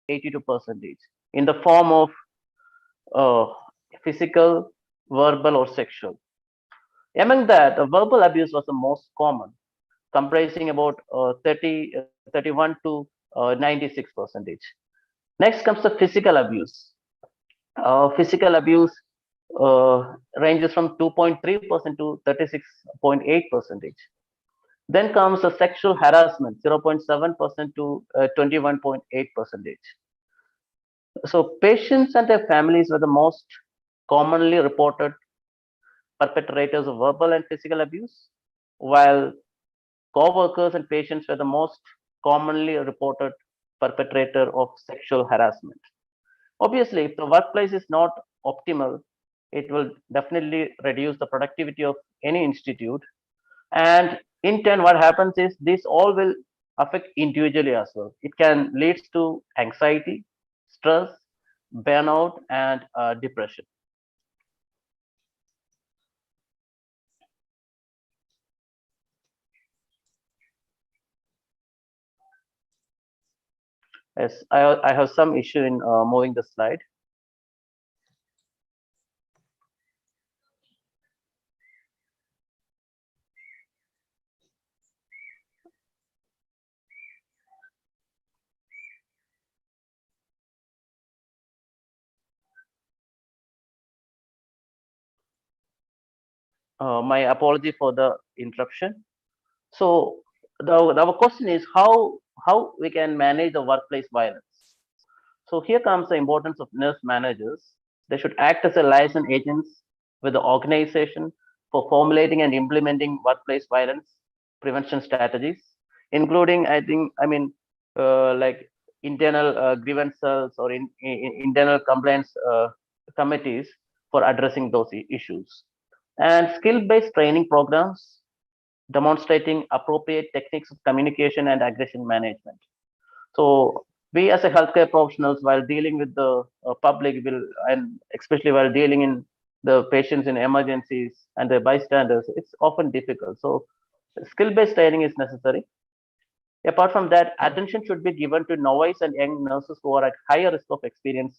82% in the form of uh, physical, verbal, or sexual. Among that, verbal abuse was the most common, comprising about 31 to 96%. Next comes the physical abuse. Physical abuse ranges from 2.3% to 36.8%. Then comes the sexual harassment, 0.7% to 21.8%. So patients and their families were the most commonly reported perpetrators of verbal and physical abuse, while co-workers and patients were the most commonly reported perpetrator of sexual harassment. Obviously, if the workplace is not optimal, it will definitely reduce the productivity of any institute. And in turn, what happens is this all will affect individually as well. It can lead to anxiety, stress, burnout, and depression. Yes, I have some issue in moving the slide. My apology for the interruption. So our question is how we can manage the workplace violence. So here comes the importance of nurse managers. They should act as a licensed agents with the organization for formulating and implementing workplace violence prevention strategies, including like internal grievance cells or internal complaints committees for addressing those issues, and skill-based training programs demonstrating appropriate techniques of communication and aggression management. So we as a healthcare professionals, while dealing with the public, will and especially while dealing in the patients in emergencies and the bystanders, it's often difficult. So skill-based training is necessary. Apart from that, attention should be given to novice and young nurses who are at higher risk of experience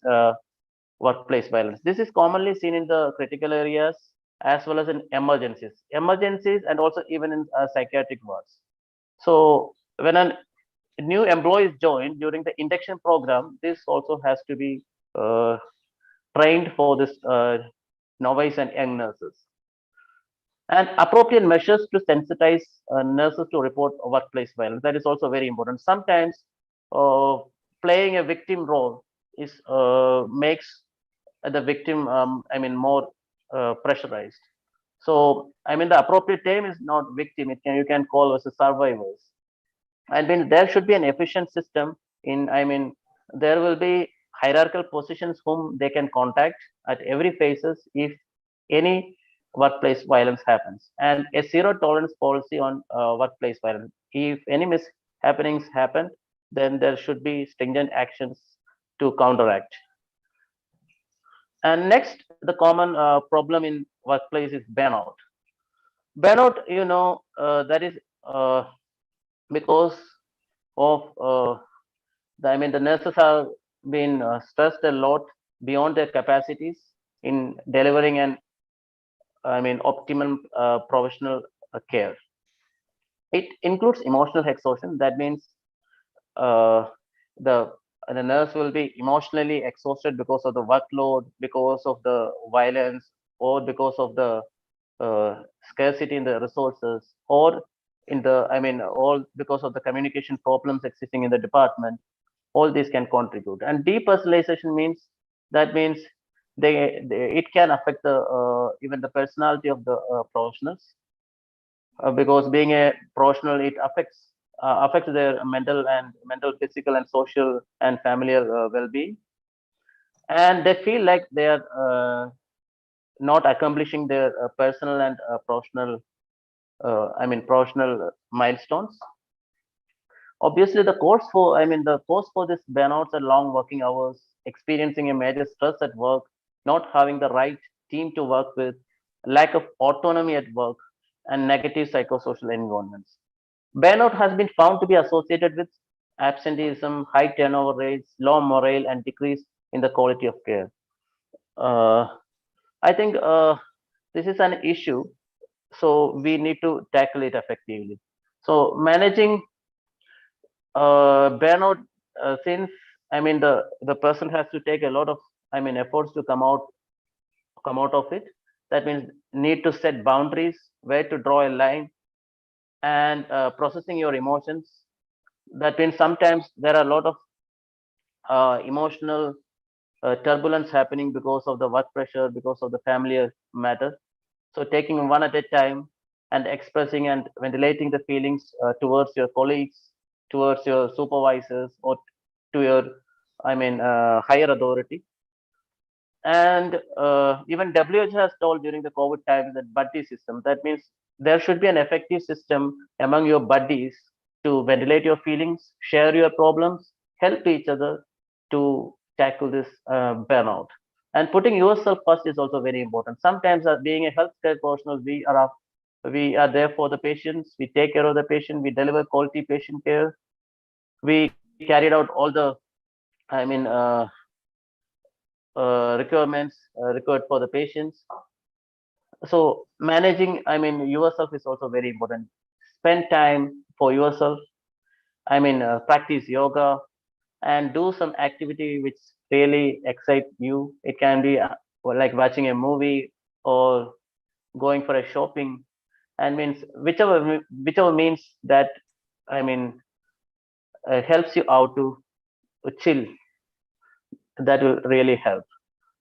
workplace violence. This is commonly seen in the critical areas as well as in emergencies, and also even in psychiatric wards. So when a new employees join during the induction program, this also has to be uh, trained for this novice and young nurses, and appropriate measures to sensitize nurses to report workplace violence. That is also very important. Sometimes uh, playing a victim role is makes the victim more pressurized. So the appropriate term is not victim, you can call as a survivors. I mean, there should be an efficient system in, there will be hierarchical positions whom they can contact at every phases if any workplace violence happens, and a zero tolerance policy on workplace violence. If any mishappenings happen, then there should be stringent actions to counteract. And next, the common problem in workplace is burnout. Burnout, that is because of the nurses have been stressed a lot beyond their capacities in delivering an optimum professional care. It includes emotional exhaustion. That means uh, the the nurse will be emotionally exhausted because of the workload, because of the violence, or because of the scarcity in the resources, or in the all because of the communication problems existing in the department. All these can contribute. And depersonalization means, that means it can affect the even the personality of the professionals, because being a professional, it affects their mental, physical, and social and familiar well-being, and they feel like they are not accomplishing their personal and professional milestones. Obviously, the cause for this burnouts are long working hours, experiencing a major stress at work, not having the right team to work with, lack of autonomy at work, and negative psychosocial environments. Burnout has been found to be associated with absenteeism, high turnover rates, low morale, and decrease in the quality of care. Uh, I think this is an issue, so we need to tackle it effectively. So managing burnout, since I mean the person has to take a lot of efforts to come out of it. That means need to set boundaries, where to draw a line, and processing your emotions. That means sometimes there are a lot of emotional turbulence happening because of the work pressure, because of the family matter. So taking one at a time and expressing and ventilating the feelings towards your colleagues, towards your supervisors, or to your higher authority. And even WHO has told during the COVID times that buddy system. That means there should be an effective system among your buddies to ventilate your feelings, share your problems, help each other to tackle this burnout. And putting yourself first is also very important. Sometimes, being a healthcare professional, we are there for the patients. We take care of the patient. We deliver quality patient care. We carried out all the, I mean, uh, requirements required for the patients. So managing, yourself is also very important. Spend time for yourself. Practice yoga and do some activity which really excites you. It can be like watching a movie or going for a shopping, and means whichever means that I mean helps you out to chill. That will really help.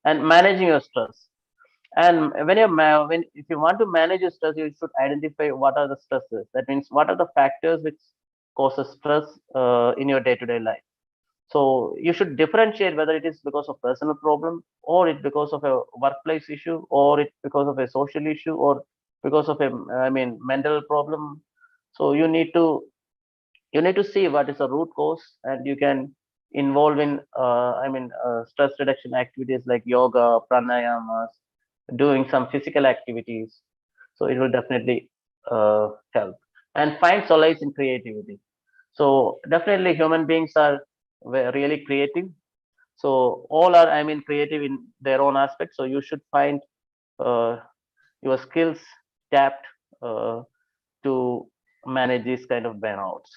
And managing your stress. And when if you want to manage your stress, you should identify what are the stresses. That means what are the factors which causes stress in your day-to-day life. So you should differentiate whether it is because of personal problem, or it because of a workplace issue, or it because of a social issue, or because of a mental problem. So you need to see what is the root cause, and you can involve in stress reduction activities like yoga, pranayamas, doing some physical activities. So it will definitely help. And find solace in creativity. So definitely human beings are really creative. So all are creative in their own aspect. So you should find uh, your skills tapped uh, to manage these kind of burnouts.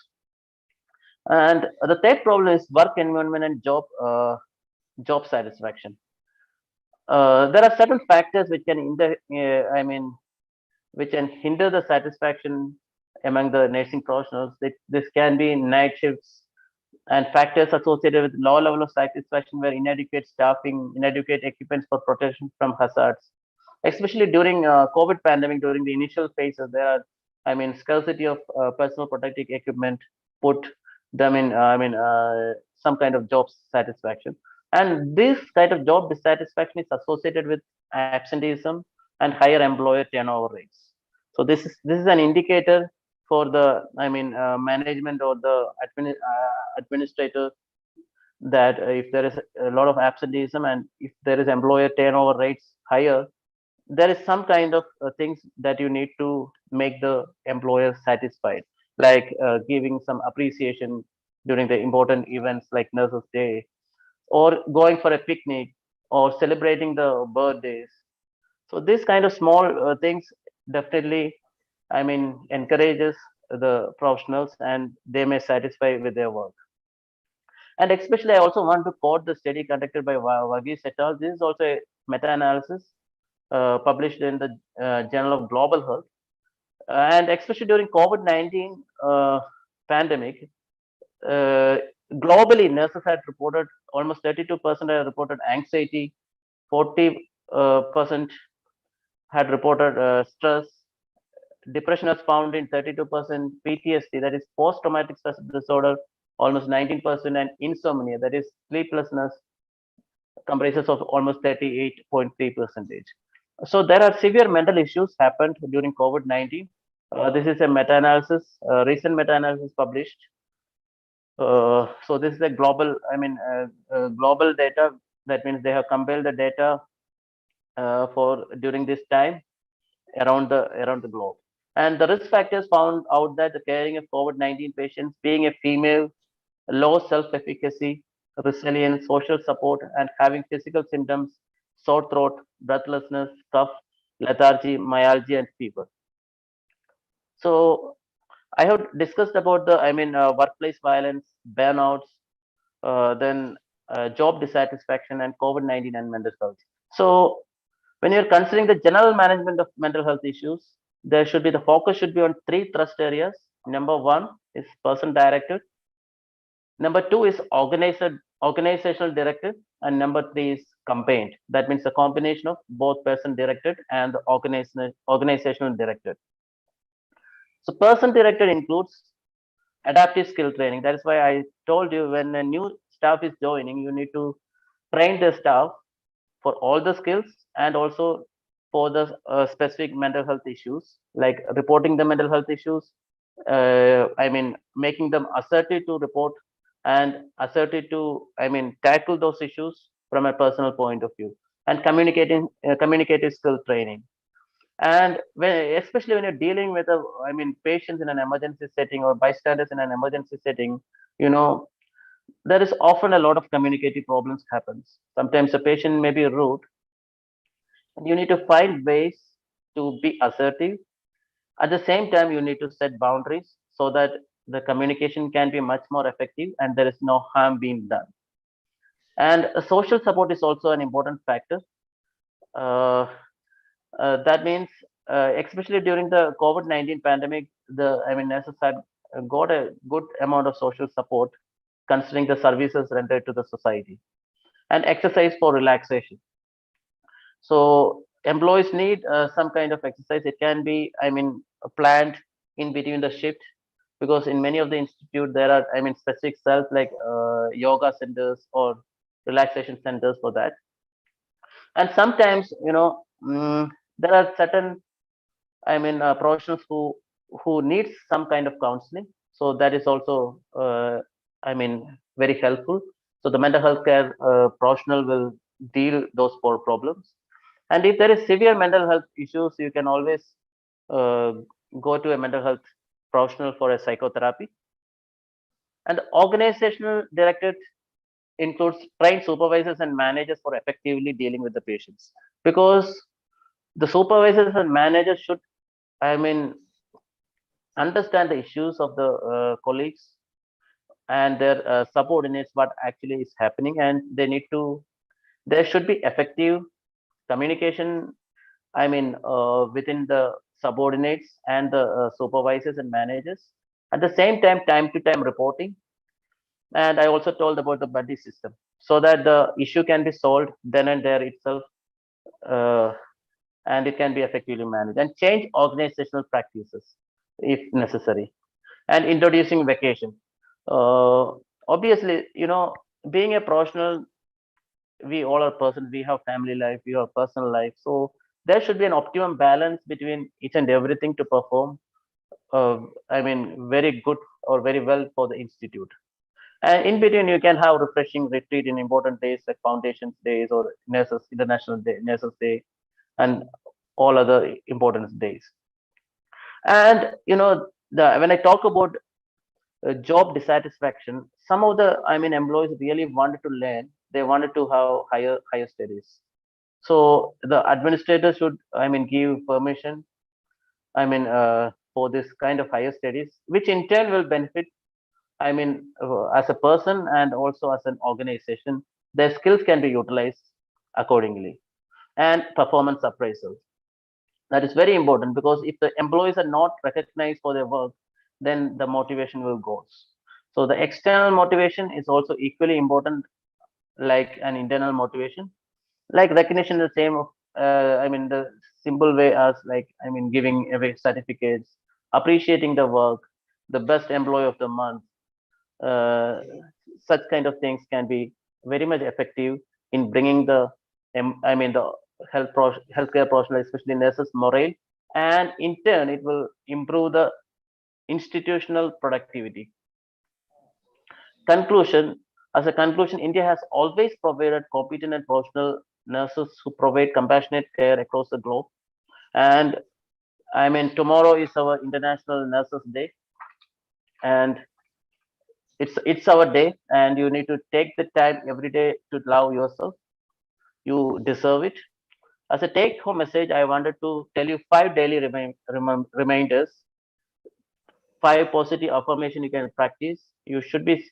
And the third problem is work environment and job satisfaction. There are certain factors which can which can hinder the satisfaction among the nursing professionals. This can be night shifts and factors associated with low level of satisfaction were inadequate staffing, inadequate equipment for protection from hazards. Especially during COVID pandemic, during the initial phases, there are, scarcity of personal protective equipment put them in, some kind of job satisfaction. And this kind of job dissatisfaction is associated with absenteeism and higher employer turnover rates. So this is an indicator for the management or the administrator that if there is a lot of absenteeism and if there is employer turnover rates higher, there is some kind of things that you need to make the employer satisfied, like giving some appreciation during the important events like nurses day, or going for a picnic, or celebrating the birthdays. So this kind of small things definitely encourages the professionals, and they may satisfy with their work. And especially I also want to quote the study conducted by Wagis et al. This is also a meta-analysis published in the Journal of Global Health. And especially during COVID-19 pandemic, uh, globally nurses had reported almost 32% had reported anxiety, 40% had reported stress. Depression was found in 32%, PTSD, that is post-traumatic stress disorder, almost 19%, and insomnia, that is sleeplessness, comprises of almost 38.3 percentage. So there are severe mental issues happened during COVID-19. This is a meta-analysis, recent meta-analysis published. So this is a global, global data. That means they have compiled the data for during this time around the globe. And the risk factors found out that the caring of COVID-19 patients, being a female, low self-efficacy, resilience, social support, and having physical symptoms, sore throat, breathlessness, cough, lethargy, myalgia, and fever. So I have discussed about the, workplace violence, burnouts, then job dissatisfaction, and COVID-19 and mental health. So when you're considering the general management of mental health issues, the focus should be on three thrust areas. Number one is person directed. Number two is organizational directed, and number three is campaigned. That means a combination of both person directed and the organizational directed. So person directed includes adaptive skill training. That is why I told you when a new staff is joining, you need to train the staff for all the skills and also for the specific mental health issues, like reporting the mental health issues. Making them assertive to report and assertive to, tackle those issues from a personal point of view, and communicative skill training. And especially when you're dealing with patients in an emergency setting or bystanders in an emergency setting, you know, there is often a lot of communicative problems happens. Sometimes a patient may be rude, and you need to find ways to be assertive. At the same time, you need to set boundaries so that the communication can be much more effective and there is no harm being done. And social support is also an important factor. Uh, that means, especially during the COVID-19 pandemic, nurses had got a good amount of social support considering the services rendered to the society, and exercise for relaxation. So employees need some kind of exercise. It can be, planned in between the shift, because in many of the institute there are, specific cells like yoga centers or relaxation centers for that. And sometimes, there are certain, professionals who needs some kind of counseling. So that is also, very helpful. So the mental health care professional will deal those four problems. And if there is severe mental health issues, you can always uh, go to a mental health professional for a psychotherapy. And the organizational directed includes trained supervisors and managers for effectively dealing with the patients, because the supervisors and managers should, I mean, understand the issues of the colleagues and their subordinates, what actually is happening, and there should be effective communication, within the subordinates and the supervisors and managers. At the same time to time reporting. And I also told about the buddy system, so that the issue can be solved then and there itself, uh, and it can be effectively managed, and change organizational practices if necessary. And introducing vacation. Uh, Obviously, being a professional, we all are persons, we have family life, we have personal life. So there should be an optimum balance between each and everything to perform, very good or very well for the institute. And in between, you can have refreshing retreat in important days like Foundations Days or Nurses International Day, Nurses Day, and all other important days. And when I talk about job dissatisfaction, some of the employees really wanted to learn. They wanted to have higher studies. So the administrator should give permission. For this kind of higher studies, which in turn will benefit, as a person and also as an organization, their skills can be utilized accordingly. And performance appraisal. That is very important, because if the employees are not recognized for their work, then the motivation will go. So the external motivation is also equally important, like an internal motivation. Like recognition, the same of, the simple way as like, giving away certificates, appreciating the work, the best employee of the month, uh, such kind of things can be very much effective in bringing the the healthcare professional, especially nurses, morale, and in turn it will improve the institutional productivity. Conclusion. As a conclusion, India has always provided competent and professional nurses who provide compassionate care across the globe. And tomorrow is our International Nurses Day, and It's our day, and you need to take the time every day to love yourself. You deserve it. As a take-home message, I wanted to tell you 5 daily reminders, 5 positive affirmation you can practice. You should be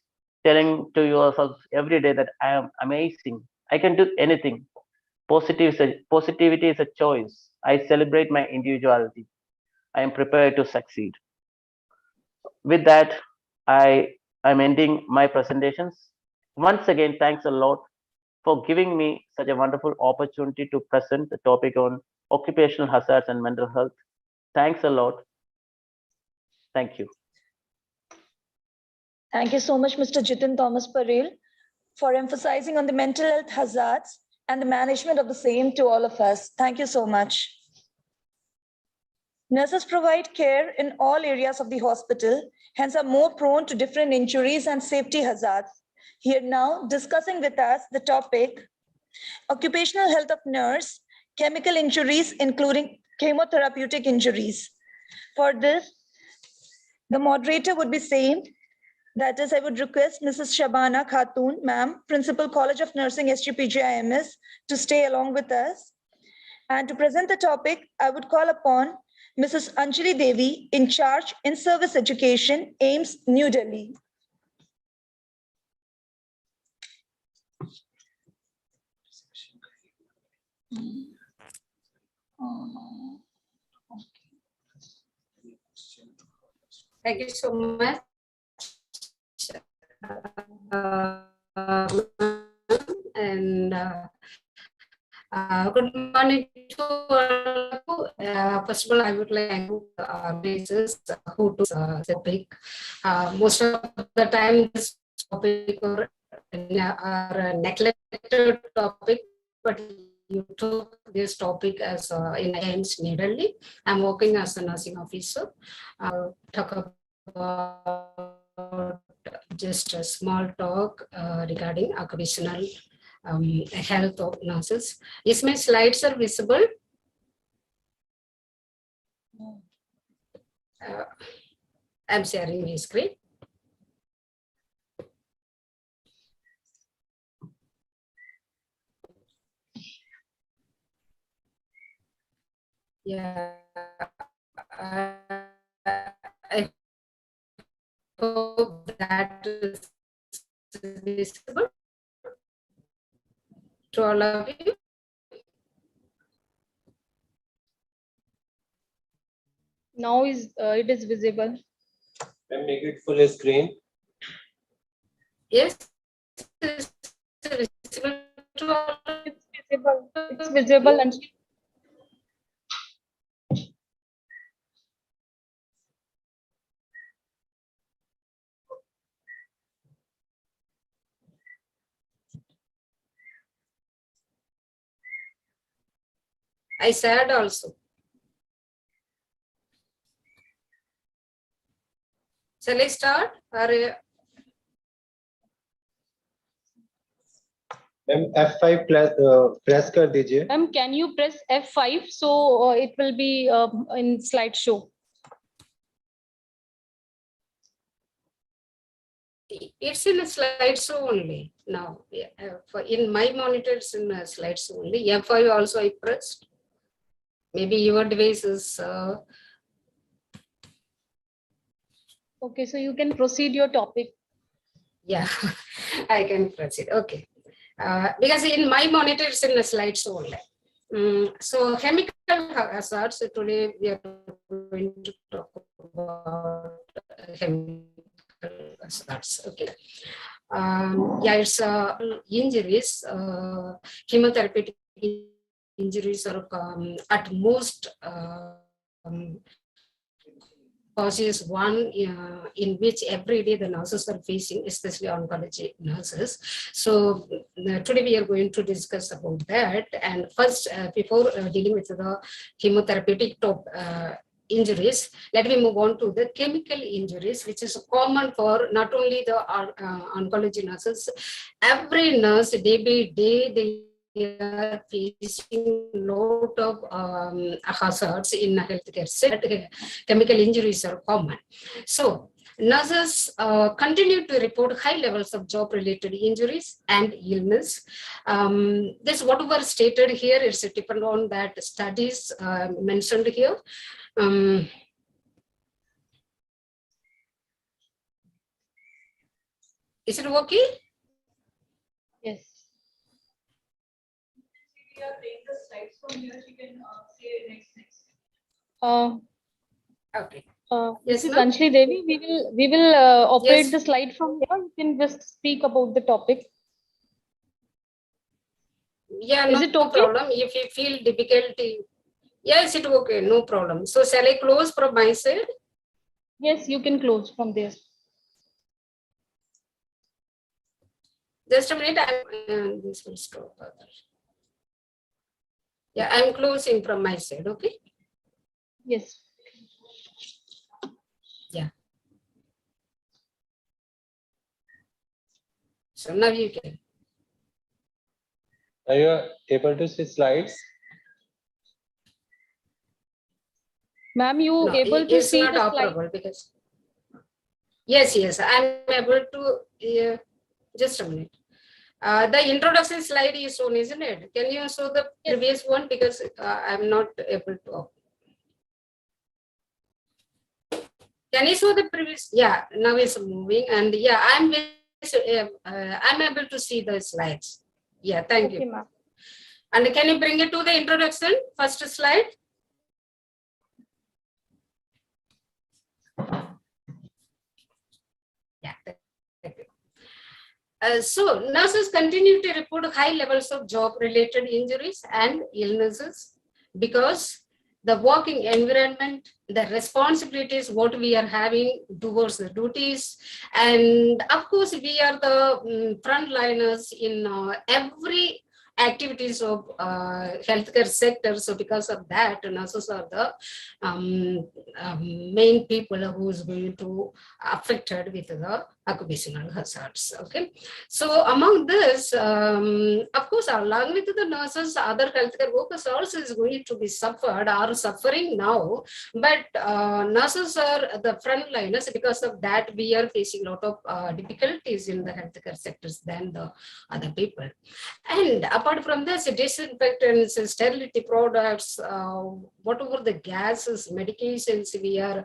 telling to yourself every day that I am amazing. I can do anything. Positivity is a choice. I celebrate my individuality. I am prepared to succeed. With that, I'm ending my presentations. Once again, thanks a lot for giving me such a wonderful opportunity to present the topic on occupational hazards and mental health. Thanks a lot. Thank you. Thank you so much, Mr. Jitin Thomas Parel, for emphasizing on the mental health hazards and the management of the same to all of us. Thank you so much. Nurses provide care in all areas of the hospital, hence are more prone to different injuries and safety hazards. Here now, discussing with us the topic, occupational health of nurse, chemical injuries, including chemotherapeutic injuries. For this, the moderator would be same. That is, I would request Mrs. Shabana Khatun, ma'am, Principal College of Nursing SGPGIMS, to stay along with us. And to present the topic, I would call upon Mrs. Anjali Devi, in charge in service education, AIMS, New Delhi. Thank you so much. And good morning to all. First of all, I would like to thank organizers who took the topic. Most of the time, this topic are a neglected topic, but you took this topic as in AIMS New Delhi. I'm working as a nursing officer. Talk about just a small talk regarding occupational health of nurses. Is my slides are visible? I'm sharing my screen. Yeah, I hope that is visible to all of you. Now it is visible. And make it full screen. Yes, it's visible to all. It's visible. It's visible, and I said also. Shall I start? Or F5 press कर दीजिए. ma'am, can you press F5 so it will be in slideshow? it's in a slideshow only now. For in my monitor, it's in a slideshow only. F5 also I pressed. Maybe your device is. Okay, so you can proceed your topic. Yeah, I can proceed. Okay. Because in my monitor, it's in a slideshow only. So chemical hazards. Today we are going to talk about chemical hazards. Okay. Yeah, it's injuries. Chemotherapeutic injuries are at most causes one in which every day the nurses are facing, especially oncology nurses. So today we are going to discuss about that. And first, before dealing with the chemotherapeutic injuries, let me move on to the chemical injuries, which is common for not only the oncology nurses. Every nurse, day by day, they are facing a lot of hazards in healthcare sector. Chemical injuries are common. So nurses continue to report high levels of job-related injuries and illness. This whatever stated here is dependent on that studies mentioned here. Is it okay? Yes. We are taking the slides from here. She can say next. Okay. This Yes, is ma'am? Anshli Devi. We will operate Yes. the slide from here. You can just speak about the topic. Yeah, Is no it okay? problem. If you feel difficulty, yes, it okay, no problem. So shall I close from my side? Yes, you can close from there. Just a minute. This will stop. Yeah, I'm closing from my side. Okay. Yes. Yeah. So now you can. Are you able to see slides? Ma'am, you No, able to it's see not the slide? operable because. Yes, I'm able to. Just a minute. The introduction slide is shown, isn't it? Can you show the previous one because I'm not able to. Can you show the previous? Yeah, now it's moving, and yeah, I'm able to see the slides. Yeah, thank Okay, you. ma'am. And can you bring it to the introduction, first slide? Yeah, thank you. So nurses continue to report high levels of job-related injuries and illnesses because the working environment, the responsibilities, what we are having towards the duties, and of course we are the frontliners in every activities of healthcare sector. So because of that, nurses are the main people who is going to affected with the occupational hazards. Okay, so among this, of course, along with the nurses, other healthcare workers also is going to be suffered or suffering now. But nurses are the frontliners. Because of that, we are facing a lot of difficulties in the healthcare sectors than the other people. And apart from this, disinfectants, sterility products, whatever the gases, medications we are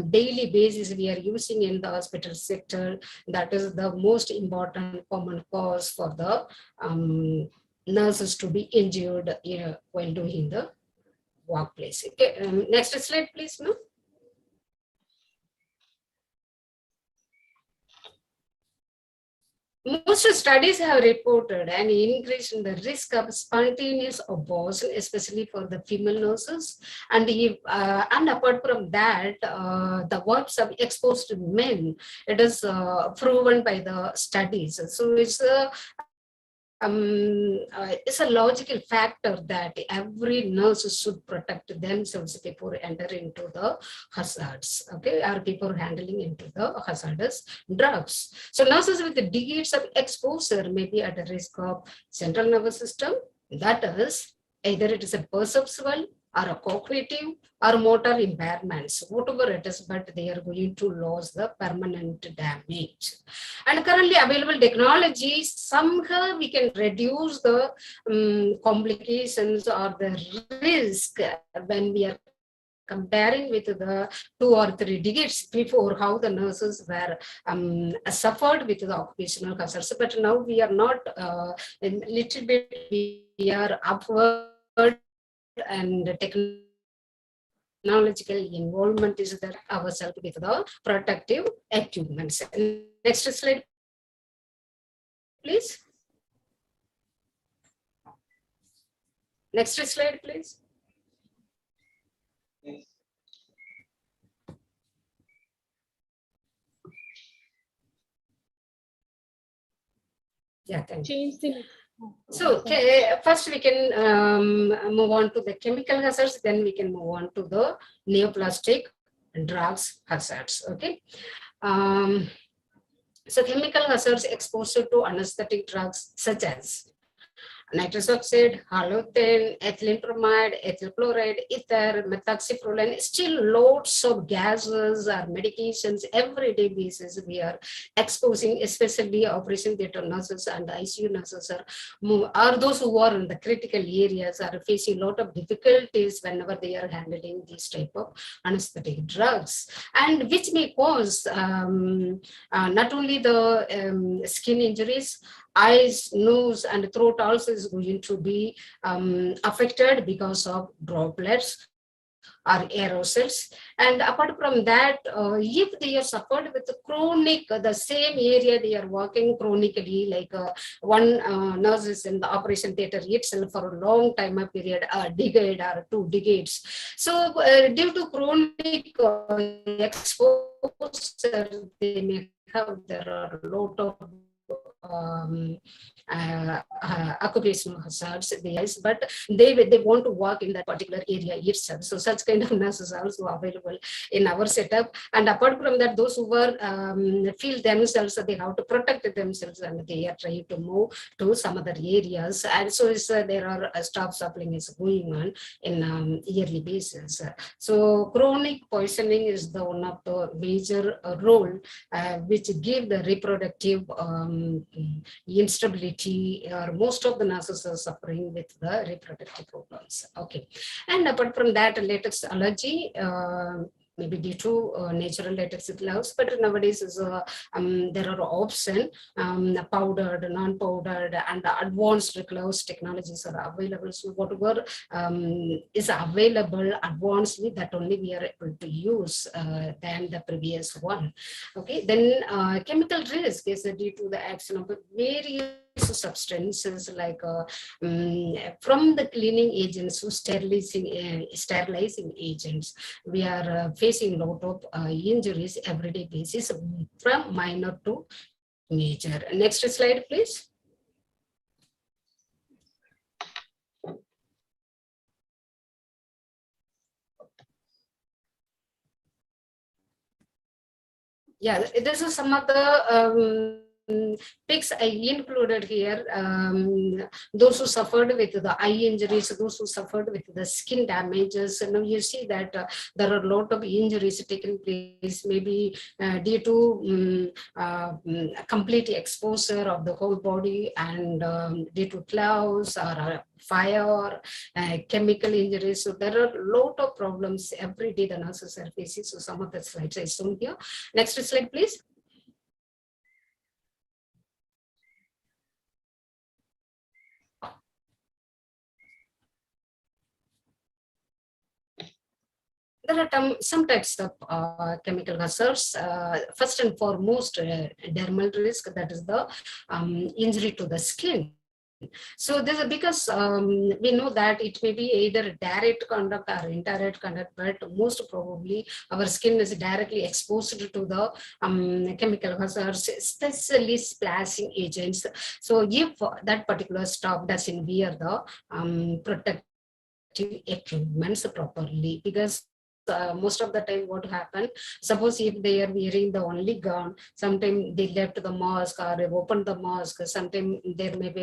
daily basis we are using in the hospital sector, that is the most important common cause for the nurses to be injured while doing the workplace. Okay, next slide, please, ma'am. Most studies have reported an increase in the risk of spontaneous abortion, especially for the female nurses. And apart from that, the works of exposed men, it is proven by the studies. So it's a logical factor that every nurse should protect themselves before entering into the hazards, okay, or before handling into the hazardous drugs. So nurses with decades of exposure may be at a risk of central nervous system, that is, either it is a perceptual or a cognitive or motor impairments, whatever it is, but they are going to lose the permanent damage. And currently available technology, somehow we can reduce the complications or the risk when we are comparing with the 2 or 3 decades before, how the nurses were suffered with the occupational hazards. But now we are not, a little bit we are upward, and technological involvement is that ourselves with the protective equipments. Next slide, please. Next slide, please. Yeah, thank you. Change the. So first we can move on to the chemical hazards, then we can move on to the neoplastic drugs hazards. Okay. So chemical hazards exposure to anesthetic drugs such as nitrous oxide, halogen, ethylene bromide, ethyl chloride, ether, methoxyfluorine, still loads of gases or medications everyday basis we are exposing, especially operation theater nurses and ICU nurses are those who are in the critical areas are facing a lot of difficulties whenever they are handling these type of anesthetic drugs, and which may cause not only the skin injuries, eyes, nose, and throat also is going to be affected because of droplets or aerosols. And apart from that, if they are suffered with chronic, the same area they are working chronically, like one nurse is in the operation theater itself for a long time period, a decade or 2 decades. So due to chronic exposure, they may have, there are a lot of occupational hazards, but they want to work in that particular area itself. So such kind of nurses are also available in our setup. And apart from that, those who were feel themselves they have to protect themselves and they are trying to move to some other areas. And so there are staff supplying is going on in yearly basis. So chronic poisoning is the one of the major role which give the reproductive instability, or most of the nurses are suffering with the reproductive problems. Okay, and apart from that, latex allergy, maybe due to natural latex gloves, but nowadays is there are options, powdered, non-powdered, and advanced gloves technologies are available. So whatever is available advancedly, that only we are able to use than the previous one. Okay, then chemical risk is due to the action of various substances like from the cleaning agents to sterilizing agents. We are facing a lot of injuries everyday basis from minor to major. Next slide, please. Yeah, this is some of the pics I included here. Those who suffered with the eye injuries, those who suffered with the skin damages. And now you see that there are a lot of injuries taking place, maybe due to complete exposure of the whole body, and due to clouds or fire, chemical injuries. So there are a lot of problems every day the nurses are facing. So some of the slides I shown here. Next slide, please. There are some types of chemical hazards. First and foremost, dermal risk, that is the injury to the skin. So this is because we know that it may be either direct contact or indirect contact, but most probably our skin is directly exposed to the chemical hazards, especially splashing agents. So if that particular staff doesn't wear the protective equipments properly, because most of the time what happen, suppose if they are wearing the only gown, sometimes they left the mask or they opened the mask, sometimes there may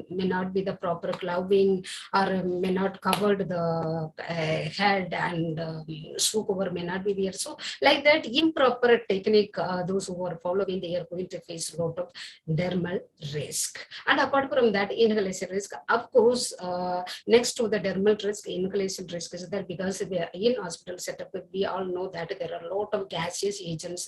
not be the proper clothing, or may not covered the head, and swoop over may not be there. So like that improper technique, those who are following, they are going to face a lot of dermal risk. And apart from that, inhalation risk, of course, next to the dermal risk, inhalation risk is there, because in hospital setup, we all know that there are a lot of gaseous agents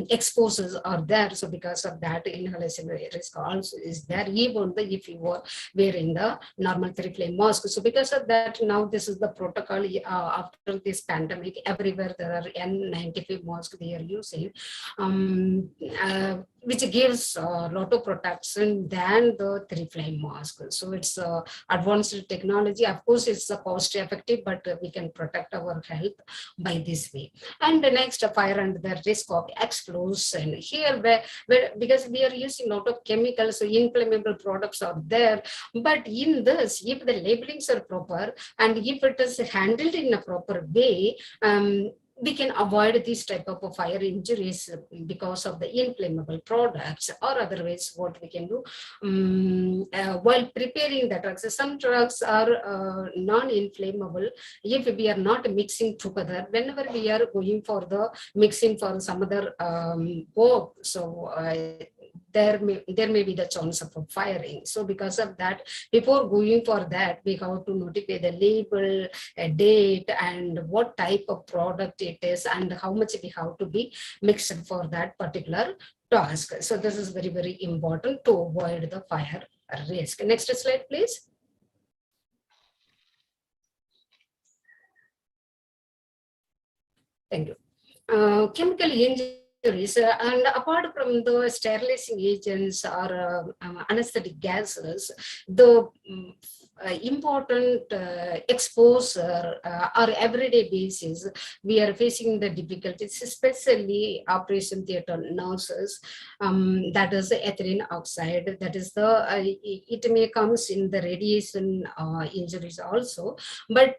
exposures are there. So because of that, inhalation risk also is there, even if you are wearing the normal 3-flame mask. So because of that, now this is the protocol after this pandemic, everywhere there are N95 masks they are using, which gives a lot of protection than the 3-flame mask. So it's advanced technology. Of course, it's cost effective, but we can protect our health by this way. And the next, fire and the risk of explosion. Here, because we are using a lot of chemicals, so inflammable products are there. But in this, if the labelings are proper and if it is handled in a proper way, we can avoid this type of fire injuries because of the inflammable products, or otherwise what we can do while preparing the drugs. Some drugs are non-inflammable if we are not mixing together. Whenever we are going for the mixing for some other work, so there may be the chance of firing. So because of that, before going for that, we have to notify the label, a date, and what type of product it is, and how much we have to be mixed for that particular task. So this is very, very important to avoid the fire risk. Next slide, please. Thank you. Chemical injuries, and apart from the sterilizing agents or anesthetic gases, the important exposure or everyday basis, we are facing the difficulties, especially operation theater nurses. That is the ethylene oxide. That is the it may comes in the radiation injuries also, but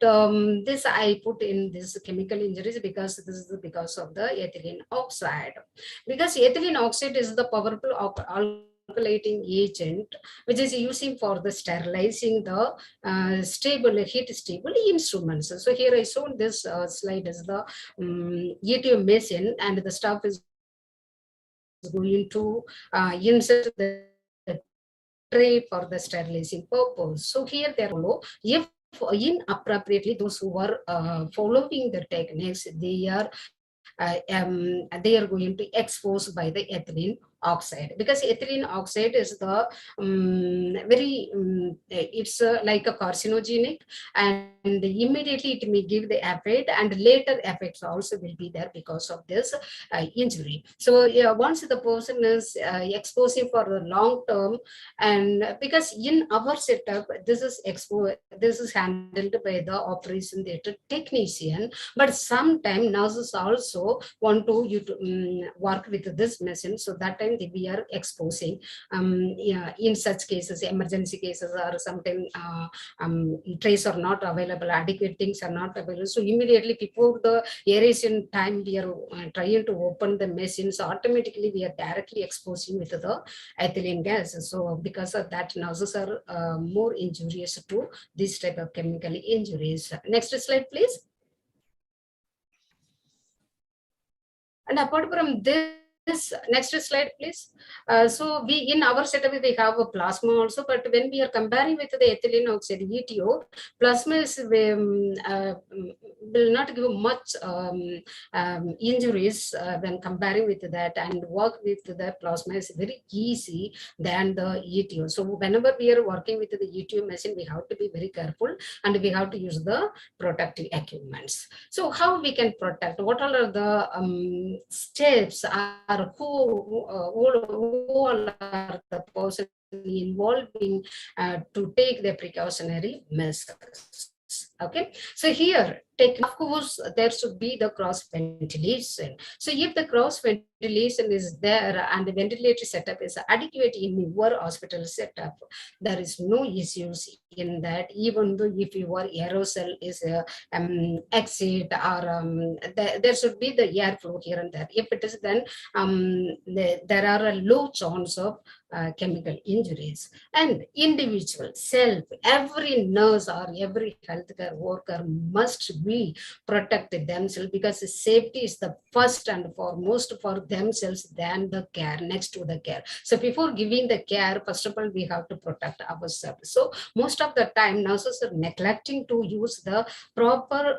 this I put in this chemical injuries because this is because of the ethylene oxide. Because ethylene oxide is the powerful alkylating agent which is using for the sterilizing the heat stable instruments. So here I shown this slide as the ETO machine, and the staff is going to insert the tray for the sterilizing purpose. So here they are if inappropriately those who are following the techniques, they are going to expose by the ethylene oxide, because ethylene oxide is the it's like a carcinogenic, and immediately it may give the effect, and later effects also will be there because of this injury. So once the person is exposing for the long term, and because in our setup this is handled by the operation theater technician, but sometimes nurses also want to work with this machine, so that time we are exposing in such cases, emergency cases, or sometimes trays are not available, adequate things are not available. So immediately before the aeration time, we are trying to open the machines, automatically we are directly exposing with the ethylene gas. So because of that, nurses are more injurious to this type of chemical injuries. Next slide, please. And apart from this, next slide, please. So we in our setup we have a plasma also, but when we are comparing with the ethylene oxide ETO, plasma is will not give much injuries when comparing with that, and work with the plasma is very easy than the ETO. So whenever we are working with the ETO machine, we have to be very careful, and we have to use the protective equipments. So how we can protect? What are the steps are who all are the person involving to take the precautionary measures? Okay, so here of course there should be the cross ventilation. So if the cross ventilation is there and the ventilator setup is adequate in your hospital setup, there is no issues in that, even though if your aerosol is exit, or there should be the airflow here and there. If it is, then there are a low chance of chemical injuries. And individual self, every nurse or every healthcare worker must be protect themselves, because safety is the first and foremost for themselves than the care, next to the care. So before giving the care, first of all we have to protect ourselves. So most of the time nurses are neglecting to use the proper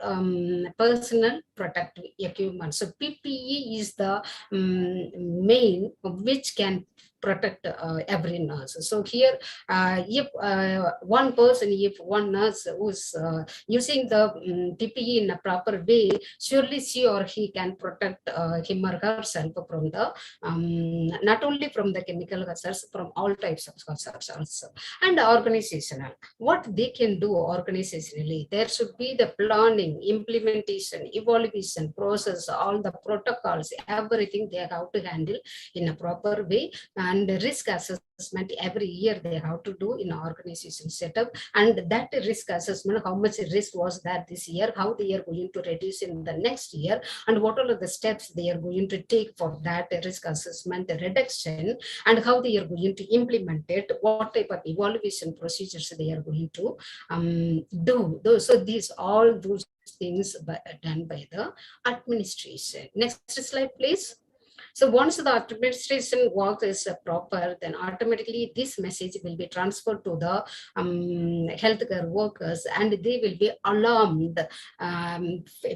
personal protective equipment. So PPE is the main which can protect every nurse. So here if one nurse who's using the PPE in a proper way, surely she or he can protect him or herself from the not only from the chemical hazards, from all types of hazards also. And organizational, what they can do organizationally, there should be the planning, implementation, evaluation process, all the protocols, everything they have to handle in a proper way. and risk assessment every year they have to do in organization setup, and that risk assessment, how much risk was that this year, how they are going to reduce in the next year, and what are the steps they are going to take for that risk assessment reduction, and how they are going to implement it, what type of evaluation procedures they are going to do. So these all those things done by the administration. Next slide, please. So once the administration work is proper, then automatically this message will be transferred to the healthcare workers, and they will be alarmed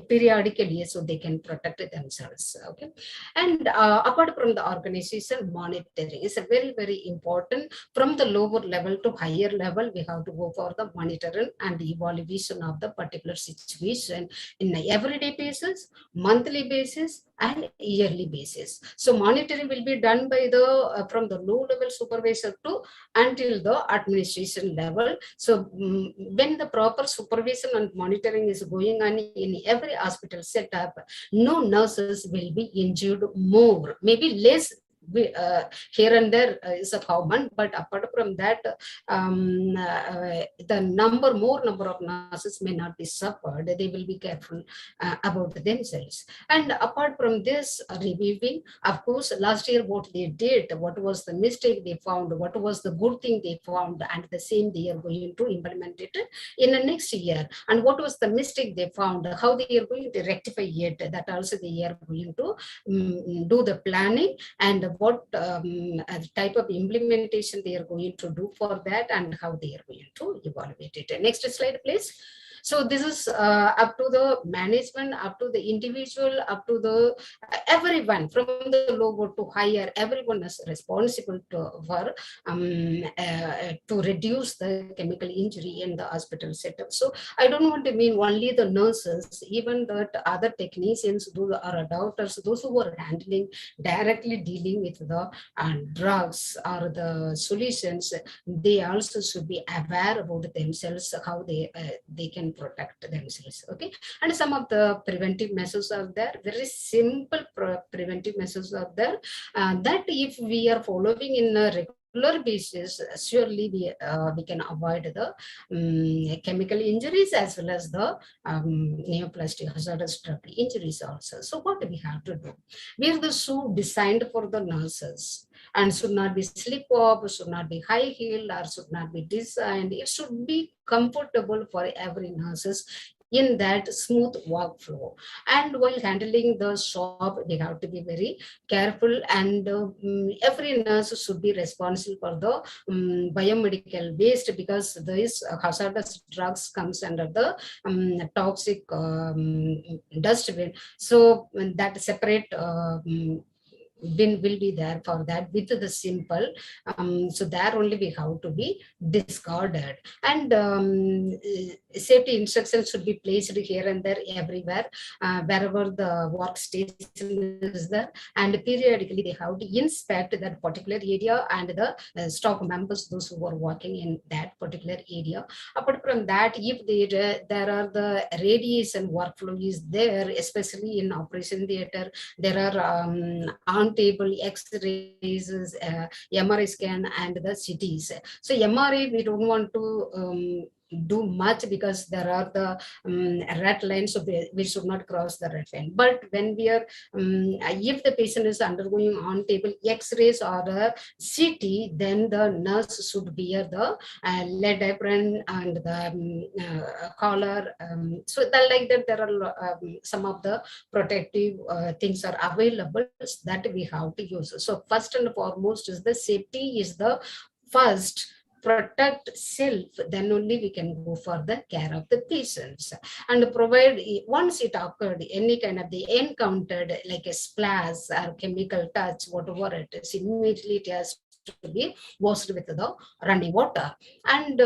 periodically so they can protect themselves. Okay, and apart from the organization, monitoring is very, very important. From the lower level to higher level, we have to go for the monitoring and evaluation of the particular situation in an everyday basis, monthly basis, and yearly basis. So monitoring will be done by the from the low level supervisor to until the administration level. So when the proper supervision and monitoring is going on in every hospital setup, no nurses will be injured more, maybe less. Here and there is a common, but apart from that, the more number of nurses may not be suffered. They will be careful about themselves. And apart from this reviewing, of course, last year what they did, what was the mistake they found, what was the good thing they found, and the same they are going to implement it in the next year. And what was the mistake they found, how they are going to rectify it, that also they are going to do the planning, and what type of implementation they are going to do for that, and how they are going to evaluate it. Next slide, please. So this is up to the management, up to the individual, up to the everyone, from the lower to higher, everyone is responsible to reduce the chemical injury in the hospital setup. So I don't want to mean only the nurses, even the other technicians, those are doctors, those who are handling, directly dealing with the drugs or the solutions, they also should be aware about themselves, how they can protect themselves. Okay, and some of the preventive measures are there, very simple preventive measures are there, that if we are following in a regular basis, surely we can avoid the chemical injuries as well as the neoplastic hazardous drug injuries also. So what we have to do? Wear the shoe designed for the nurses, and should not be slip up, should not be high heel, or should not be designed. It should be comfortable for every nurses in that smooth workflow. And while handling the shop, they have to be very careful, and every nurse should be responsible for the biomedical waste, because these hazardous drugs comes under the toxic dustbin. So that separate bin will be there for that with the simple, so there only we have to be discarded. And safety instructions should be placed here and there everywhere, wherever the workstation is there, and periodically they have to inspect that particular area and the staff members, those who are working in that particular area. Apart from that, if there are the radiation workflow is there, especially in operation theater, there are on-table X-rays, MRI scan, and the CTs. So MRI, we don't want to do much because there are the red lines, so we should not cross the red line. But when we are, if the patient is undergoing on-table X-rays or a CT, then the nurse should wear the lead apron and the collar. So that, like that, there are some of the protective things are available that we have to use. So first and foremost is the safety is the first. Protect self, then only we can go for the care of the patients, and provide, once it occurred, any kind of the encountered like a splash or chemical touch, whatever it is, immediately it has to be washed with the running water. And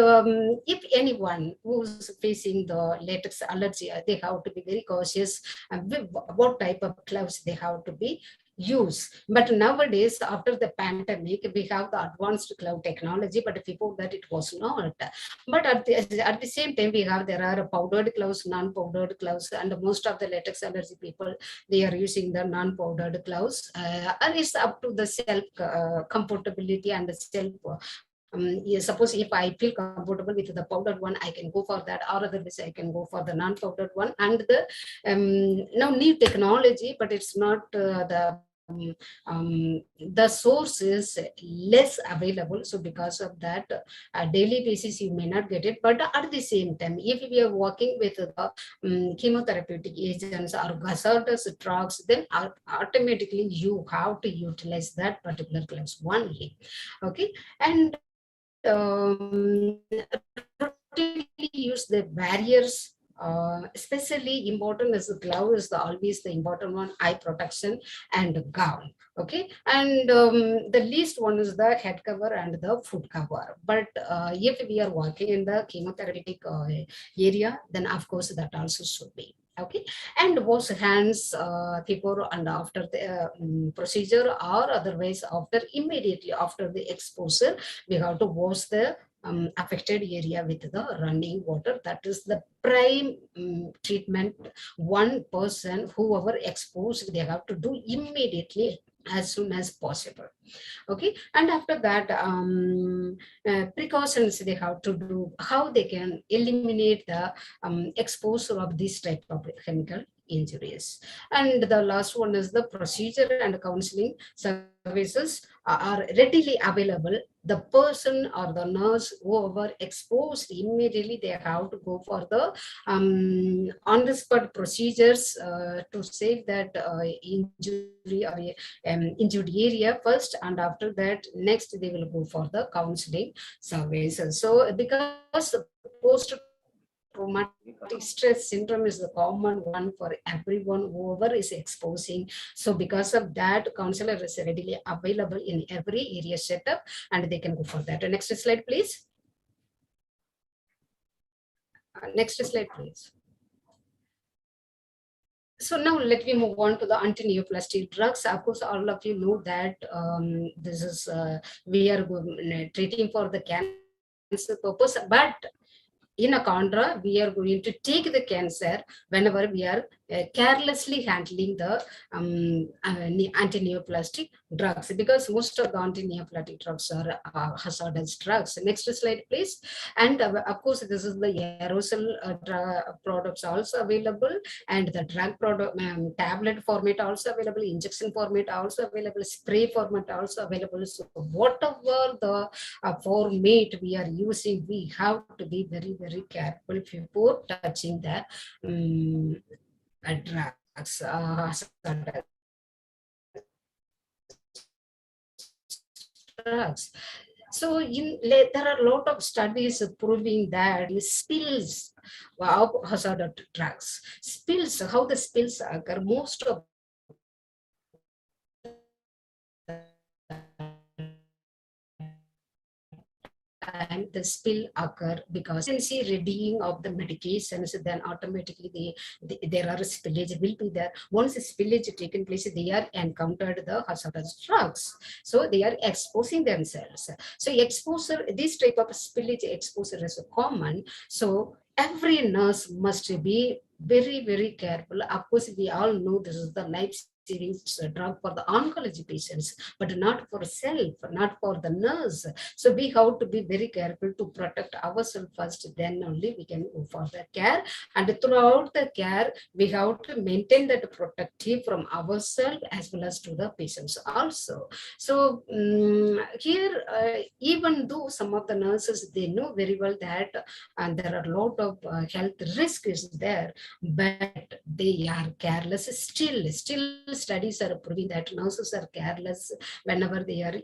if anyone who's facing the latex allergy, they have to be very cautious what type of gloves they have to be use. But nowadays, after the pandemic, we have the advanced cloud technology, but before that it was not. But at the same time, there are powdered gloves, non-powdered gloves, and most of the latex allergy people, they are using the non-powdered gloves. And it's up to the self comfortability and the self. Yeah, suppose if I feel comfortable with the powdered one, I can go for that, or otherwise I can go for the non-powdered one. And the now new technology, but it's not the source is less available. So because of that, daily basis you may not get it. But at the same time, if we are working with the chemotherapeutic agents or hazardous drugs, then automatically you have to utilize that particular class only. Okay, and routinely use the barriers. Especially important is the glove is always the important one, eye protection and gown. Okay, and the least one is the head cover and the foot cover. But if we are working in the chemotherapeutic area, then of course that also should be. Okay, and wash hands before and after the procedure, or otherwise after, immediately after the exposure, we have to wash the affected area with the running water. That is the prime treatment. One person, whoever exposed, they have to do immediately as soon as possible. Okay, and after that, precautions they have to do, how they can eliminate the exposure of this type of chemical injuries. And the last one is the procedure and counseling services are readily available. The person or the nurse whoever exposed, immediately they have to go for the on-the-spot procedures to save that injury or injured area first, and after that next they will go for the counseling services. So because post-traumatic stress syndrome is the common one for everyone whoever is exposing. So because of that, counselor is readily available in every area setup, and they can go for that. Next slide, please. Next slide, please. So now let me move on to the anti-neoplastic drugs. Of course, all of you know that this is we are treating for the cancer purpose, but in a contra, we are going to take the cancer whenever we are carelessly handling the anti-neoplastic drugs, because most of the anti-neoplastic drugs are hazardous drugs. Next slide, please. And of course, this is the aerosol products also available, and the drug product tablet format also available, injection format also available, spray format also available. So whatever the format we are using, we have to be very, very careful before touching the drugs. Drugs. So there are a lot of studies proving that spills of hazardous drugs. Spills, how the spills occur, most of time the spill occur because readying of the medications, then automatically there are spillage will be there. Once the spillage taken place, they are encountered the hazardous drugs. So they are exposing themselves. So exposure, this type of spillage exposure is common. So every nurse must be very, very careful. Of course, we all know this is the life-saving drug for the oncology patients, but not for self, not for the nurse. So we have to be very careful to protect ourselves first, then only we can go for the care. And throughout the care, we have to maintain that protective from ourselves as well as to the patients also. So here, even though some of the nurses, they know very well that there are a lot of health risk is there, but they are careless. Still studies are proving that nurses are careless whenever they are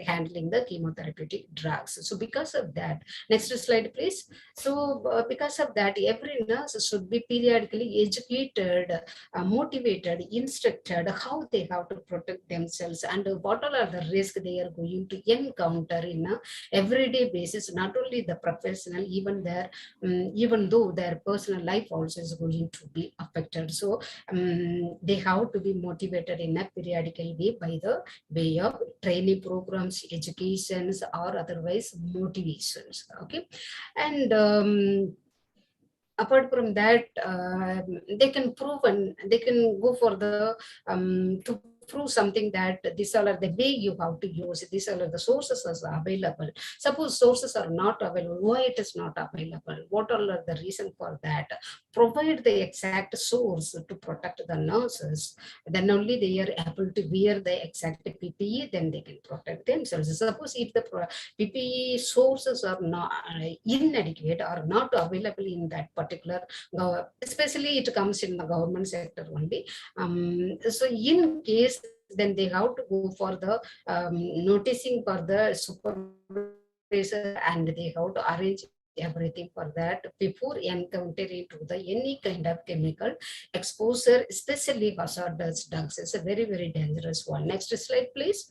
handling the chemotherapeutic drugs. So because of that, next slide, please. So because of that, every nurse should be periodically educated, motivated, instructed how they have to protect themselves and what all are the risks they are going to encounter in a everyday basis. Not only the professional, even their even though their personal life also is going to be affected. So they have to be motivated motivated in a periodical way by the way of training programs, educations, or otherwise motivations. Okay, and apart from that, they can prove and they can go for the to prove something that these are the way you have to use it. These are the sources are available. Suppose sources are not available, why it is not available? What are the reason for that? Provide the exact source to protect the nurses. Then only they are able to wear the exact PPE. Then they can protect themselves. Suppose if the PPE sources are not inadequate or not available in that particular, especially it comes in the government sector only. So in case, then they have to go for the noticing for the supervisor, and they have to arrange everything for that before encountering to the any kind of chemical exposure, especially hazardous drugs. It's a very, very dangerous one. Next slide, please.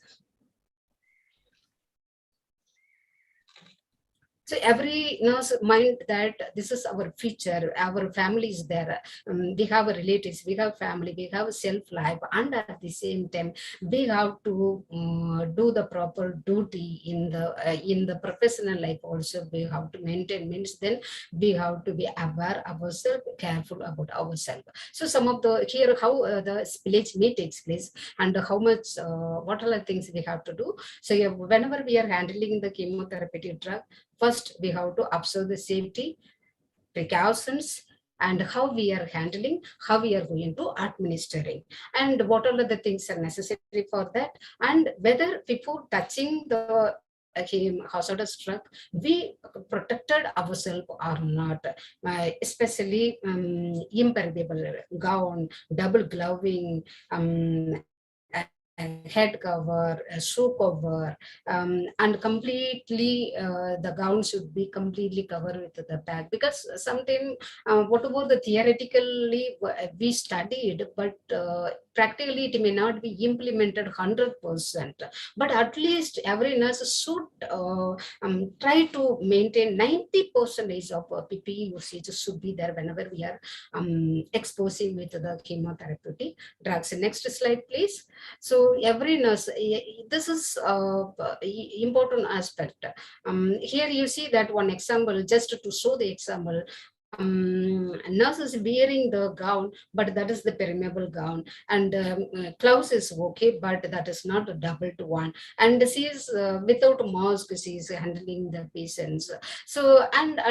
So every nurse mind that this is our future, our family is there, we have relatives, we have family, we have self-life, and at the same time, we have to do the proper duty in the professional life also. We have to maintain, means then we have to be aware ourselves, careful about ourselves. So some of the here how the spillage may takes place and how much what are the things we have to do. So whenever we are handling the chemotherapy drug, first, we have to observe the safety, precautions, and how we are handling, how we are going to administering, and what are the things are necessary for that, and whether before touching the hazardous drug, we protected ourselves or not, especially impermeable gown, double gloving, a head cover, a shoe cover, and completely the gown should be completely covered with the bag, because sometimes whatever the theoretically we studied, but practically it may not be implemented 100%, but at least every nurse should try to maintain 90% of PPE usage should be there whenever we are exposing with the chemotherapeutic drugs. Next slide, please. So every nurse, this is important aspect. Here you see that one example, just to show the example. Nurse is wearing the gown, but that is the permeable gown, and blouse is okay, but that is not a doubled one, and she is without mask, she is handling the patients. So, and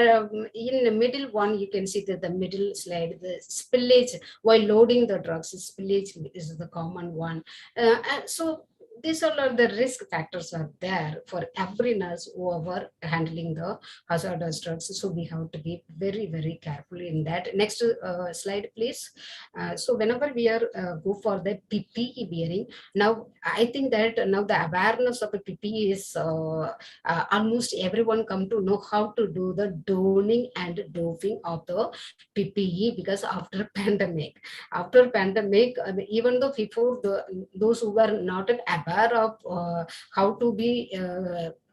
in the middle one, you can see that the middle slide, the spillage while loading the drugs, spillage is the common one. And so these are the risk factors are there for every nurse whoever handling the hazardous drugs. So we have to be very, very careful in that. Next slide, please. So whenever we are go for the PPE wearing, now I think that now the awareness of the PPE is almost everyone come to know how to do the donning and doffing of the PPE, because after pandemic, even though before those who were not aware of how to be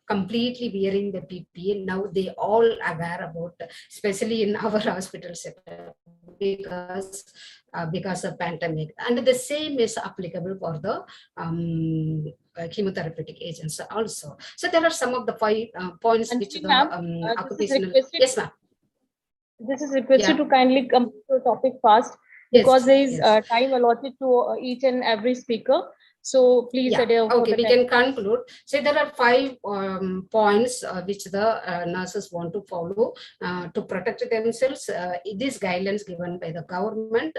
completely wearing the PPE, now they all aware about, especially in our hospital sector, because of pandemic. And the same is applicable for the chemotherapeutic agents also. So there are some of the 5 points which the occupational. Yes, ma'am. This is requested to kindly come to the topic fast, Yes, because there is yes. time allotted to each and every speaker. So please adhere for Okay, the we time. can conclude. So there are 5 points which the nurses want to follow to protect themselves. These guidelines given by the government.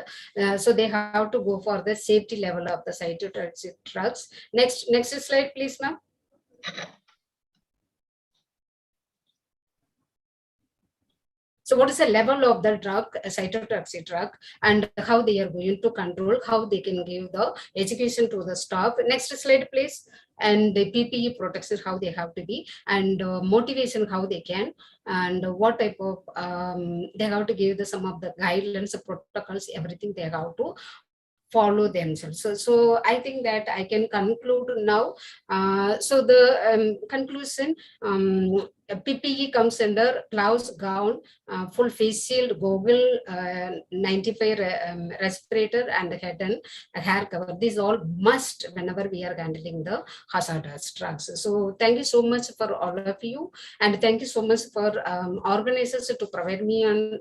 So they have to go for the safety level of the cytotoxic drugs. Next slide, please, ma'am. So what is the level of the drug, a cytotoxic drug, and how they are going to control, how they can give the education to the staff. Next slide, please. And the PPE protection, how they have to be, and motivation, how they can, and what type of, they have to give some of the guidelines, protocols, everything they have to follow themselves. So I think that I can conclude now. So the conclusion, PPE comes under gloves, gown, full face shield, goggle, 95 respirator, and head and hair cover. These all must whenever we are handling the hazardous drugs. So thank you so much for all of you, and thank you so much for organizers to provide me an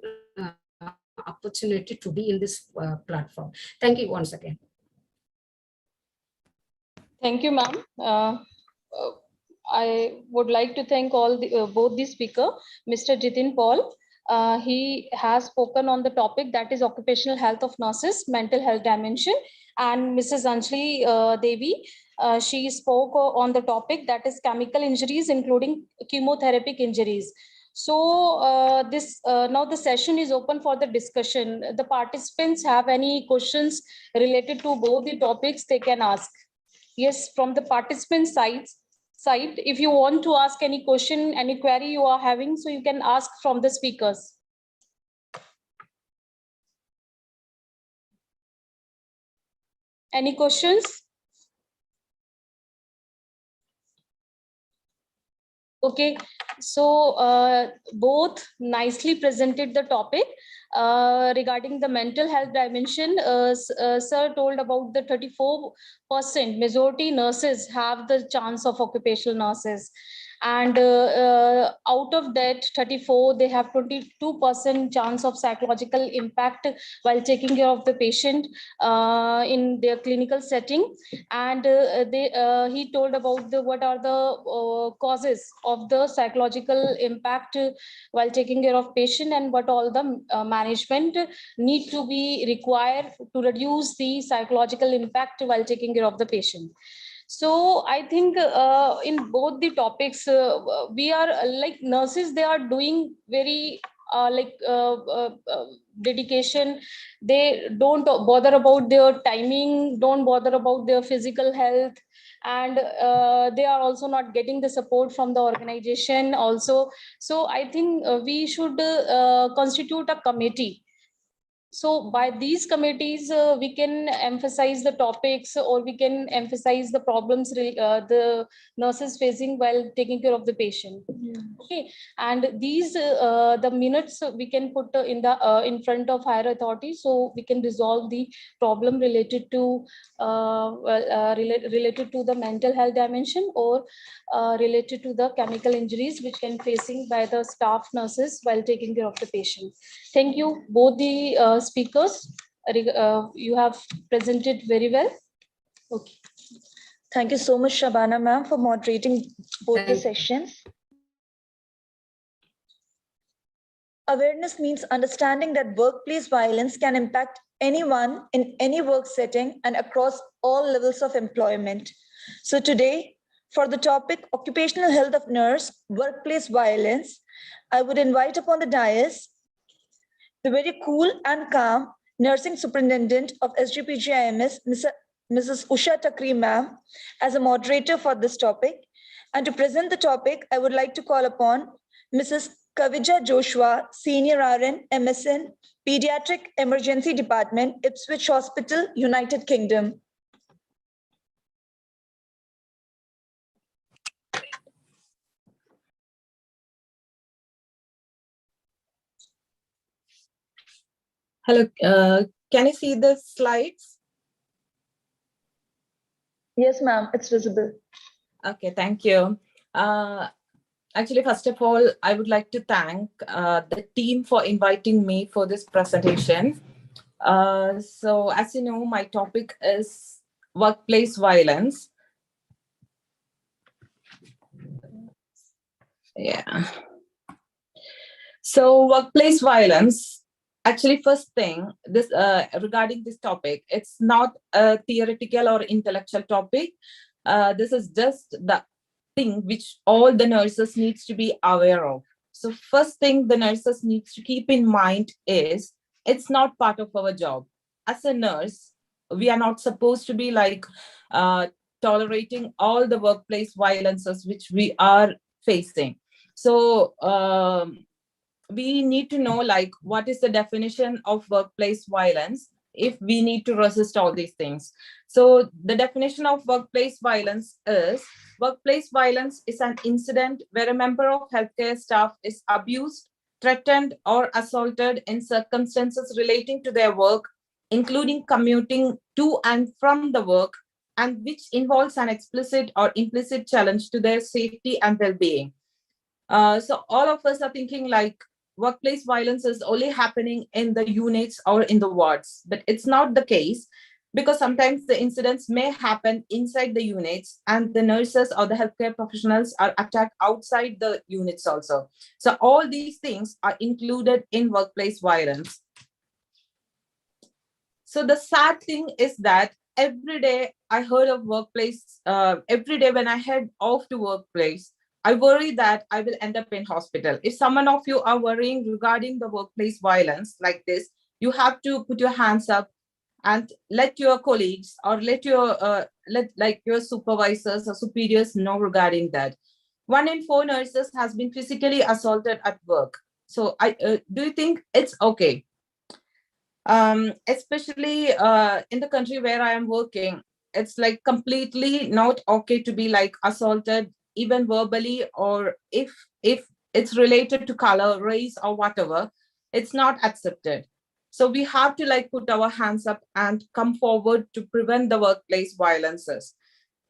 opportunity to be in this platform. Thank you once again. Thank you, ma'am. I would like to thank all the, both the speaker, Mr. Jitin Paul. He has spoken on the topic that is occupational health of nurses, mental health dimension, and Mrs. Anjali Devi. She spoke on the topic that is chemical injuries, including chemotherapeutic injuries. So now the session is open for the discussion. The participants have any questions related to both the topics, they can ask. Yes, from the participant side, if you want to ask any question, any query you are having, so you can ask from the speakers. Any questions? Okay, so both nicely presented the topic. Regarding the mental health dimension, sir told about the 34% majority nurses have the chance of occupational nurses, and out of that 34, they have 22% chance of psychological impact while taking care of the patient in their clinical setting. And he told about what are the causes of the psychological impact while taking care of patient, and what all the management need to be required to reduce the psychological impact while taking care of the patient. So I think in both the topics, we are like nurses, they are doing very dedication. They don't bother about their timing, don't bother about their physical health, and they are also not getting the support from the organization also. So I think we should constitute a committee. So by these committees, we can emphasize the topics, or we can emphasize the problems the nurses facing while taking care of the patient. Okay, and these the minutes we can put in front of higher authority, so we can resolve the problem related to related to the mental health dimension, or related to the chemical injuries which can facing by the staff nurses while taking care of the patient. Thank you, both the speakers. You have presented very well. Okay. Thank you so much, Shabana ma'am, for moderating both the sessions. Awareness means understanding that workplace violence can impact anyone in any work setting and across all levels of employment. So today, for the topic occupational health of nurse, workplace violence, I would invite upon the dais the very cool and calm nursing superintendent of SGPGIMS, Mrs. Usha Takri ma'am, as a moderator for this topic. And to present the topic, I would like to call upon Mrs. Kavija Joshua, Senior RN, MSN, Pediatric Emergency Department, Ipswich Hospital, United Kingdom. Hello, can you see the slides? Yes, ma'am, it's visible. Okay, thank you. Actually, first of all, I would like to thank the team for inviting me for this presentation. So as you know, my topic is workplace violence. Yeah. So workplace violence, actually, first thing, this regarding this topic, it's not a theoretical or intellectual topic. This is just the thing which all the nurses needs to be aware of. So first thing the nurses needs to keep in mind is it's not part of our job. As a nurse, we are not supposed to be like tolerating all the workplace violences which we are facing. So we need to know like what is the definition of workplace violence, if we need to resist all these things. So the definition of workplace violence is: workplace violence is an incident where a member of healthcare staff is abused, threatened, or assaulted in circumstances relating to their work, including commuting to and from the work, and which involves an explicit or implicit challenge to their safety and well-being. So all of us are thinking like workplace violence is only happening in the units or in the wards, but it's not the case, because sometimes the incidents may happen inside the units and the nurses or the healthcare professionals are attacked outside the units also. So all these things are included in workplace violence. So the sad thing is that every day I heard of workplace, every day when I head off to workplace, I worry that I will end up in hospital. If someone of you are worrying regarding the workplace violence like this, you have to put your hands up and let your colleagues or let your supervisors or superiors know regarding that. 1 in 4 nurses has been physically assaulted at work. So do you think it's okay? Especially in the country where I am working, it's like completely not okay to be like assaulted, even verbally, or if it's related to color, race, or whatever, it's not accepted. So we have to like put our hands up and come forward to prevent the workplace violences.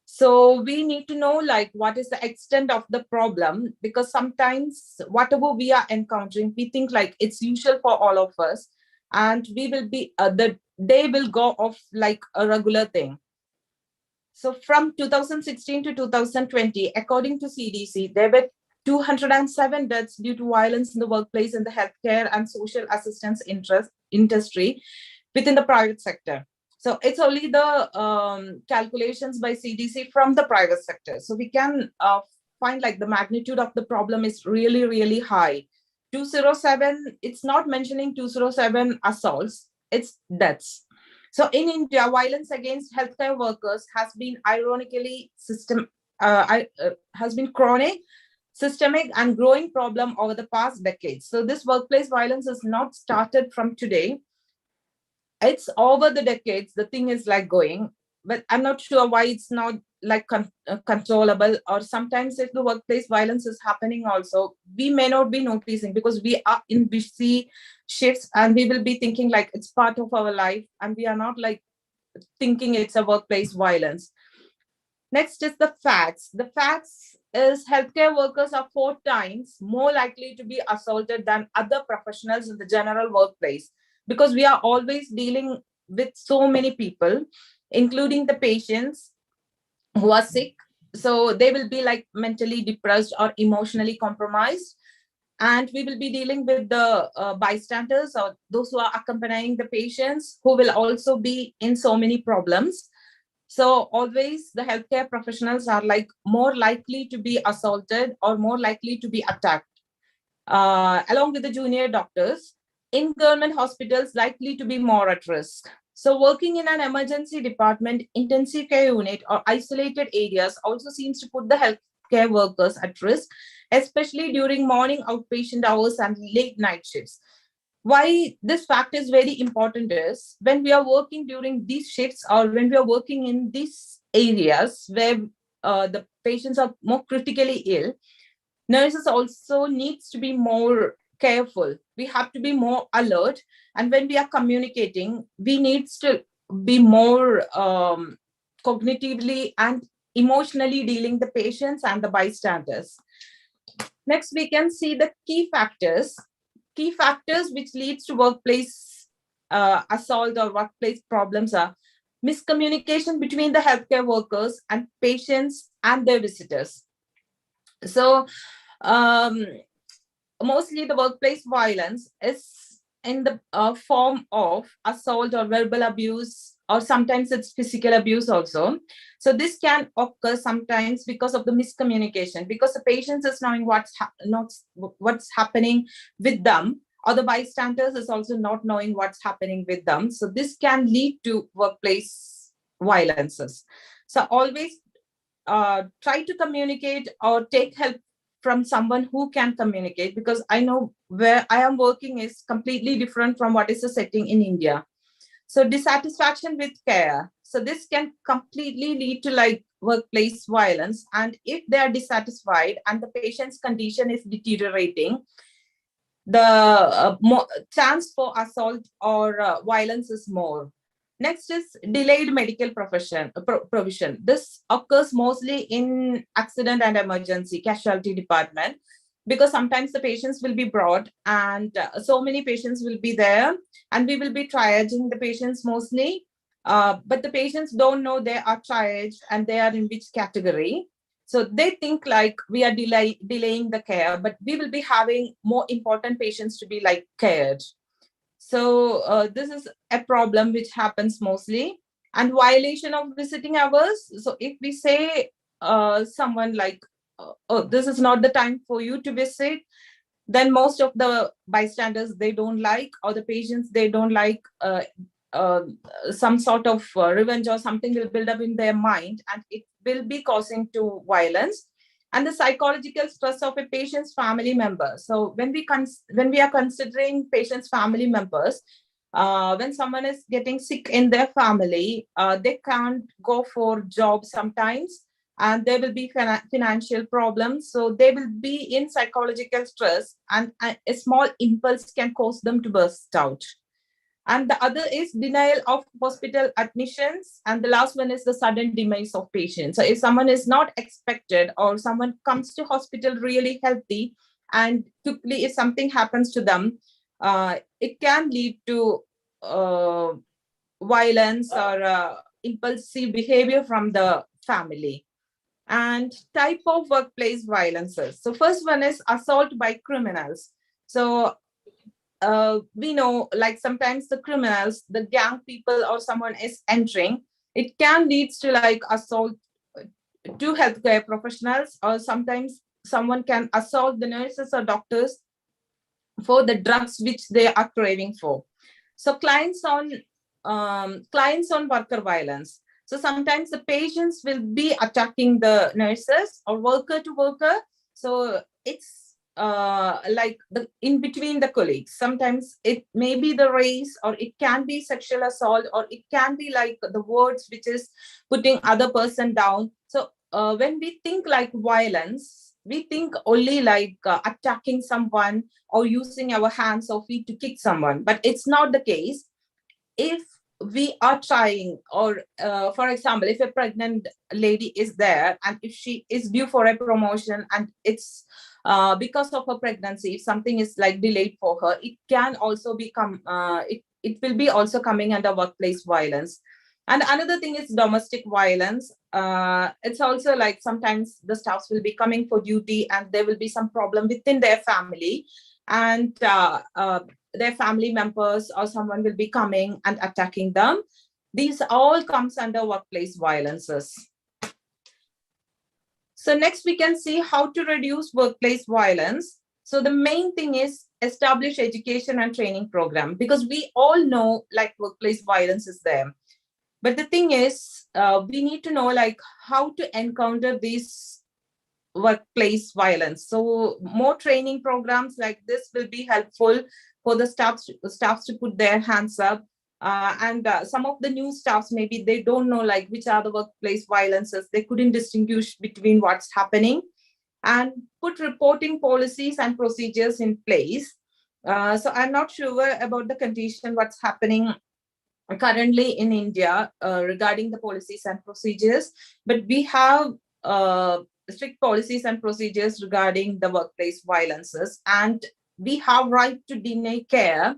So we need to know like what is the extent of the problem, because sometimes whatever we are encountering, we think like it's usual for all of us, and we will be the day will go off like a regular thing. So from 2016 to 2020, according to CDC, there were 207 deaths due to violence in the workplace in the healthcare and social assistance industry within the private sector. So it's only the calculations by CDC from the private sector. So we can find like the magnitude of the problem is really, really high. 207, it's not mentioning 207 assaults, it's deaths. So in India, violence against healthcare workers has been ironically has been chronic, systemic, and growing problem over the past decades. So this workplace violence is not started from today. It's over the decades. The thing is like going, but I'm not sure why it's not like controllable. Or sometimes if the workplace violence is happening also, we may not be noticing because we are in busy shifts and we will be thinking like it's part of our life, and we are not like thinking it's a workplace violence. Next is the facts. The facts is healthcare workers are 4 times more likely to be assaulted than other professionals in the general workplace, because we are always dealing with so many people, including the patients who are sick. So they will be like mentally depressed or emotionally compromised. And we will be dealing with the bystanders or those who are accompanying the patients, who will also be in so many problems. So always the healthcare professionals are like more likely to be assaulted or more likely to be attacked, along with the junior doctors. In government hospitals, likely to be more at risk. So working in an emergency department, intensive care unit, or isolated areas also seems to put the healthcare workers at risk, especially during morning outpatient hours and late night shifts. Why this fact is very important is when we are working during these shifts or when we are working in these areas where the patients are more critically ill, nurses also needs to be more careful. We have to be more alert, and when we are communicating, we need to be more cognitively and emotionally dealing the patients and the bystanders. Next, we can see the key factors which leads to workplace assault or workplace problems are miscommunication between the healthcare workers and patients and their visitors. So mostly the workplace violence is in the form of assault or verbal abuse, or sometimes it's physical abuse also. So this can occur sometimes because of the miscommunication, because the patient is knowing what's happening with them, or the bystanders is also not knowing what's happening with them. So this can lead to workplace violences. So always try to communicate or take help from someone who can communicate, because I know where I am working is completely different from what is the setting in India. So dissatisfaction with care. So this can completely lead to like workplace violence. And if they are dissatisfied and the patient's condition is deteriorating, the chance for assault or violence is more. Next is delayed medical provision. This occurs mostly in accident and emergency casualty department, because sometimes the patients will be brought and so many patients will be there, and we will be triaging the patients mostly. But the patients don't know they are triaged and they are in which category. So they think like we are delaying the care, but we will be having more important patients to be like cared. So this is a problem which happens mostly. And violation of visiting hours. So if we say someone like, oh, this is not the time for you to visit, then most of the bystanders, they don't like, or the patients, they don't like, uh, some sort of revenge or something will build up in their mind, and it will be causing to violence. And the psychological stress of a patient's family member. So when we are considering patient's family members, when someone is getting sick in their family, they can't go for jobs sometimes, and there will be financial problems. So they will be in psychological stress, and a small impulse can cause them to burst out. And the other is denial of hospital admissions. And the last one is the sudden demise of patients. So if someone is not expected, or someone comes to hospital really healthy, and quickly if something happens to them, it can lead to violence or impulsive behavior from the family. And type of workplace violences. So first one is assault by criminals. So we know, like sometimes the criminals, the gang people or someone is entering, it can lead to like assault to healthcare professionals, or sometimes someone can assault the nurses or doctors for the drugs which they are craving for. So clients on worker violence. So sometimes the patients will be attacking the nurses or worker to worker. So it's like in between the colleagues. Sometimes it may be the race, or it can be sexual assault, or it can be like the words which is putting other person down. So when we think like violence, we think only like attacking someone or using our hands or feet to kick someone, but it's not the case. If we are trying, or for example, if a pregnant lady is there and if she is due for a promotion, and it's because of her pregnancy, if something is like delayed for her, it can also become it will be also coming under workplace violence. And another thing is domestic violence. It's also like sometimes the staffs will be coming for duty and there will be some problem within their family, and their family members or someone will be coming and attacking them. These all comes under workplace violences. So next we can see how to reduce workplace violence. So the main thing is establish education and training program, because we all know like workplace violence is there. But the thing is, we need to know like how to encounter these workplace violence. So more training programs like this will be helpful for the staffs to put their hands up. And some of the new staffs, maybe they don't know like which are the workplace violences. They couldn't distinguish between what's happening. And put reporting policies and procedures in place. So I'm not sure about the condition, what's happening currently in India regarding the policies and procedures, but we have strict policies and procedures regarding the workplace violences, and we have right to deny care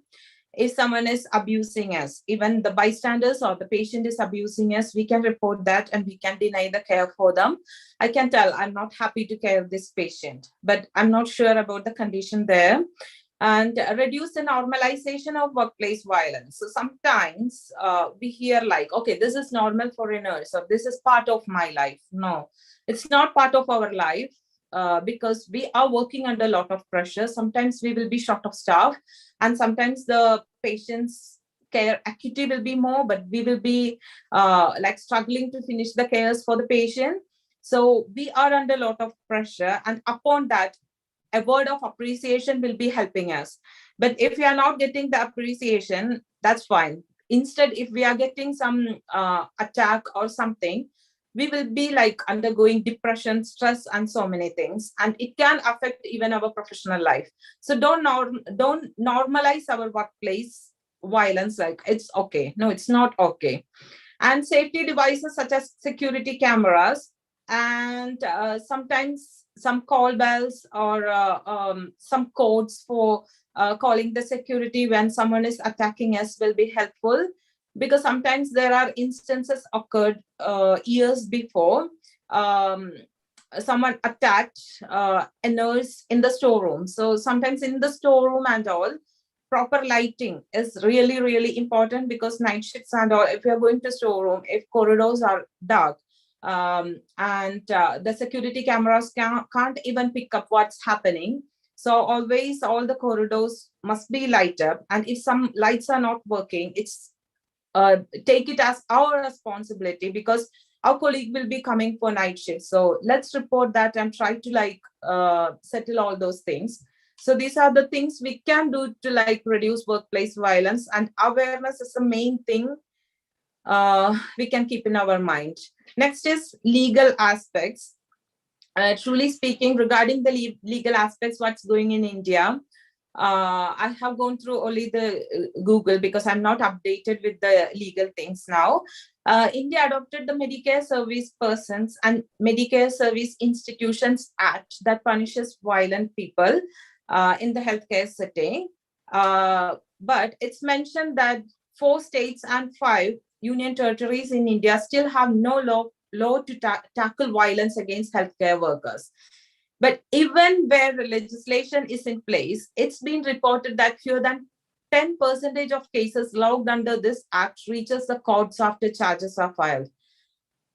if someone is abusing us. Even the bystanders or the patient is abusing us, we can report that and we can deny the care for them. I can tell I'm not happy to care this patient, but I'm not sure about the condition there. And reduce the normalization of workplace violence. So sometimes we hear like, okay, this is normal for a nurse, or this is part of my life. No, it's not part of our life. Because we are working under a lot of pressure. Sometimes we will be short of staff, and sometimes the patient's care acuity will be more, but we will be like struggling to finish the cares for the patient. So we are under a lot of pressure, and upon that, a word of appreciation will be helping us. But if you are not getting the appreciation, that's fine. Instead, if we are getting some attack or something, we will be like undergoing depression, stress, and so many things, and it can affect even our professional life. So don't normalize our workplace violence like it's okay. No, it's not okay. And safety devices such as security cameras and sometimes some call bells or some codes for calling the security when someone is attacking us will be helpful, because sometimes there are instances occurred years before. Someone attacked a nurse in the storeroom. So sometimes in the storeroom and all, proper lighting is really, really important, because night shifts and all, if you're going to storeroom, if corridors are dark, and the security cameras can't even pick up what's happening. So always all the corridors must be light up. And if some lights are not working, it's take it as our responsibility, because our colleague will be coming for night shift. So let's report that and try to like settle all those things. So these are the things we can do to like reduce workplace violence, and awareness is the main thing we can keep in our mind. Next is legal aspects. Truly speaking, regarding the legal aspects, what's going in India, I have gone through only the Google, because I'm not updated with the legal things now. India adopted the Medicare Service Persons and Medicare Service Institutions Act that punishes violent people in the healthcare setting. But it's mentioned that 4 states and 5 union territories in India still have no law to tackle violence against healthcare workers. But even where the legislation is in place, it's been reported that fewer than 10% of cases logged under this act reaches the courts after charges are filed.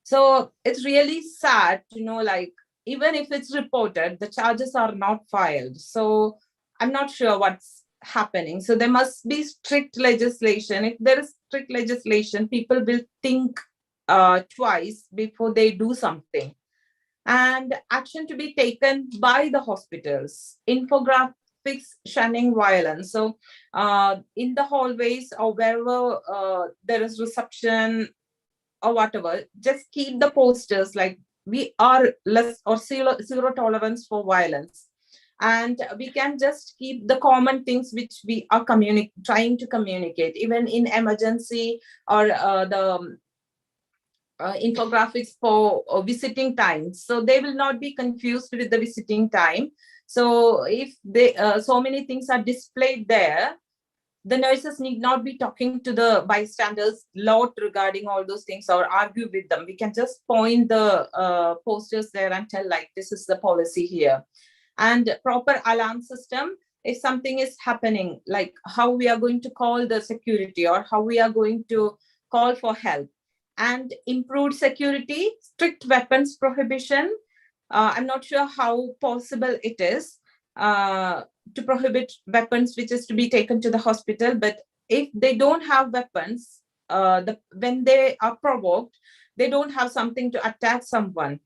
So it's really sad to know, like, even if it's reported, the charges are not filed. So I'm not sure what's happening. So there must be strict legislation. If there is strict legislation, people will think twice before they do something. And action to be taken by the hospitals. Infographics shunning violence. So in the hallways or wherever there is reception or whatever, just keep the posters like we are less or zero tolerance for violence. And we can just keep the common things which we are trying to communicate, even in emergency, or the infographics for visiting times, so they will not be confused with the visiting time. So if they so many things are displayed there, the nurses need not be talking to the bystanders lot regarding all those things or argue with them. We can just point the posters there and tell, like, this is the policy here. And proper alarm system, if something is happening, like how we are going to call the security or how we are going to call for help. And improved security, strict weapons prohibition. I'm not sure how possible it is to prohibit weapons which is to be taken to the hospital. But if they don't have weapons, when they are provoked, they don't have something to attack someone.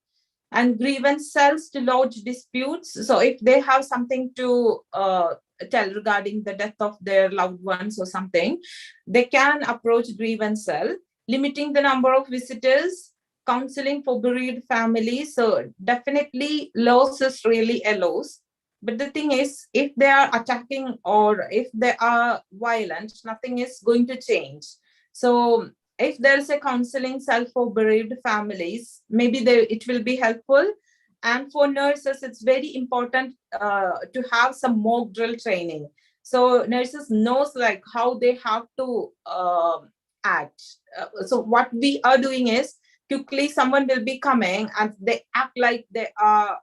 And grievance cells to lodge disputes. So if they have something to tell regarding the death of their loved ones or something, they can approach grievance cell. Limiting the number of visitors, counseling for bereaved families. So definitely laws is really a loss. But the thing is, if they are attacking or if they are violent, nothing is going to change. So if there's a counseling cell for bereaved families, maybe it will be helpful. And for nurses, it's very important to have some mock drill training. So nurses knows like how they have to act. So what we are doing is, quickly someone will be coming and they act like they are,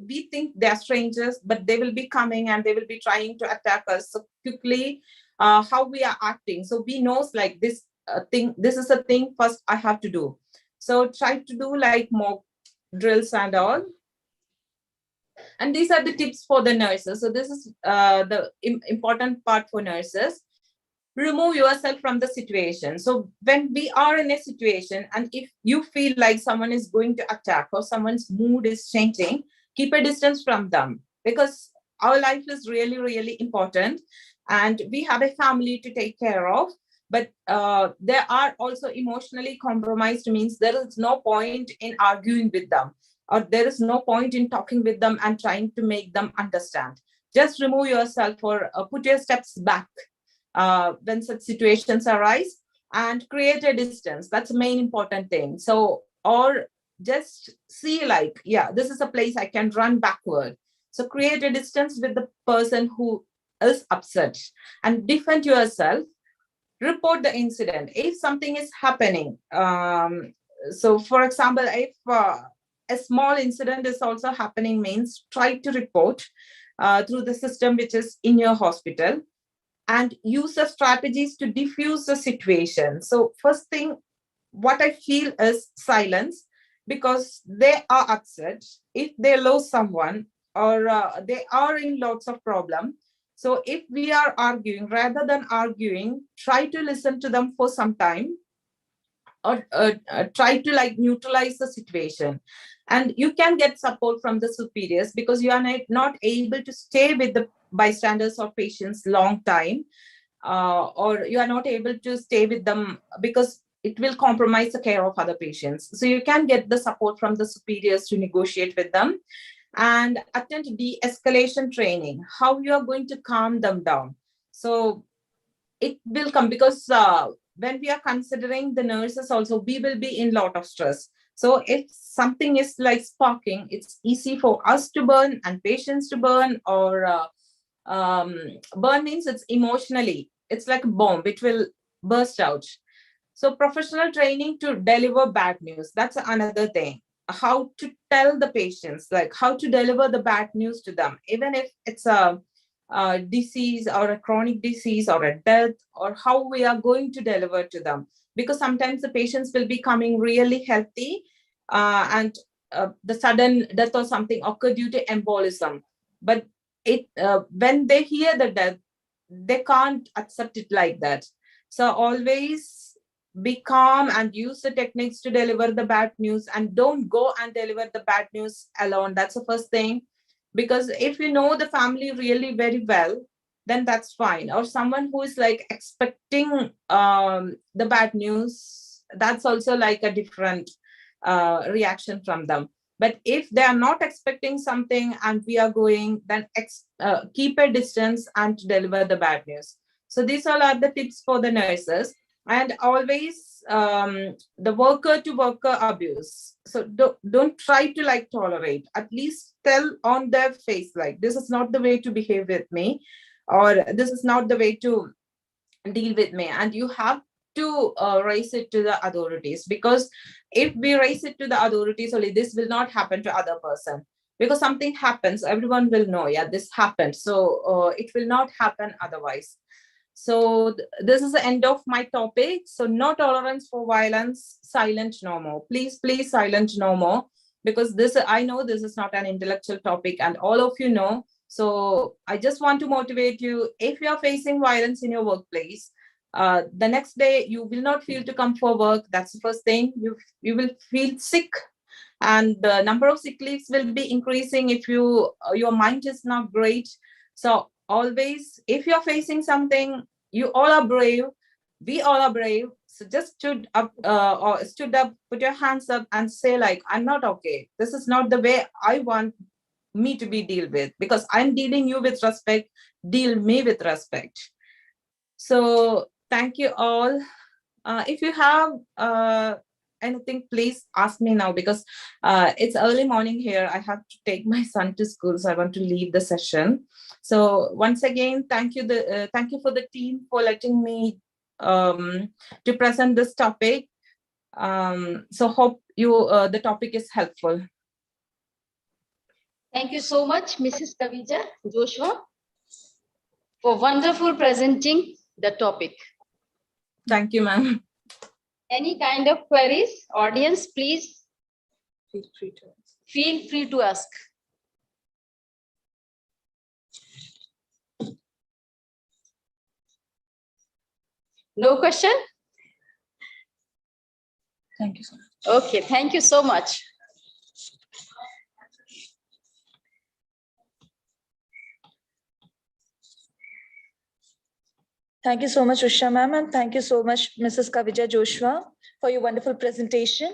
we think they're strangers, but they will be coming and they will be trying to attack us. So quickly, how we are acting. So we knows like this thing, this is a thing first I have to do. So try to do like mock drills and all. And these are the tips for the nurses. So this is the important part for nurses. Remove yourself from the situation. So when we are in a situation and if you feel like someone is going to attack or someone's mood is changing, keep a distance from them, because our life is really, really important and we have a family to take care of. but they are also emotionally compromised, means there is no point in arguing with them, or there is no point in talking with them and trying to make them understand. Just remove yourself, or put your steps back when such situations arise, and create a distance. That's the main important thing. So, or just see like, yeah, this is a place I can run backward. So create a distance with the person who is upset and defend yourself. Report the incident if something is happening. So for example, if a small incident is also happening, means try to report through the system which is in your hospital, and use the strategies to diffuse the situation. So first thing, what I feel is silence, because they are upset if they lose someone, or they are in lots of problem. So if we are arguing, rather than arguing, try to listen to them for some time, or try to like neutralize the situation. And you can get support from the superiors, because you are not able to stay with the bystanders or patients long time, or you are not able to stay with them because it will compromise the care of other patients. So you can get the support from the superiors to negotiate with them, and attend de-escalation training, how you are going to calm them down. So it will come, because when we are considering the nurses also, we will be in lot of stress. So if something is like sparking, it's easy for us to burn and patients to burn, or burn means it's emotionally, it's like a bomb which will burst out. So professional training to deliver bad news, that's another thing. How to tell the patients, like how to deliver the bad news to them, even if it's a disease or a chronic disease or a death, or how we are going to deliver to them. Because sometimes the patients will be coming really healthy, and the sudden death or something occurred due to embolism. But it when they hear the death, they can't accept it like that. So always be calm and use the techniques to deliver the bad news, and don't go and deliver the bad news alone. That's the first thing. Because if you know the family really very well, then that's fine. Or someone who is like expecting the bad news, that's also like a different reaction from them. But if they are not expecting something and we are going, then keep a distance and deliver the bad news. So these all are the tips for the nurses. And always the worker to worker abuse. So don't try to like tolerate. At least tell on their face, like, this is not the way to behave with me, or this is not the way to deal with me. And you have to raise it to the authorities, because if we raise it to the authorities only, this will not happen to other person. Because something happens, everyone will know, yeah, this happened. So it will not happen otherwise. So this is the end of my topic. So no tolerance for violence, silent no more. Please, please silent no more. Because this, I know this is not an intellectual topic, and all of you know. So I just want to motivate you. If you are facing violence in your workplace, the next day you will not feel to come for work. That's the first thing. You will feel sick, and the number of sick leaves will be increasing if your mind is not great. So always, if you're facing something, you all are brave, we all are brave. So just stood up, put your hands up and say like, I'm not okay, this is not the way I want me to be dealt with, because I'm dealing you with respect, deal me with respect. So thank you all. If you have anything, please ask me now, because it's early morning here. I have to take my son to school, so I want to leave the session. So once again, thank you for the team for letting me to present this topic. So hope the topic is helpful. Thank you so much, Mrs. Kavija Joshua, for wonderful presenting the topic. Thank you, ma'am. Any kind of queries, audience, please Feel free to. feel free to ask. No question? Thank you so much. Okay, thank you so much. Thank you so much, Usha ma'am, and thank you so much, Mrs. Kavija Joshua, for your wonderful presentation.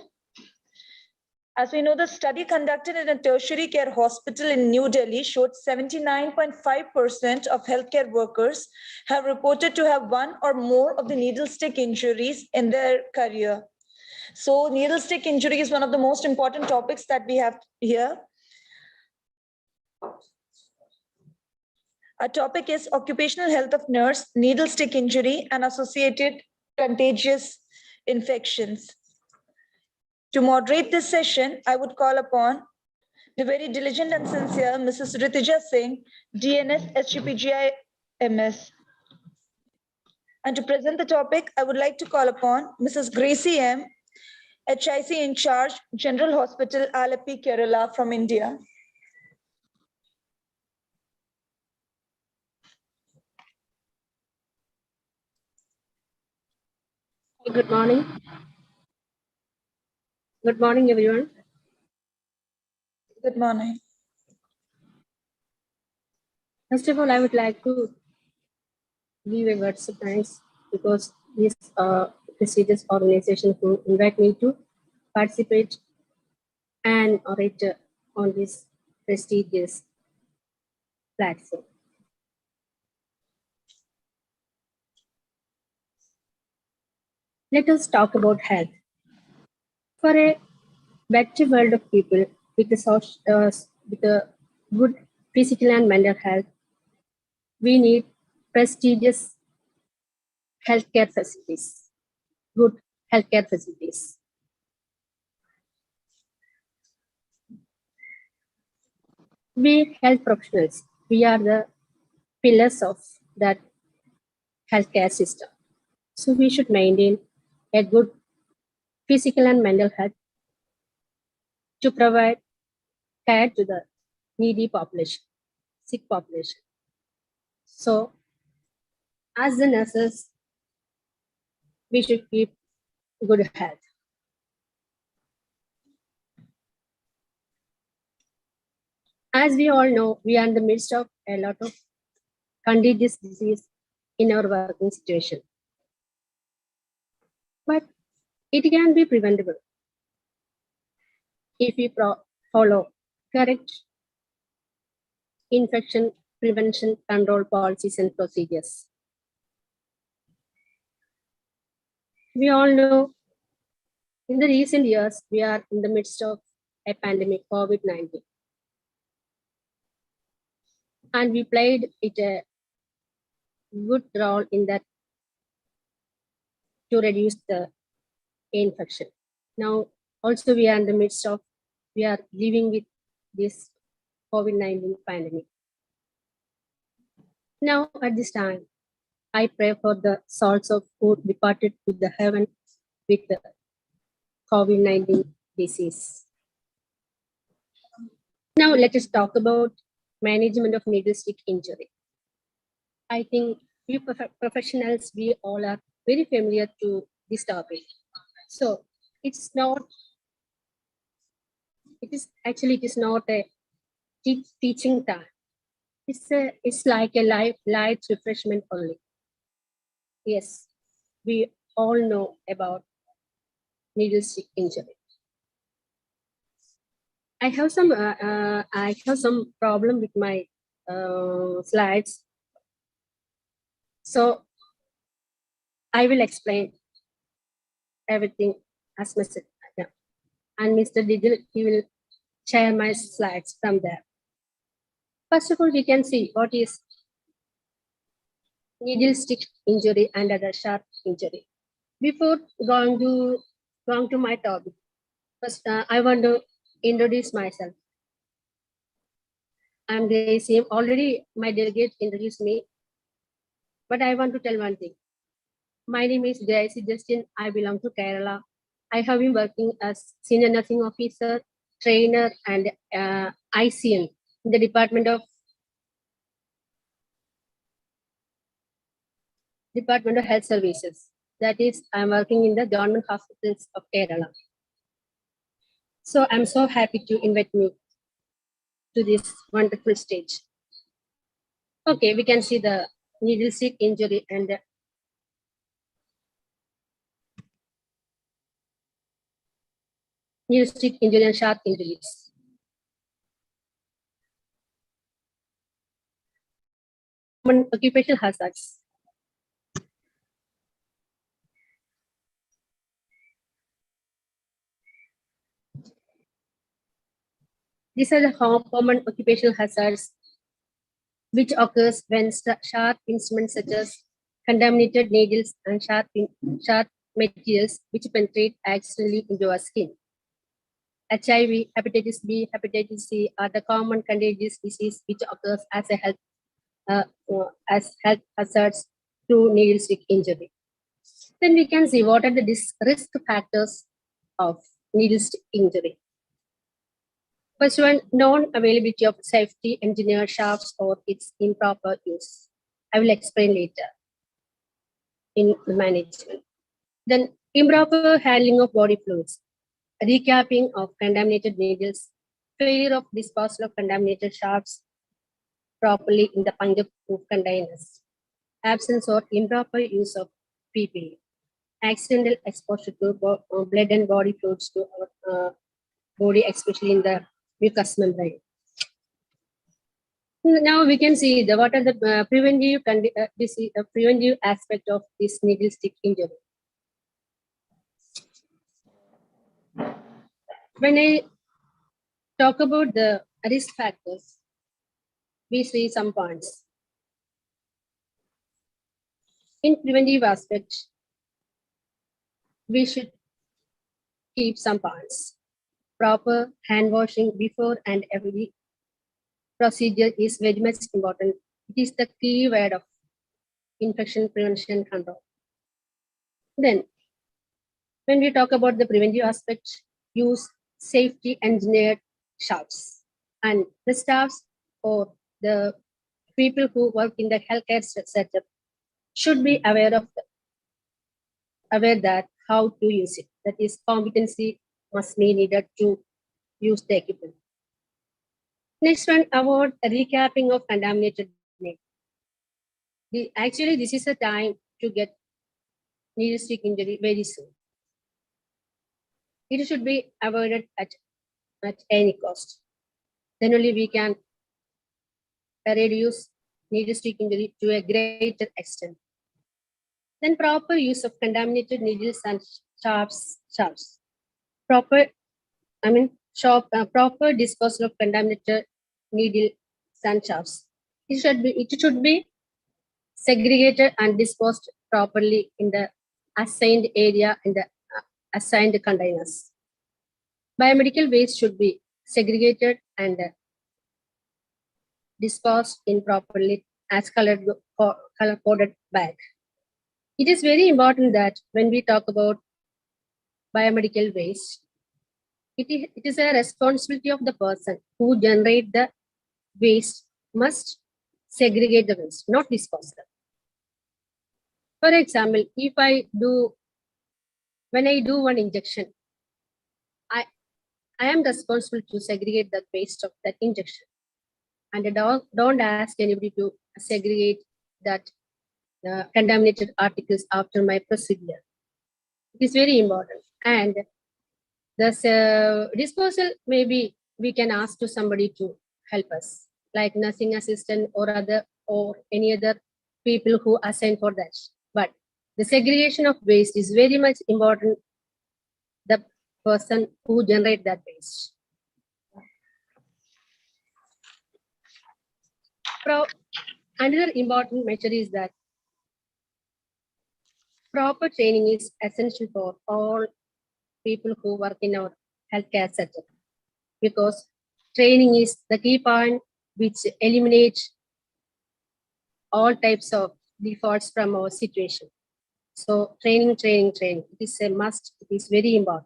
As we know, the study conducted in a tertiary care hospital in New Delhi showed 79.5% of healthcare workers have reported to have one or more of the needle stick injuries in their career. So needle stick injury is one of the most important topics that we have here. Our topic is occupational health of nurse, needle stick injury, and associated contagious infections. To moderate this session, I would call upon the very diligent and sincere Mrs. Ritija Singh, DNS SGPGIMS. And to present the topic, I would like to call upon Mrs. Gracie M, HIC in charge, General Hospital, Alapi, Kerala from India. Good morning. Good morning, everyone. Good morning. First of all, I would like to give a words of thanks because this prestigious organization who invite me to participate and orator on this prestigious platform. Let us talk about health. For a better world of people with a good physical and mental health, we need prestigious healthcare facilities, good healthcare facilities. We health professionals, we are the pillars of that healthcare system. So we should maintain a good physical and mental health to provide care to the needy population, sick population. So as the nurses, we should keep good health. As we all know, we are in the midst of a lot of contagious disease in our working situation. But it can be preventable if we follow correct infection prevention control policies and procedures. We all know in the recent years, we are in the midst of a pandemic, COVID-19. And we played it a good role in that to reduce the infection. Now, also we are in the midst of, we are living with this COVID-19 pandemic. Now, at this time, I pray for the souls of who departed to the heaven with the COVID-19 disease. Now, let us talk about management of needle stick injury. I think you professionals, we all are very familiar to this topic. So it's not, it is not a teaching time. It's like a light refreshment only. Yes, we all know about needle stick injury. I have some problem with my slides. So I will explain everything as much as I can. And Mr. Digil, he will share my slides from there. First of all, we can see what is needle stick injury and other sharp injury. Before going to my topic, first I want to introduce myself. I'm Gracie. Already my delegate introduced me, but I want to tell one thing. My name is Gracie Justin. I belong to Kerala. I have been working as senior nursing officer, trainer, and ICN in the Department of Health Services. That is, I'm working in the government hospitals of Kerala. So I'm so happy to invite me to this wonderful stage. Okay, we can see the needle stick injury and needlestick injury and sharp injuries. Common occupational hazards. These are the common occupational hazards which occurs when sharp instruments such as contaminated needles and sharp materials which penetrate accidentally into our skin. HIV, hepatitis B, hepatitis C are the common contagious disease which occurs as a health hazards through needlestick injury. Then we can see what are the risk factors of needlestick injury. First one, non-availability of safety engineered shafts or its improper use. I will explain later in the management. Then improper handling of body fluids, recapping of contaminated needles, failure of disposal of contaminated shafts properly in the puncture-proof containers, absence or improper use of PPE, accidental exposure to blood and body fluids to our body, especially in the mucous membrane. Now we can see what are the preventive aspect of this needlestick injury. When I talk about the risk factors, we see some points. In preventive aspect, we should keep some points. Proper hand washing before and every procedure is very much important. It is the key word of infection prevention control. Then, when we talk about the preventive aspect, use safety engineered shafts, and the staffs or the people who work in the healthcare setup should be aware that how to use it. That is, competency must be needed to use the equipment. Next one, avoid recapping of contaminated needle. Actually, this is a time to get needlestick injury very soon. It should be avoided at any cost. Then only we can reduce needlestick injury to a greater extent. Then proper use of contaminated needles and shafts. Proper disposal of contaminated needles and shafts. It should be segregated and disposed properly in the assigned area in the assigned containers. Biomedical waste should be segregated and disposed in properly as color-coded bag. It is very important that when we talk about biomedical waste, it is a responsibility of the person who generate the waste must segregate the waste, not dispose them. For example, when I do one injection, I am responsible to segregate the waste of that injection. And I don't ask anybody to segregate that contaminated articles after my procedure. It is very important. And the disposal, maybe we can ask to somebody to help us, like nursing assistant or any other people who assign for that. But the segregation of waste is very much important. The person who generate that waste. Another important measure is that proper training is essential for all people who work in our healthcare sector, because training is the key point which eliminates all types of defaults from our situation. So training. It is a must. It is very important.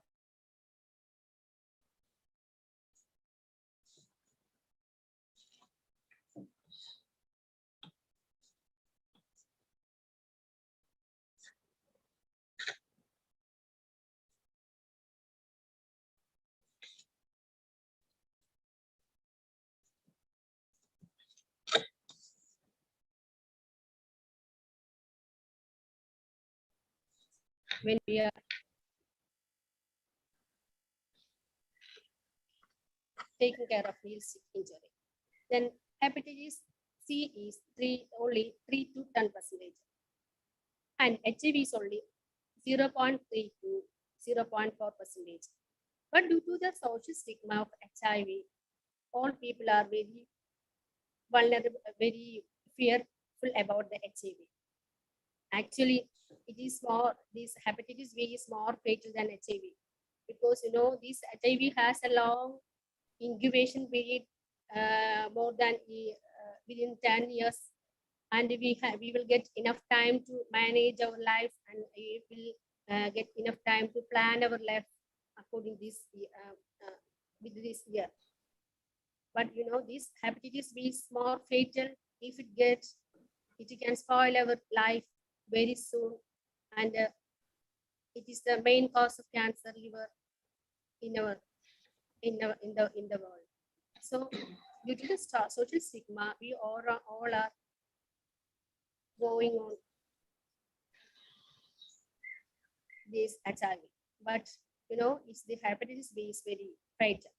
When we are taking care of Needlestick injury. Then hepatitis C is only 3 to 10%, and HIV is only 0.3 to 0.4%. But due to the social stigma of HIV, all people are very vulnerable, very fearful about the HIV. Actually, it is more, this hepatitis B is more fatal than HIV, because this HIV has a long incubation period, more than within 10 years, and we will get enough time to manage our life, and we will get enough time to plan our life according this with this year. But this hepatitis B is more fatal. If it can spoil our life very soon, and it is the main cause of cancer liver in the world. So due to the social stigma, we all are going on this HIV. But it's the hepatitis B is very fatal.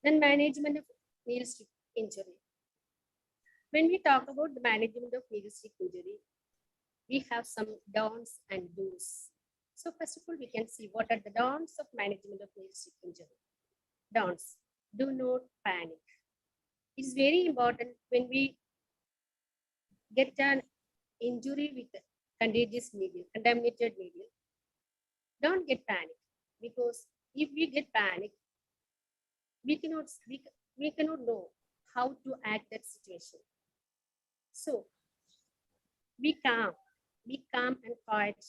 Then management of Needlestick injury. When we talk about the management of Needlestick injury, we have some don'ts and do's. So first of all, we can see what are the don'ts of management of Needlestick injury. Don'ts: do not panic. It's very important when we get an injury with contagious needle, contaminated needle. Don't get panic, because if we get panic, we cannot know how to act that situation. So be calm and quiet.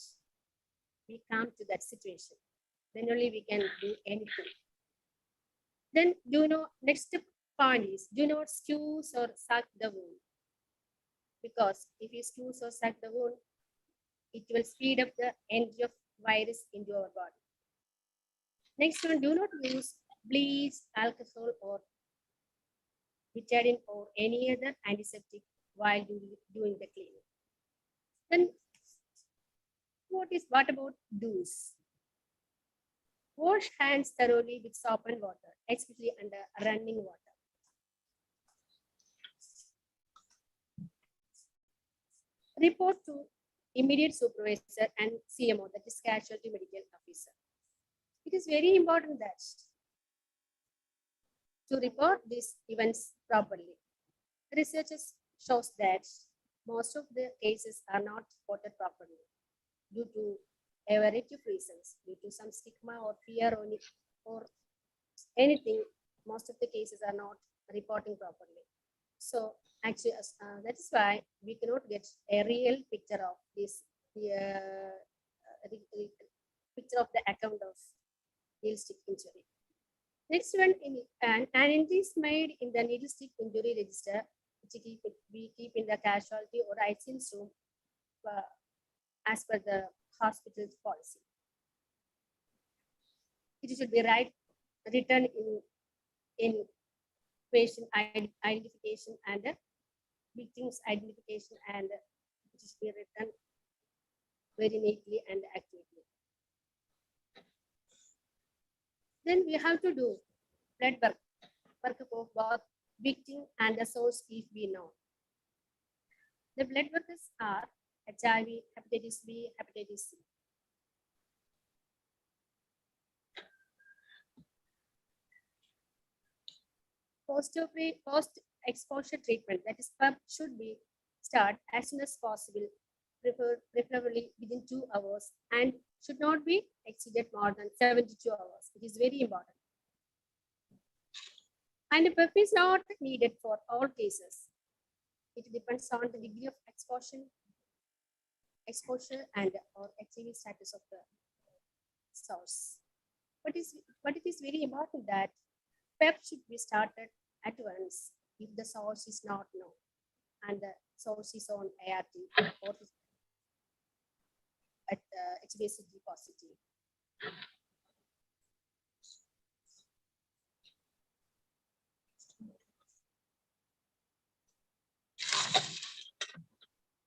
Be calm to that situation. Then only we can do anything. Then next point is, do not squeeze or suck the wound. Because if you squeeze or suck the wound, it will speed up the entry of virus into our body. Next one, do not use bleach, alcohol, or betadine or any other antiseptic while doing the cleaning. Then what about do's? Wash hands thoroughly with soap and water, especially under running water. Report to immediate supervisor and CMO, that is casualty medical officer. It is very important that to report these events properly. Research shows that most of the cases are not reported properly due to a variety of reasons, due to some stigma or fear or anything. Most of the cases are not reporting properly. So actually, that is why we cannot get a real picture of this picture of the account of Needlestick injury. Next one, an entry is made in the Needlestick injury register, which we keep in the casualty or ICU's room as per the hospital's policy. It should be written in patient identification and victim's identification, and it should be written very neatly and accurately. Then we have to do blood work of both victim and the source if we know. The blood workers are HIV, hepatitis B, hepatitis C. Post-exposure treatment, that is PEP, should be start as soon as possible, preferably within 2 hours, and should not be exceeded more than 72 hours. It is very important. And the PEP is not needed for all cases. It depends on the degree of exposure and or HIV status of the source. But it is very important that PEP should be started at once if the source is not known and the source is on ART or at HbA1c positive.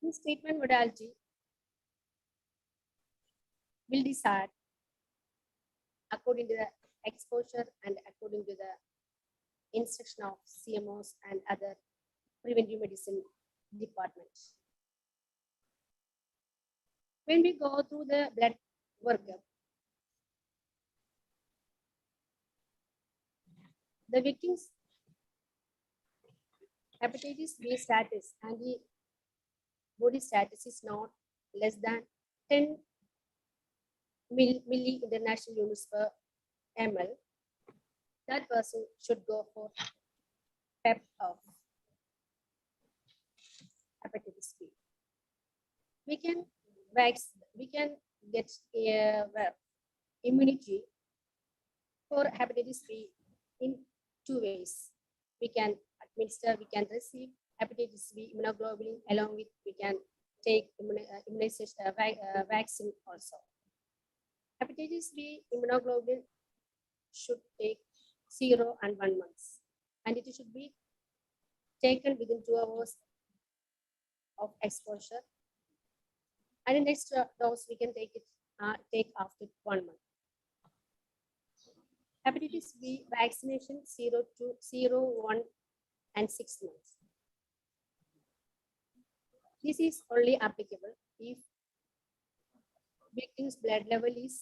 This treatment modality will decide according to the exposure and according to the instruction of CMOs and other preventive medicine departments. When we go through the blood workup, the victim's hepatitis B status, antibody status is not less than 10 milli international units per ml. That person should go for PEP of hepatitis B. We can get immunity for hepatitis B in two ways. We can receive hepatitis B immunoglobulin, along with we can take immunization vaccine also. Hepatitis B immunoglobulin should take 0 and 1 month, and it should be taken within 2 hours of exposure. And the next dose we can take after 1 month. Hepatitis B vaccination 0 to 0, 1, and 6 months. This is only applicable if victim's blood level is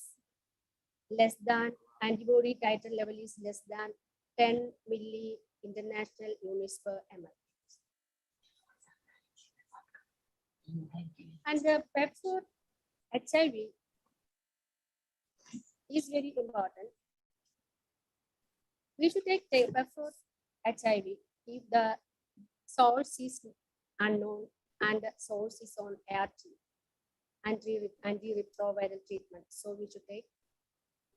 less than, antibody titer level is less than 10 milli international units per ml. And the PEP for HIV is very important. We should take PEP for HIV if the source is unknown and the source is on ART, antiretroviral treatment. So we should take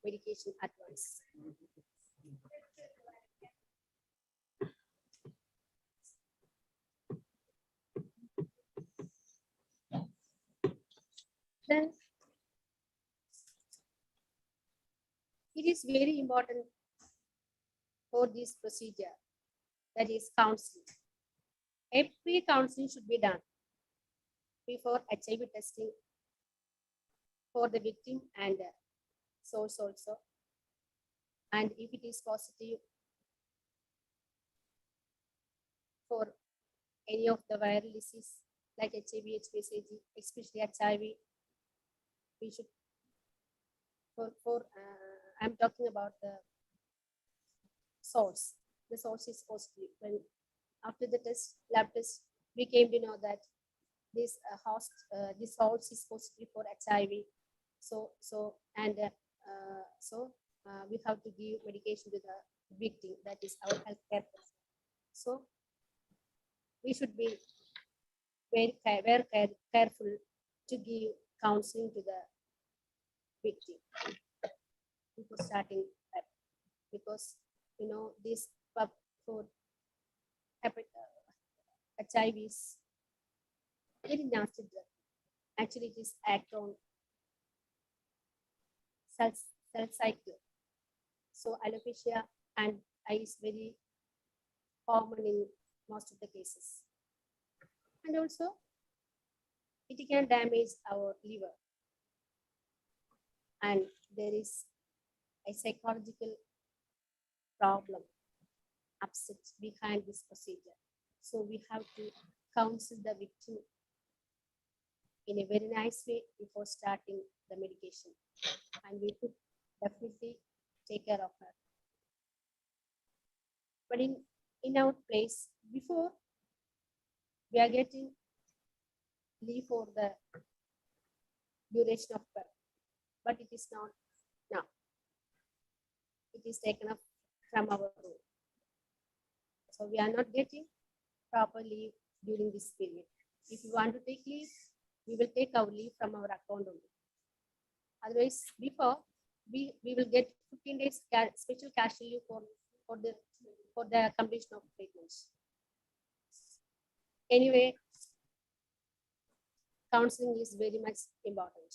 medication at once. Then it is very important for this procedure, that is counseling. Every counseling should be done before HIV testing for the victim and source also. And if it is positive for any of the viral disease like HIV, HPSAG, especially HIV, we should, I'm talking about the source. The source is positive. When after the test, lab test, we came to know that this this source is positive for HIV. So we have to give medication to the victim, that is our healthcare person. So we should be very careful to give counseling to the victim before starting PEP, because you know this PEP for HIV is very nasty drug. Actually, it is act on cell cycle. So alopecia and eye is very common in most of the cases. And also, it can damage our liver. And there is a psychological problem, upset behind this procedure. So we have to counsel the victim in a very nice way before starting the medication. And we could definitely take care of her. But in our place, before we are getting leave for the duration of PEP, but it is not now. It is taken up from our room. So we are not getting proper leave during this period. If you want to take leave, we will take our leave from our account only. Otherwise, before we will get 15 days special cash leave for the completion of treatments. Anyway, counseling is very much important.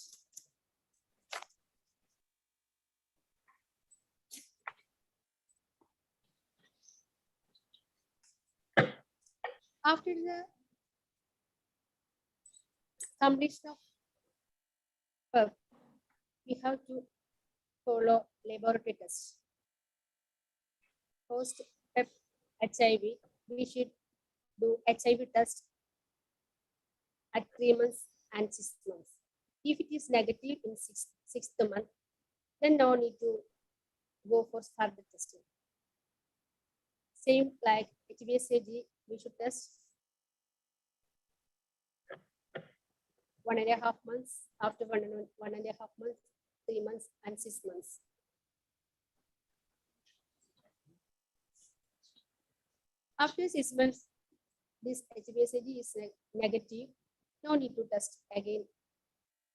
After the completion of PEP, we have to follow laboratory tests. Post HIV, we should do HIV test at 3 months and 6 months. If it is negative in sixth month, then no need to go for further testing. Same like HbSAg, we should test 1.5 months, after 1.5 months, 3 months, and 6 months. After 6 months, this HbSAg is negative. No need to test again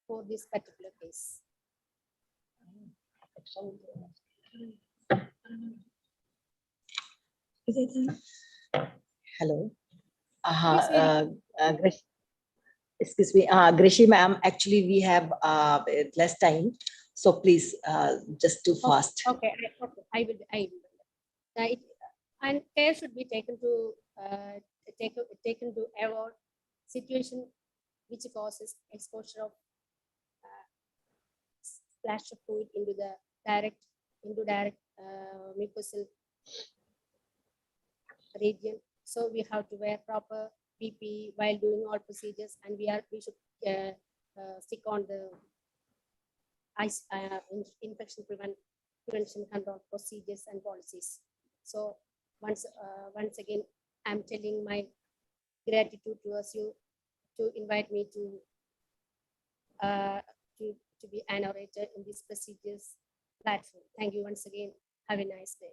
for this particular case. Hello. Please, Excuse me, Grishi ma'am, actually we have less time. So please, just too fast. Okay, I will. And care should be taken to avoid situation which causes exposure of splash of fluid into the direct mucosal region. So we have to wear proper PPE while doing all procedures, and we should stick on the infection prevention control procedures and policies. So once again, I'm telling my gratitude towards you to invite me to be an orator in this procedures platform. Thank you once again. Have a nice day.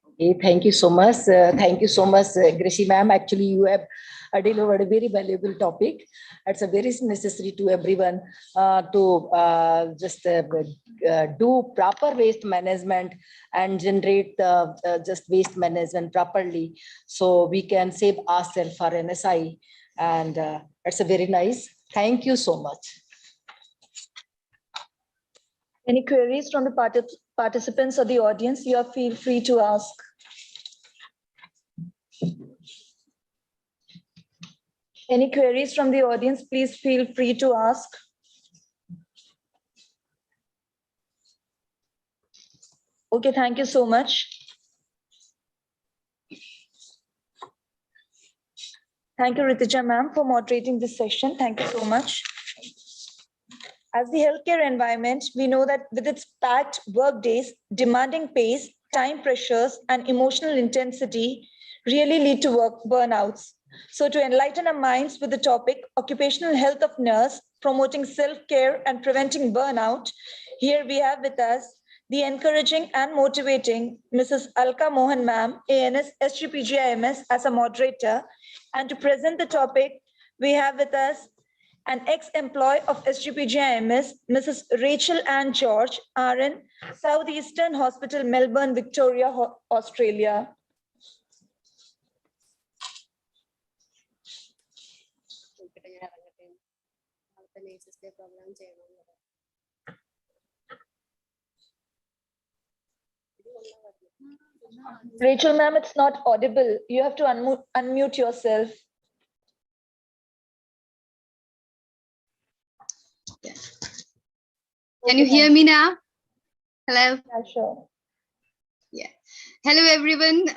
Okay, thank you so much. Thank you so much, Grishi ma'am. Actually, you have delivered a very valuable topic. It's a very necessary to everyone to just do proper waste management and generate just waste management properly, so we can save ourselves for NSI. And it's a very nice. Thank you so much. Any queries from the participants or the audience? You feel free to ask. Any queries from the audience? Please feel free to ask. Okay, thank you so much. Thank you, Ritija ma'am, for moderating this session. Thank you so much. As the healthcare environment, we know that with its packed work days, demanding pace, time pressures, and emotional intensity really lead to work burnouts. So to enlighten our minds with the topic, occupational health of nurse, promoting self-care and preventing burnout, here we have with us the encouraging and motivating Mrs. Alka Mohan ma'am, ANS SGPGIMS as a moderator. And to present the topic, we have with us an ex-employee of SGPGIMS, Mrs. Rachel Ann George, RN, Southeastern Hospital, Melbourne, Victoria, Australia. Rachel ma'am, it's not audible. You have to unmute yourself. Can you hear me now? Hello? Yeah, sure. Yeah. Hello, everyone.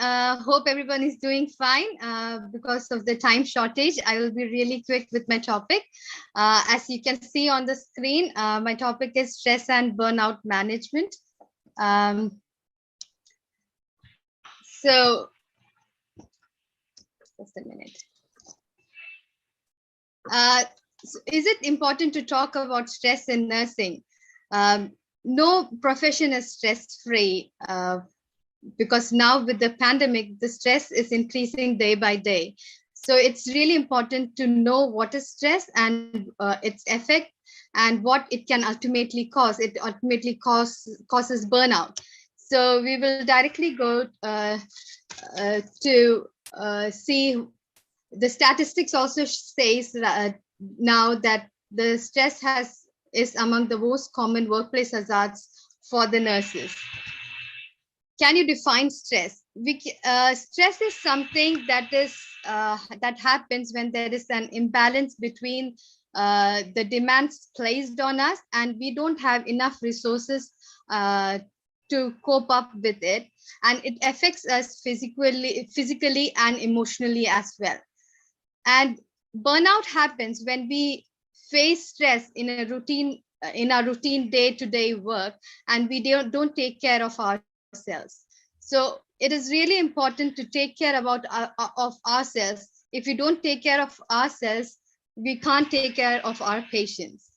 Hope everyone is doing fine. Because of the time shortage, I will be really quick with my topic. As you can see on the screen, my topic is stress and burnout management. So, just a minute. Is it important to talk about stress in nursing? No profession is stress-free because now with the pandemic, the stress is increasing day by day. So it's really important to know what is stress and its effect and what it can ultimately cause. It ultimately causes burnout. So we will directly go to see the statistics also says now that the stress is among the most common workplace hazards for the nurses. Can you define stress? Stress is something that is that happens when there is an imbalance between the demands placed on us, and we don't have enough resources to cope up with it, and it affects us physically and emotionally as well. And burnout happens when we face stress in a routine, in our routine day-to-day work, and we don't take care of ourselves. So it is really important to take care of ourselves. If we don't take care of ourselves, we can't take care of our patients.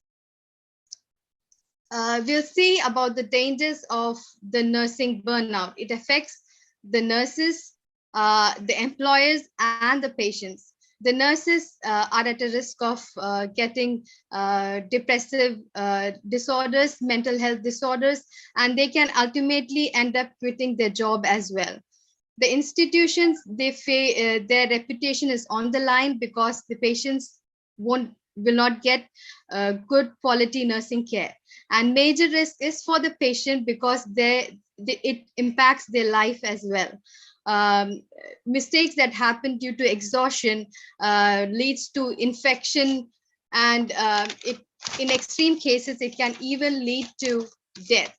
We'll see about the dangers of the nursing burnout. It affects the nurses, the employers, and the patients. The nurses are at a risk of getting depressive disorders, mental health disorders, and they can ultimately end up quitting their job as well. The institutions, their reputation is on the line because the patients will not get good quality nursing care. And major risk is for the patient because it impacts their life as well. Mistakes that happen due to exhaustion leads to infection, and in extreme cases, it can even lead to death.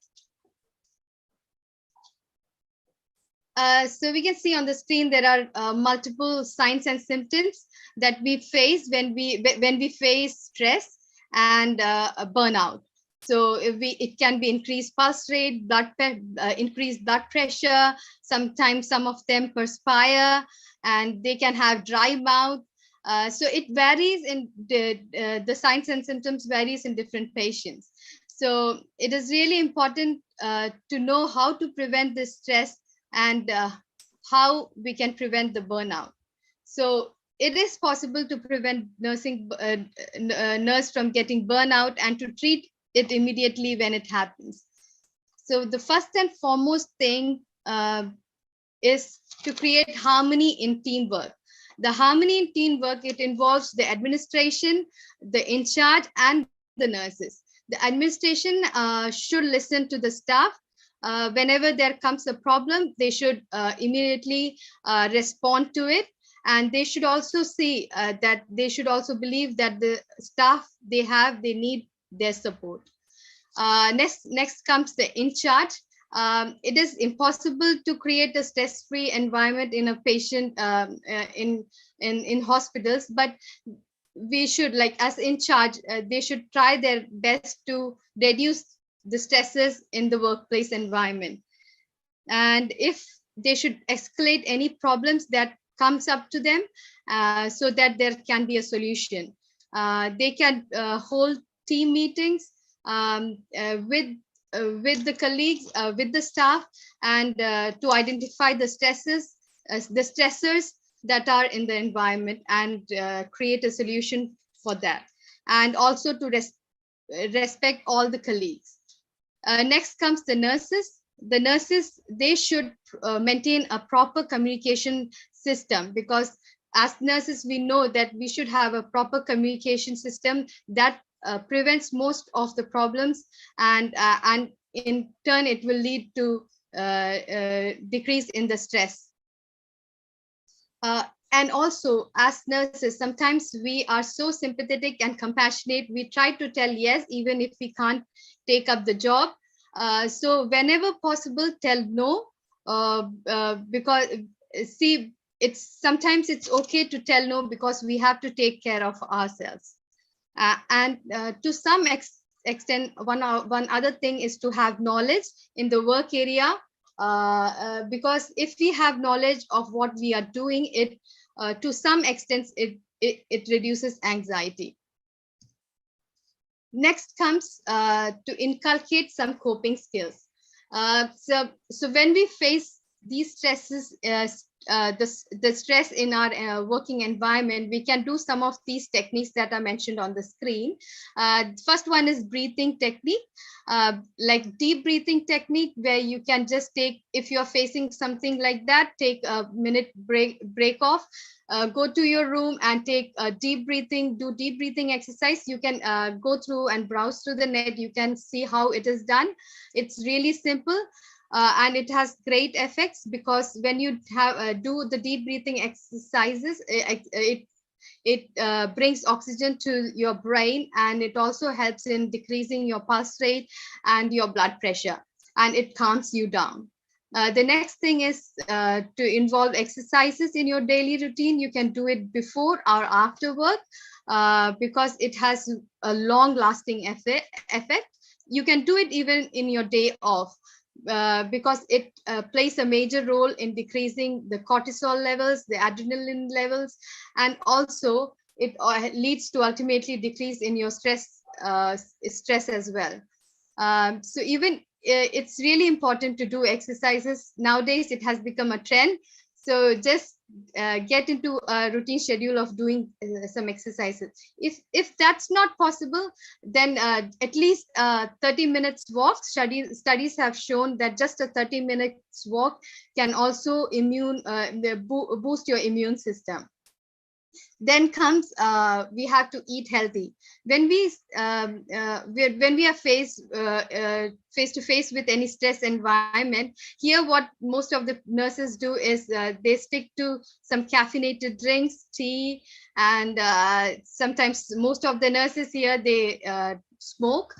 So we can see on the screen there are multiple signs and symptoms that we face when we face stress and burnout. So it can be increased pulse rate, increased blood pressure. Sometimes some of them perspire, and they can have dry mouth. So it varies in the signs and symptoms varies in different patients. So it is really important to know how to prevent this stress and how we can prevent the burnout. So it is possible to prevent nurse from getting burnout and to treat it immediately when it happens. So the first and foremost thing is to create harmony in teamwork. The harmony in teamwork, it involves the administration, the in charge, and the nurses. The administration should listen to the staff. Whenever there comes a problem, they should immediately respond to it. And they should also see that they should also believe that the staff they need their support. Next comes the in charge. It is impossible to create a stress-free environment in a patient in hospitals, but we should, like as in charge, they should try their best to reduce the stresses in the workplace environment. And if they should escalate any problems that comes up to them so that there can be a solution. They can hold team meetings with the colleagues, with the staff, and to identify the stressors that are in the environment and create a solution for that. And also to respect all the colleagues. Next comes the nurses. The nurses, they should maintain a proper communication system, because as nurses, we know that we should have a proper communication system that prevents most of the problems, and in turn, it will lead to decrease in the stress. And also, as nurses, sometimes we are so sympathetic and compassionate. We try to tell yes, even if we can't take up the job. So whenever possible, tell no, because see, sometimes it's okay to tell no because we have to take care of ourselves. And to some extent, one other thing is to have knowledge in the work area, because if we have knowledge of what we are doing, it to some extent it reduces anxiety. Next comes to inculcate some coping skills. So when we face these stresses, the stress in our working environment, we can do some of these techniques that are mentioned on the screen. First one is breathing technique, like deep breathing technique, where you can just take, if you're facing something like that, take a minute break off, go to your room and take a deep breathing, do deep breathing exercise. You can go through and browse through the net. You can see how it is done. It's really simple. And it has great effects, because when you do the deep breathing exercises, It brings oxygen to your brain, and it also helps in decreasing your pulse rate and your blood pressure, and it calms you down. The next thing is to involve exercises in your daily routine. You can do it before or after work because it has a long-lasting effect. You can do it even in your day off because it plays a major role in decreasing the cortisol levels, the adrenaline levels, and also it leads to ultimately decrease in your stress as well. So even it's really important to do exercises. Nowadays, it has become a trend. So just get into a routine schedule of doing some exercises. If that's not possible, then at least 30 minutes walk. Studies have shown that just a 30 minutes walk can also boost your immune system. Then comes we have to eat healthy. When we are faced face to face with any stress environment, here what most of the nurses do is they stick to some caffeinated drinks, tea, and sometimes most of the nurses here they smoke.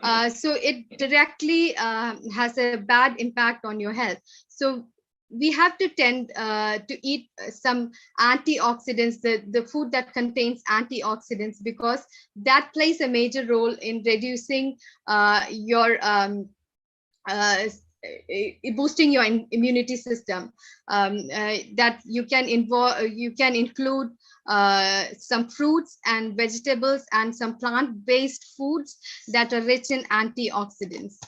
So it directly has a bad impact on your health. So we have to tend to eat some antioxidants, the food that contains antioxidants, because that plays a major role in reducing your boosting your immunity system. That you can include some fruits and vegetables and some plant-based foods that are rich in antioxidants.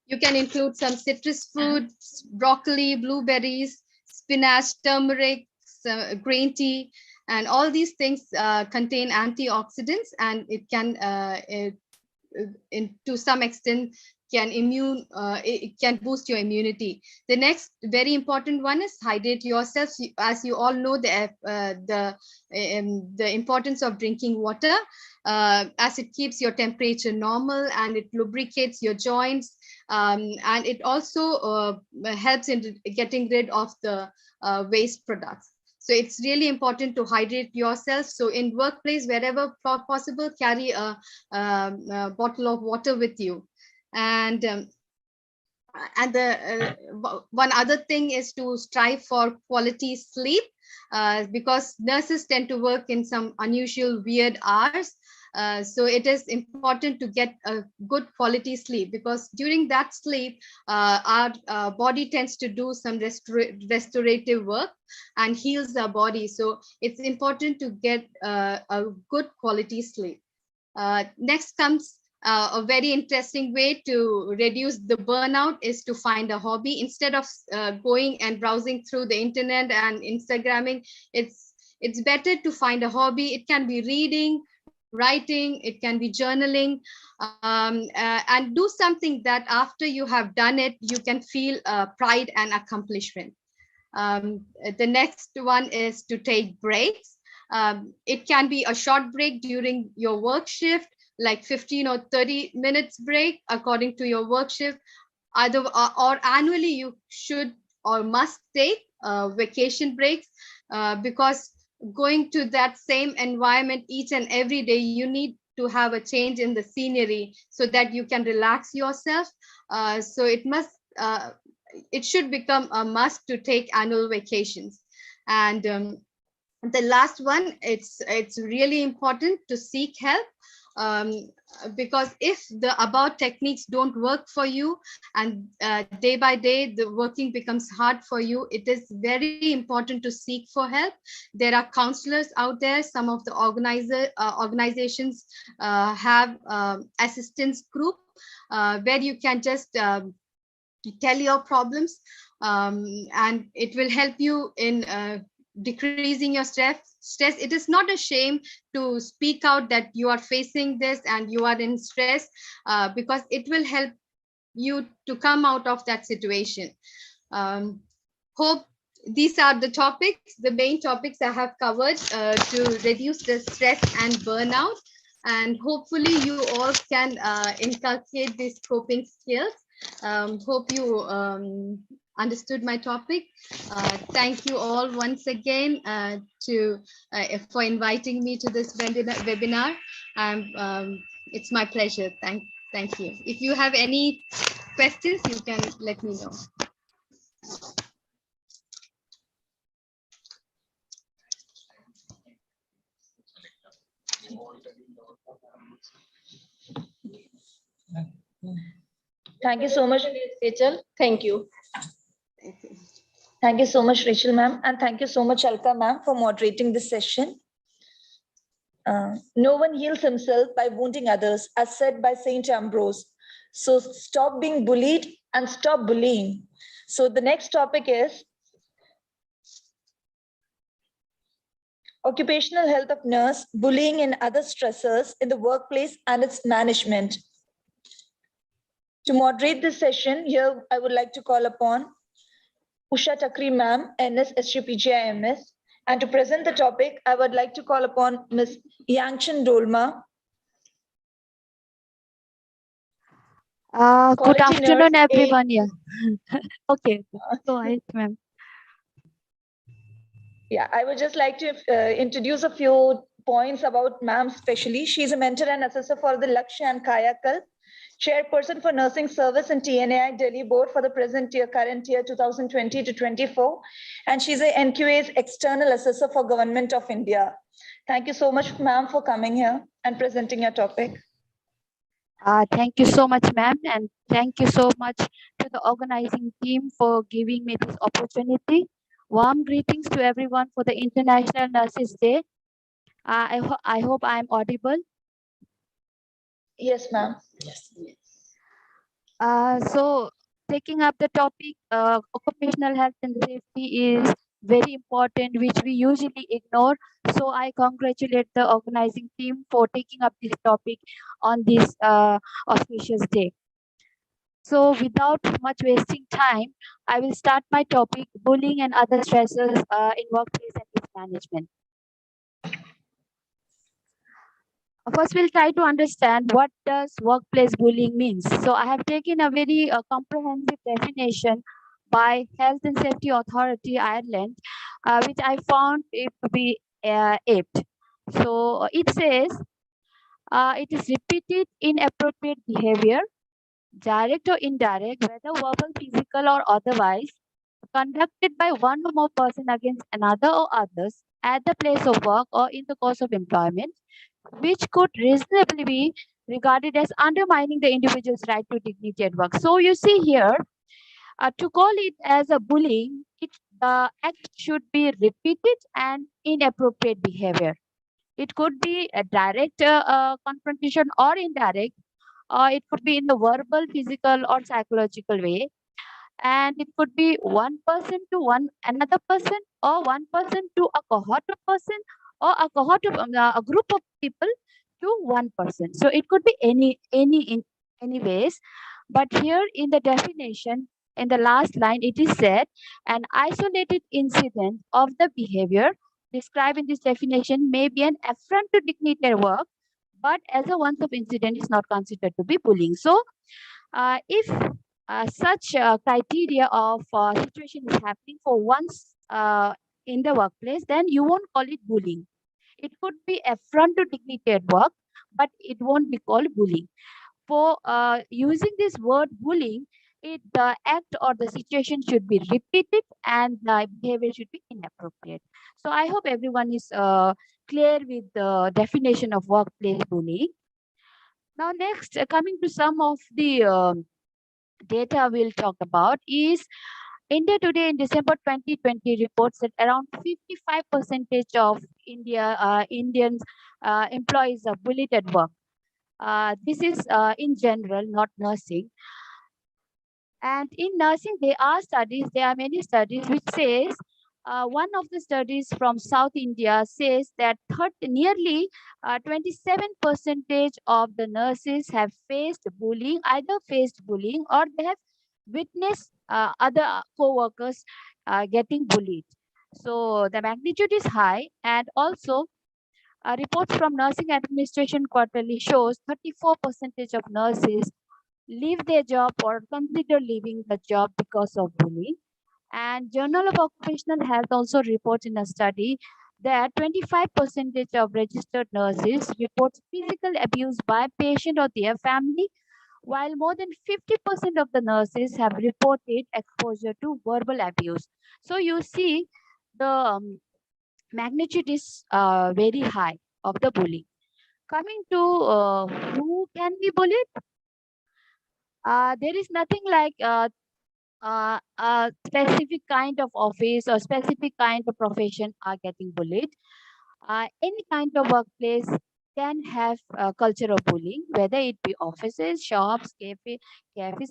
You can include some citrus fruits, broccoli, blueberries, spinach, turmeric, green tea, and all these things contain antioxidants, and it can, to some extent, it can boost your immunity. The next very important one is hydrate yourself. As you all know, the importance of drinking water, as it keeps your temperature normal and it lubricates your joints, and it also helps in getting rid of the waste products. So it's really important to hydrate yourself. So in workplace, wherever possible, carry a bottle of water with you. And one other thing is to strive for quality sleep, because nurses tend to work in some unusual, weird hours. So it is important to get a good quality sleep, because during that sleep, our body tends to do some restorative work and heals our body. So it's important to get a good quality sleep. Next comes a very interesting way to reduce the burnout is to find a hobby. Instead of going and browsing through the internet and Instagramming, it's better to find a hobby. It can be reading, writing, it can be journaling, and do something that after you have done it, you can feel pride and accomplishment. The next one is to take breaks. It can be a short break during your work shift, like 15 or 30 minutes break according to your work shift. Either or annually you should or must take vacation breaks, because going to that same environment each and every day, you need to have a change in the scenery so that you can relax yourself. So it should become a must to take annual vacations. And the last one, it's really important to seek help, because if the above techniques don't work for you and day by day the working becomes hard for you, it is very important to seek for help. There are counselors out there. Some of the organizations have assistance group where you can just tell your problems, and it will help you in decreasing your stress. It is not a shame to speak out that you are facing this and you are in stress, because it will help you to come out of that situation. Hope these are the topics, the main topics I have covered to reduce the stress and burnout, and hopefully you all can inculcate these coping skills. Hope you understood my topic. Thank you all once again for inviting me to this webinar. It's my pleasure. Thank you. If you have any questions, you can let me know. Thank you so much, Rachel. Thank you. Thank you. Thank you so much, Rachel ma'am. And thank you so much, Alka ma'am, for moderating this session. No one heals himself by wounding others, as said by Saint Ambrose. So stop being bullied and stop bullying. So the next topic is occupational health of nurse, bullying and other stressors in the workplace and its management. To moderate this session, here I would like to call upon Usha Takri ma'am, NS SGPGIMS. And to present the topic, I would like to call upon Ms. Yangchen Dolma. Good Quality afternoon, nurse, everyone. Yeah. Okay. Go ahead, ma'am. Yeah, I would just like to introduce a few points about ma'am especially. She's a mentor and assessor for the Lakshya and Kayakal, chairperson for nursing service in TNAI Delhi board for the present year, current year 2020 to 24. And she's a NQA's external assessor for Government of India. Thank you so much, ma'am, for coming here and presenting your topic. Thank you so much, ma'am, and thank you so much to the organizing team for giving me this opportunity. Warm greetings to everyone for the International Nurses Day. I hope I'm audible. Yes, ma'am. Yes. So taking up the topic, occupational health and safety is very important, which we usually ignore. So I congratulate the organizing team for taking up this topic on this auspicious day. So without much wasting time, I will start my topic, bullying and other stresses in workplace and its management. First, we'll try to understand what does workplace bullying means. So I have taken a very comprehensive definition by Health and Safety Authority Ireland, which I found it to be apt. So it says it is repeated inappropriate behavior, direct or indirect, whether verbal, physical, or otherwise, conducted by one or more person against another or others at the place of work or in the course of employment, which could reasonably be regarded as undermining the individual's right to dignity at work. So you see here, to call it as a bullying, the act should be repeated and inappropriate behavior. It could be a direct confrontation or indirect, or it could be in the verbal, physical, or psychological way. And it could be one person to another person, or one person to a cohort of person, or a cohort of a group of people to one person. So it could be in any ways. But here in the definition, in the last line, it is said an isolated incident of the behavior described in this definition may be an affront to dignity at work, but as a once-off incident is not considered to be bullying. So if such criteria of situation is happening for once in the workplace, then you won't call it bullying. It could be affront to dignity at work, but it won't be called bullying. For using this word bullying, the act or the situation should be repeated and the behavior should be inappropriate. So I hope everyone is clear with the definition of workplace bullying. Now next, coming to some of the data we'll talk about is India Today in December 2020 reports that around 55% of Indians employees are bullied at work. This is in general, not nursing. And in nursing, there are many studies which says, one of the studies from South India says that nearly 27% of the nurses have either faced bullying or they have witnessed other co-workers getting bullied. So the magnitude is high, and also reports from Nursing Administration Quarterly shows 34% of nurses leave their job or consider leaving the job because of bullying. And Journal of Occupational Health also reports in a study that 25% of registered nurses report physical abuse by patient or their family, while more than 50% of the nurses have reported exposure to verbal abuse. So you see, the magnitude is very high of the bullying. Coming to who can be bullied, there is nothing like a specific kind of office or specific kind of profession are getting bullied. Any kind of workplace can have a culture of bullying, whether it be offices, shops, cafes,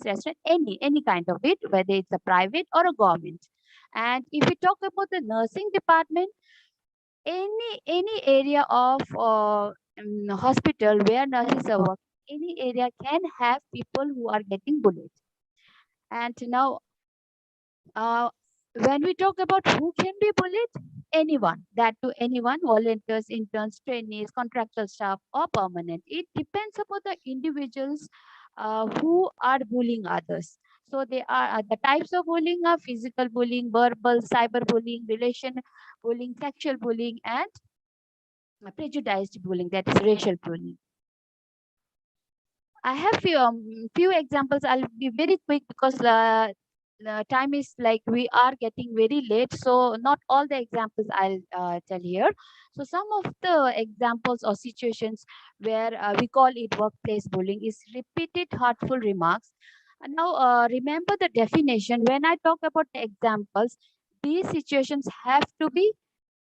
restaurant, any kind of it, whether it's a private or a government. And if we talk about the nursing department, any area of hospital where nurses are working, any area can have people who are getting bullied. And now, when we talk about who can be bullied, anyone, that to anyone, volunteers, interns, trainees, contractual staff, or permanent. It depends upon the individuals who are bullying others. So they are the types of bullying are physical bullying, verbal, cyber bullying, relation bullying, sexual bullying, and prejudiced bullying, that is racial bullying. I have few examples. I'll be very quick because the time is like we are getting very late. So not all the examples I'll tell here. So some of the examples or situations where we call it workplace bullying is repeated hurtful remarks. And now remember the definition. When I talk about the examples, these situations have to be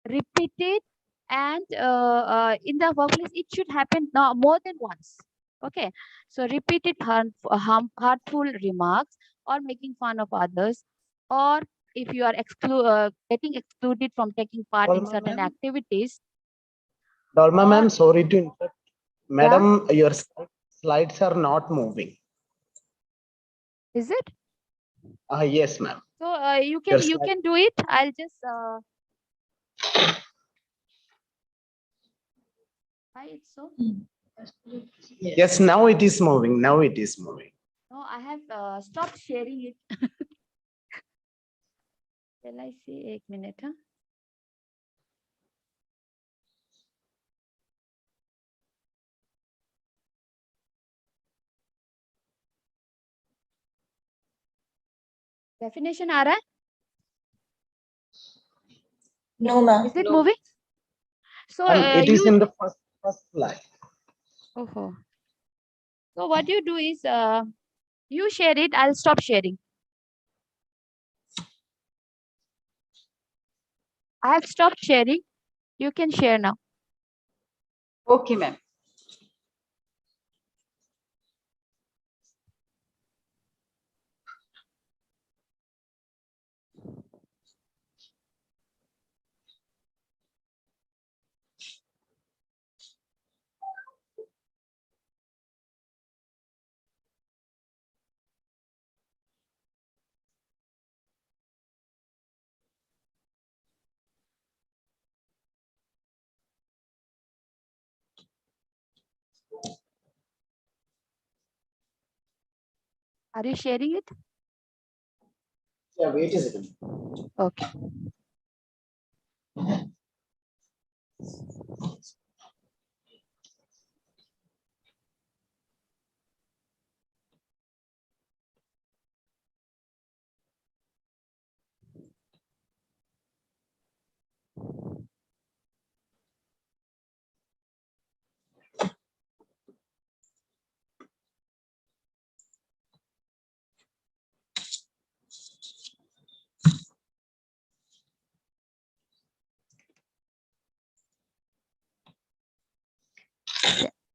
repeated, and in the workplace it should happen now more than once. Okay, so repeated hurtful remarks or making fun of others, or if you are getting excluded from taking part in Dolma certain ma'am, activities, Dolma or ma'am, sorry to interrupt. yeah, Madam, your slides are not moving. is it? Yes, ma'am. So you Your can slide. do it. I'll just why it's so. Yes, now it is moving. Now it is moving. No, I have stopped sharing it. Shall I see? 1 minute, huh? Definition आ रहा है? No, ma'am. Is it moving? So It is in the first slide. Oh. So what you do is you share it. I'll stop sharing. I have stopped sharing. You can share now. Okay, ma'am. Are you sharing it? Yeah, wait a second. Okay.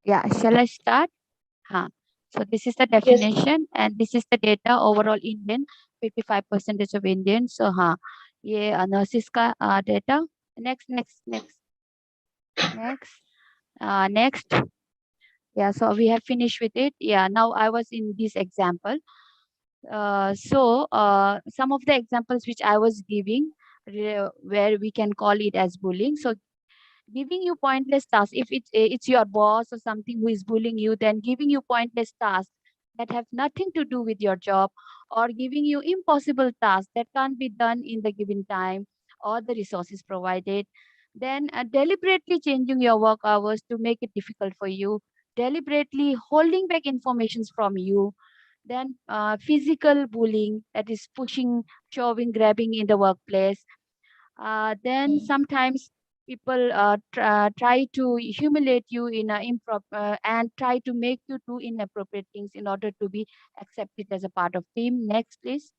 Yeah, shall I start? So this is the definition, and this is the data overall Indian, 55% of Indians. So ये nurses का data. Next. Next. Yeah, so we have finished with it. Yeah, now I was in this example. So some of the examples which I was giving, where we can call it as bullying. So giving you pointless tasks, if it's your boss or something who is bullying you, then giving you pointless tasks that have nothing to do with your job, or giving you impossible tasks that can't be done in the given time or the resources provided. Then deliberately changing your work hours to make it difficult for you, deliberately holding back informations from you. Then physical bullying, that is pushing, shoving, grabbing in the workplace. Then sometimes people try to humiliate you in a and try to make you do inappropriate things in order to be accepted as a part of team. Next, please.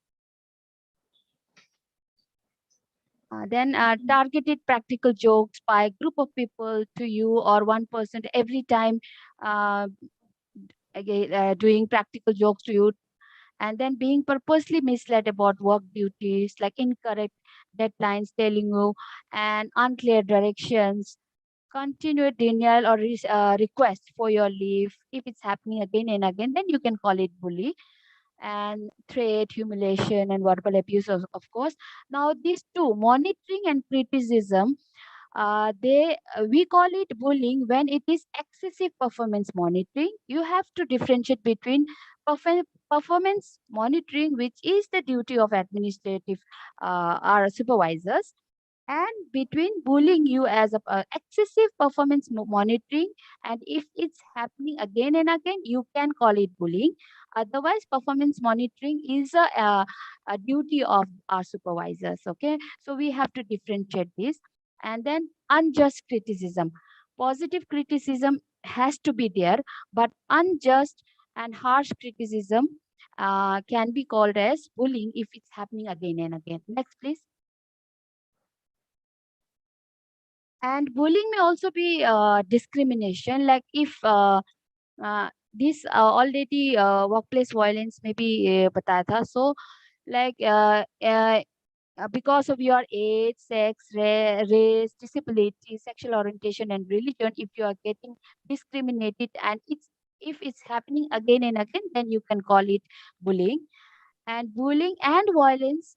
Then targeted practical jokes by a group of people to you or one person every time, uh, doing practical jokes to you, and then being purposely misled about work duties, like incorrect deadlines telling you and unclear directions, continued denial or request for your leave. If it's happening again and again, then you can call it bully. And threat, humiliation, and verbal abuse, of course. Now, these two, monitoring and criticism, they we call it bullying when it is excessive performance monitoring. You have to differentiate between performance monitoring, which is the duty of administrative our supervisors, and between bullying you as a excessive performance monitoring. And if it's happening again and again, you can call it bullying. Otherwise, performance monitoring is a duty of our supervisors. Okay, so we have to differentiate this. And then unjust criticism, positive criticism has to be there, but unjust and harsh criticism can be called as bullying if it's happening again and again. Next, please. And bullying may also be discrimination, like if this already workplace violence may be bataya tha. So like because of your age, sex, race, disability, sexual orientation, and religion, if you are getting discriminated and if it's happening again and again, then you can call it bullying. And bullying and violence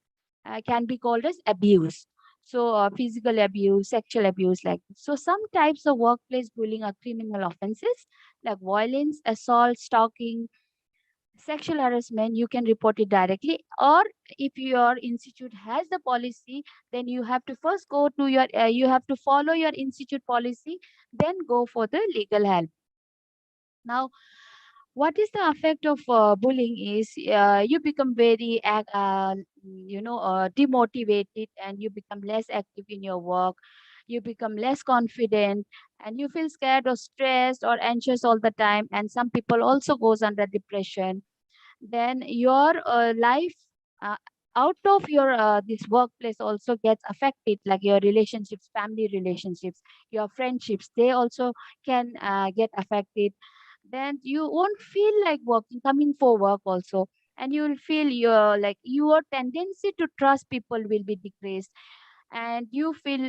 can be called as abuse. So physical abuse, sexual abuse, like so. Some types of workplace bullying are criminal offenses, like violence, assault, stalking, sexual harassment. You can report it directly, or if your institute has the policy, then you have to first go to your you have to follow your institute policy, then go for the legal help. Now, what is the effect of bullying is you become very demotivated, and you become less active in your work, you become less confident, and you feel scared or stressed or anxious all the time. And some people also goes under depression. Then your life uh, out of your this workplace also gets affected, like your relationships, family relationships, your friendships, they also can get affected. Then you won't feel like working, coming for work also. And you will feel your tendency to trust people will be decreased, and you feel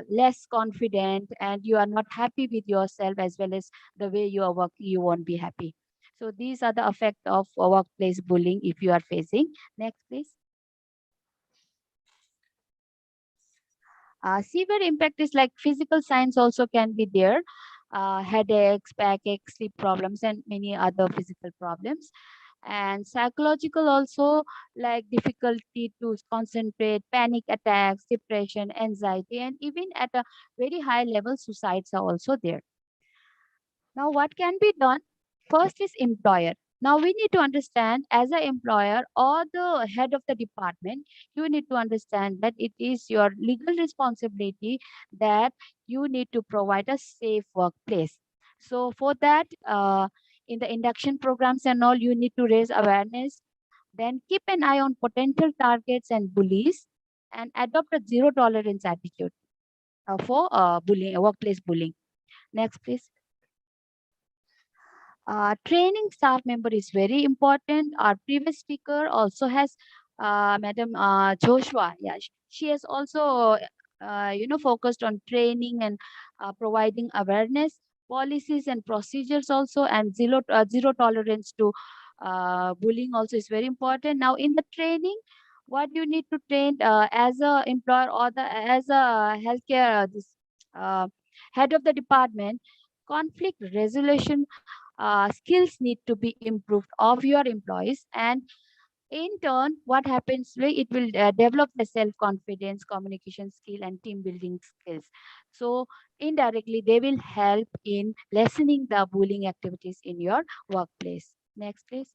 less confident, and you are not happy with yourself, as well as the way you are working, you won't be happy. So these are the effect of workplace bullying if you are facing. Next, please. Severe impact is like physical signs also can be there. Headaches, backaches, sleep problems, and many other physical problems. And psychological also, like difficulty to concentrate, panic attacks, depression, anxiety, and even at a very high level, suicides are also there. Now, what can be done? First is employer. Now, we need to understand, as an employer or the head of the department, you need to understand that it is your legal responsibility that you need to provide a safe workplace. So for that, in the induction programs and all, you need to raise awareness. Then keep an eye on potential targets and bullies, and adopt a zero tolerance attitude for bullying, workplace bullying. Next, please. Training staff member is very important. Our previous speaker also has Madam Joshua. Yeah, she has also focused on training and providing awareness, policies and procedures also, and zero tolerance to bullying also is very important. Now, in the training, what you need to train as a employer or as a healthcare this head of the department, conflict resolution, skills need to be improved of your employees, and in turn what happens, it will develop the self-confidence, communication skill, and team building skills. So indirectly they will help in lessening the bullying activities in your workplace. Next, please.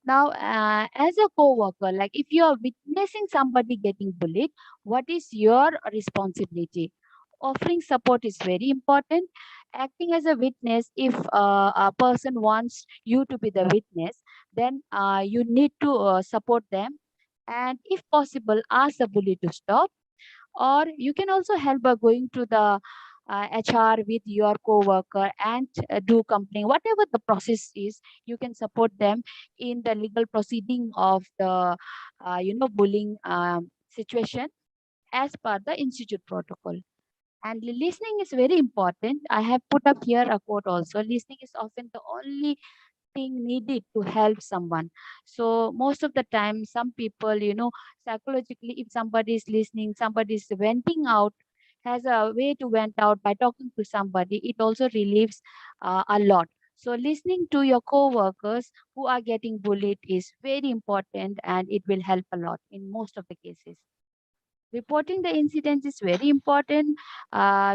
Now, as a co-worker, like if you are witnessing somebody getting bullied, what is your responsibility? Offering support is very important. Acting as a witness, if a person wants you to be the witness, then you need to support them. And if possible, ask the bully to stop, or you can also help by going to the HR with your co-worker and do complain, whatever the process is. You can support them in the legal proceeding of the bullying situation as per the institute protocol. And listening is very important. I have put up here a quote also. Listening is often the only thing needed to help someone. So most of the time, some people, psychologically, if somebody is listening, somebody is venting out, has a way to vent out by talking to somebody, it also relieves a lot. So listening to your co-workers who are getting bullied is very important, and it will help a lot in most of the cases. Reporting the incidents is very important.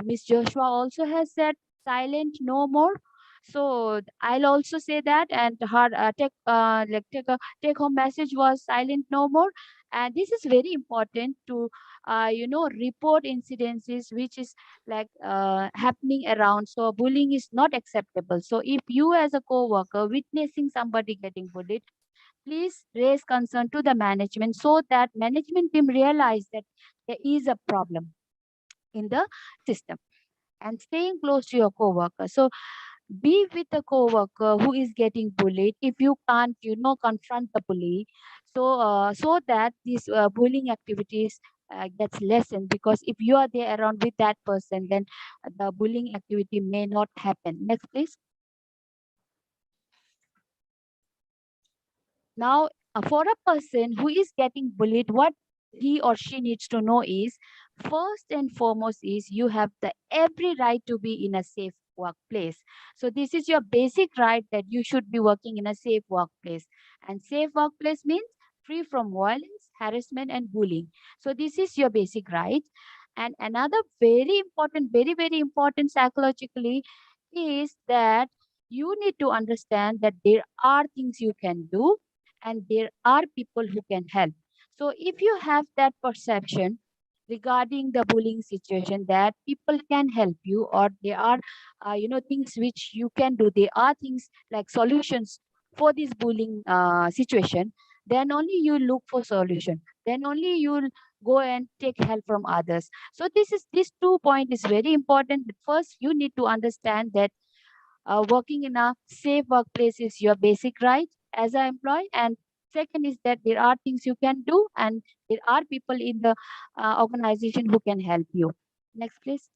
Miss Joshua also has said silent no more. So I'll also say that, and her take home message was silent no more. And this is very important to report incidences which is happening around. So bullying is not acceptable. So if you as a co-worker witnessing somebody getting bullied, please raise concern to the management so that management team realize that there is a problem in the system. And staying close to your co-worker. So be with a co-worker who is getting bullied. If you can't, confront the bully, so that these bullying activities gets lessened. Because if you are there around with that person, then the bullying activity may not happen. Next, please. Now, for a person who is getting bullied, what he or she needs to know is, first and foremost, is you have the every right to be in a safe workplace. So this is your basic right, that you should be working in a safe workplace. And safe workplace means free from violence, harassment, and bullying. So this is your basic right. And another very important, very, very important psychologically is that you need to understand that there are things you can do and there are people who can help. So if you have that perception regarding the bullying situation, that people can help you, or there are things which you can do, there are things like solutions for this bullying situation, then only you look for solution, then only you'll go and take help from others. So this 2 point is very important. First, you need to understand that working in a safe workplace is your basic right as an employee. And second is that there are things you can do, and there are people in the organization who can help you. Next, please.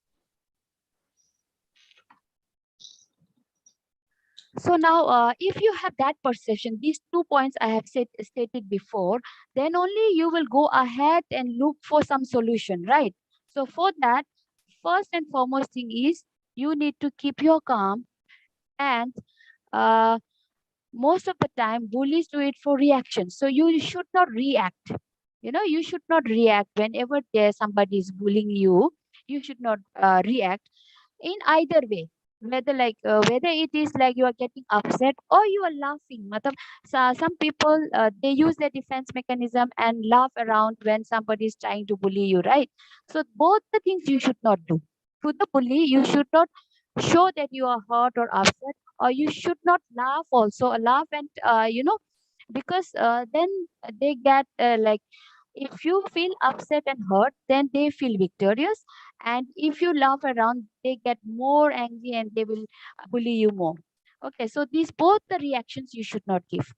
So now, if you have that perception, these 2 points I have stated before, then only you will go ahead and look for some solution, right? So for that, first and foremost thing is you need to keep your calm. And most of the time bullies do it for reaction, so you should not react. You should not react whenever there somebody is bullying you. You should not react in either way, whether it is like you are getting upset or you are laughing. Some people they use their defense mechanism and laugh around when somebody is trying to bully you, right? So both the things you should not do. To the bully, you should not show that you are hurt or upset, or you should not laugh also. Laugh and because then they get if you feel upset and hurt, then they feel victorious. And if you laugh around, they get more angry and they will bully you more. Okay, so these both the reactions you should not give.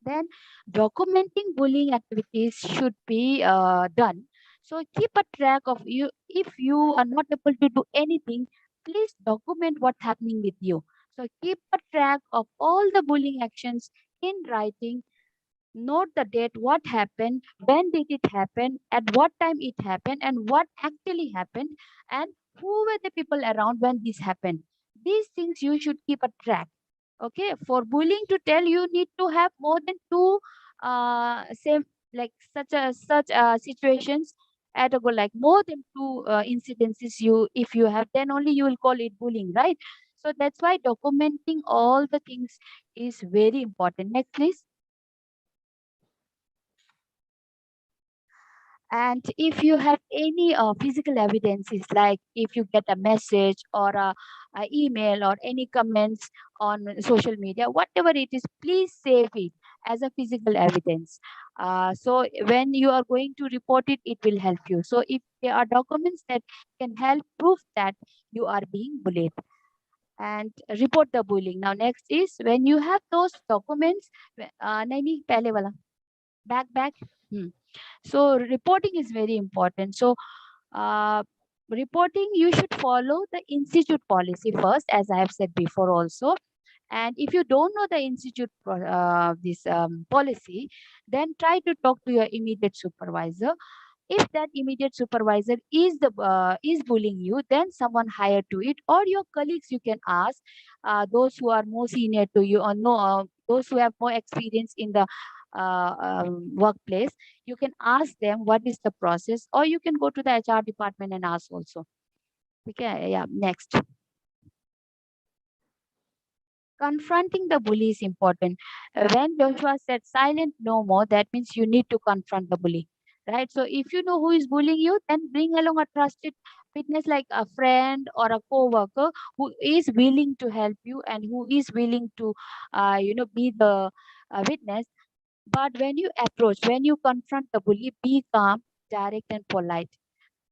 Then documenting bullying activities should be done. So keep a track of you. If you are not able to do anything, please document what's happening with you. So keep a track of all the bullying actions in writing. Note the date, what happened, when did it happen, at what time it happened, and what actually happened, and who were the people around when this happened. These things you should keep a track. Okay, for bullying to tell, you need to have more than two same, like such situations at a go, like more than two incidences. You, if you have, then only you will call it bullying, right? So that's why documenting all the things is very important. Next, please. And if you have any physical evidences, like if you get a message or a email or any comments on social media, whatever it is, please save it as a physical evidence. So when you are going to report it, it will help you. So if there are documents that can help prove that you are being bullied, and report the bullying. Now, next is when you have those documents, Naini, pehle wala. Back. So reporting is very important. So reporting, you should follow the institute policy first, as I have said before also. And if you don't know the institute this policy, then try to talk to your immediate supervisor. If that immediate supervisor is bullying you, then someone higher to it, or your colleagues you can ask, those who are more senior to you, or no, those who have more experience in the workplace. You can ask them what is the process, or you can go to the HR department and ask also. Okay, yeah, next. Confronting the bully is important. When Joshua said silent no more, that means you need to confront the bully, right? So if you know who is bullying you, then bring along a trusted witness like a friend or a co-worker who is willing to help you and who is willing to, be the witness. But when you confront the bully, be calm, direct, and polite.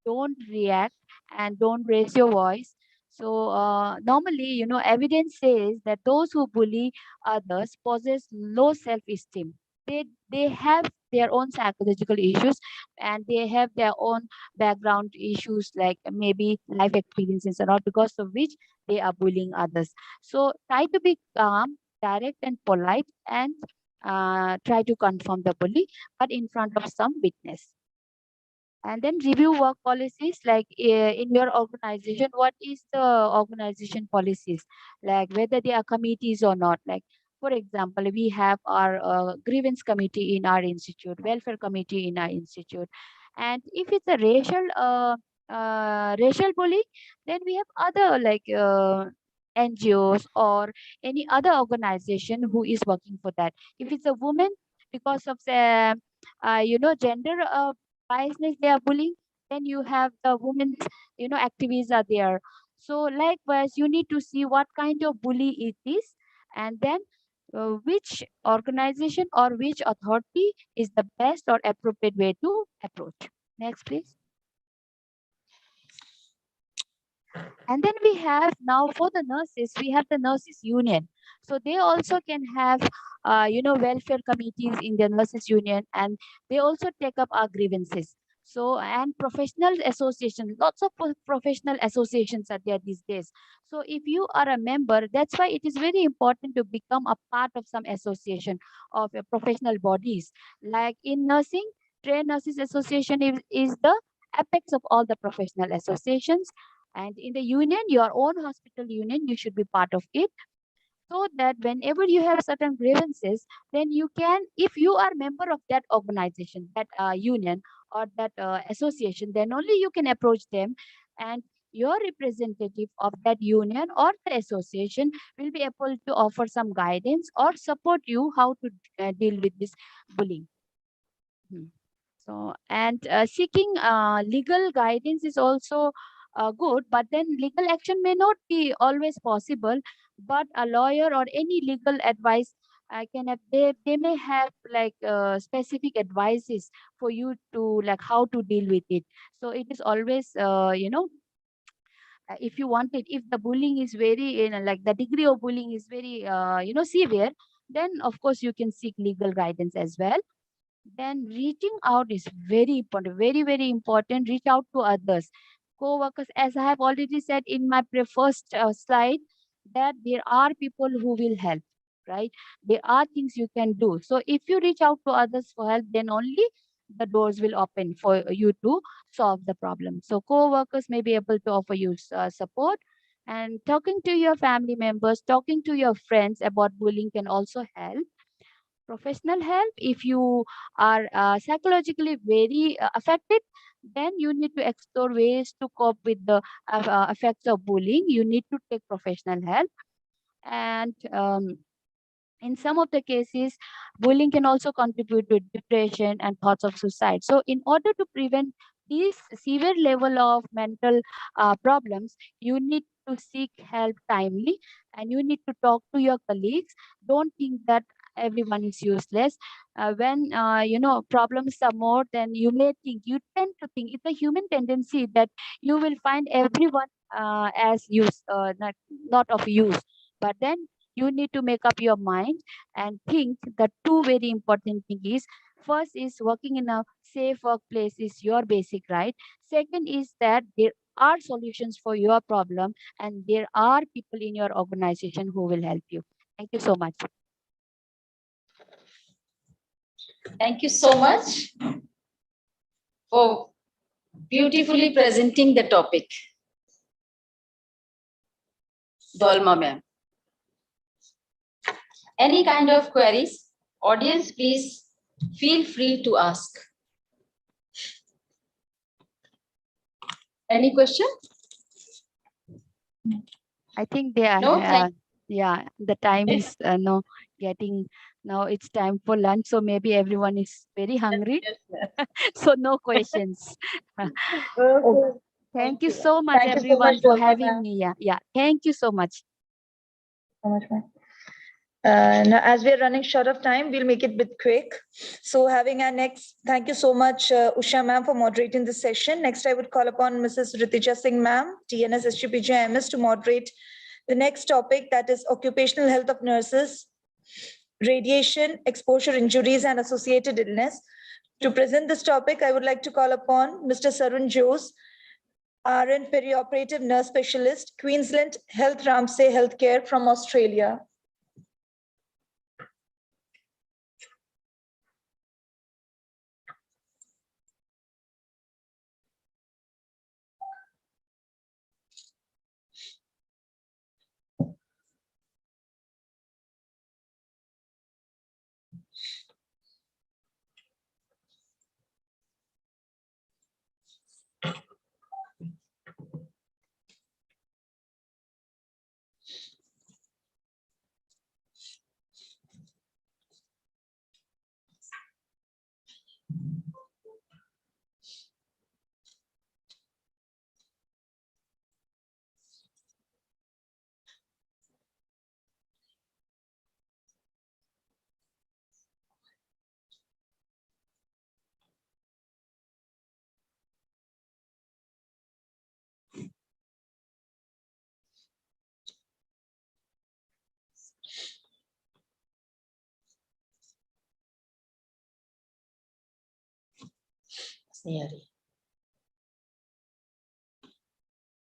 Don't react and don't raise your voice. So normally, evidence says that those who bully others possess low self-esteem. They have their own psychological issues, and they have their own background issues, like maybe life experiences and all, because of which they are bullying others. So try to be calm, direct, and polite, and try to confirm the bully, but in front of some witness. And then review work policies, like in your organization, what is the organization policies, like whether they are committees or not. Like, for example, we have our grievance committee in our institute, welfare committee in our institute. And if it's a racial bullying, then we have other, like NGOs or any other organization who is working for that. If it's a woman, because of the gender biasness they are bullying, then you have the women's activists are there. So likewise, you need to see what kind of bully it is, and then which organization or which authority is the best or appropriate way to approach. Next, please. And then we have now, for the nurses, we have the nurses union. So they also can have, welfare committees in the nurses union, and they also take up our grievances. So, and professional associations, lots of professional associations are there these days. So if you are a member, that's why it is very important to become a part of some association of professional bodies. Like in nursing, Trained Nurses Association is the apex of all the professional associations. And in the union, your own hospital union, you should be part of it, so that whenever you have certain grievances, then you can, if you are member of that organization, that union or that association, then only you can approach them, and your representative of that union or the association will be able to offer some guidance or support you how to deal with this bullying. So, and seeking legal guidance is also good, but then legal action may not be always possible. But a lawyer or any legal advice can have, they may have like specific advices for you to, like, how to deal with it. So it is always if you want it, if the bullying is very, like the degree of bullying is very severe, then of course you can seek legal guidance as well. Then reaching out is very important, very, very important. Reach out to others, co-workers. As I have already said in my first slide, that there are people who will help, right? There are things you can do. So if you reach out to others for help, then only the doors will open for you to solve the problem. So co-workers may be able to offer you support, and talking to your family members, talking to your friends about bullying can also help. Professional help, if you are psychologically very affected, then you need to explore ways to cope with the effects of bullying. You need to take professional help. And in some of the cases, bullying can also contribute to depression and thoughts of suicide. So in order to prevent these severe level of mental problems, you need to seek help timely, and you need to talk to your colleagues. Don't think that everyone is useless. When problems are more, then you tend to think, it's a human tendency that you will find everyone as not of use. But then you need to make up your mind and think. The two very important thing is, first is working in a safe workplace is your basic right. Second is that there are solutions for your problem, and there are people in your organization who will help you. Thank you so much. Thank you so much for beautifully presenting the topic. Dolma ma'am. Any kind of queries, audience, please feel free to ask. Any question? I think they are, No, yeah, the time is no getting, now it's time for lunch. So maybe everyone is very hungry. So no questions. Okay. Thank you so much, Thank you so everyone, much, for Dolma having ma'am. me. Yeah. Thank you so much. So much, ma'am. Now, as we are running short of time, we'll make it a bit quick. So having our next, thank you so much, Usha ma'am, for moderating this session. Next, I would call upon Mrs. Ritija Singh ma'am, TNS SGPGIMS, to moderate the next topic, that is occupational health of nurses, radiation, exposure injuries, and associated illness. To present this topic, I would like to call upon Mr. Sarun Jose, RN perioperative nurse specialist, Queensland Health Ramsay Healthcare from Australia.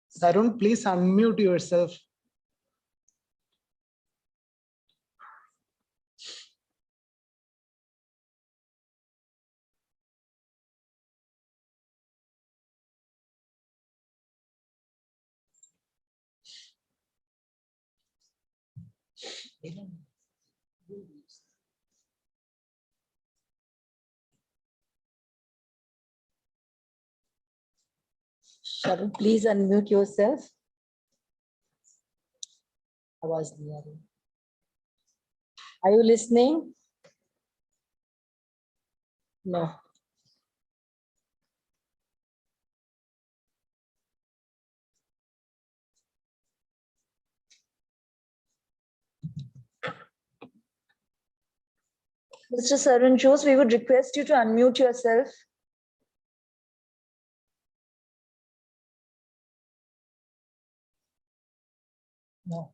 Sarun, please unmute yourself. Sharon, please unmute yourself. आवाज नहीं आ रही. Are you listening? No. Mr. Sarun Jose, we would request you to unmute yourself. No.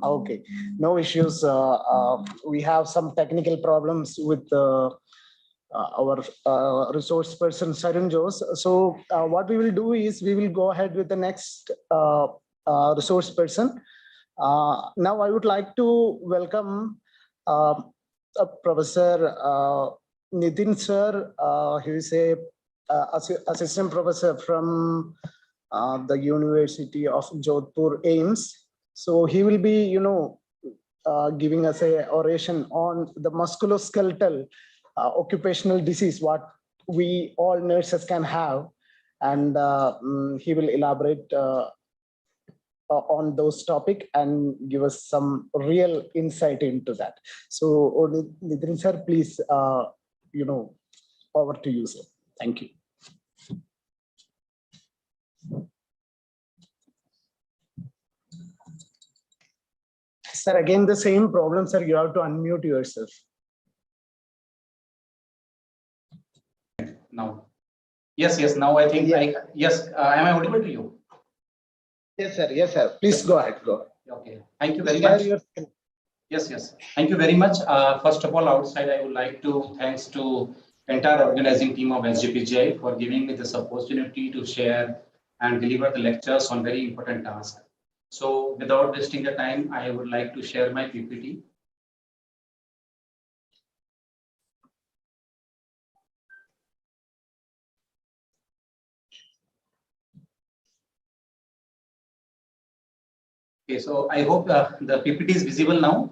Okay, no issues. We have some technical problems with our resource person, Sarun Jose. So what we will do is we will go ahead with the next resource person. Now I would like to welcome Professor Nitin sir. He is a assistant professor from the University of Jodhpur AIMS. So he will be, giving us a oration on the musculoskeletal occupational disease, what we all nurses can have, and he will elaborate on those topic and give us some real insight into that. So Nitin sir, please, over to you, sir. Thank you. Sir, again, the same problem, sir. You have to unmute yourself. Now. Yes, now I think, yes, am I audible to you? Yes, sir. Yes, sir. Please go ahead. Go ahead. Okay. Thank you very much. Yes. Thank you very much. First of all, outside, I would like to thanks to entire organizing team of SGPGI for giving me this opportunity to share and deliver the lectures on very important tasks. So without wasting the time, I would like to share my PPT. Okay, so I hope the PPT is visible now.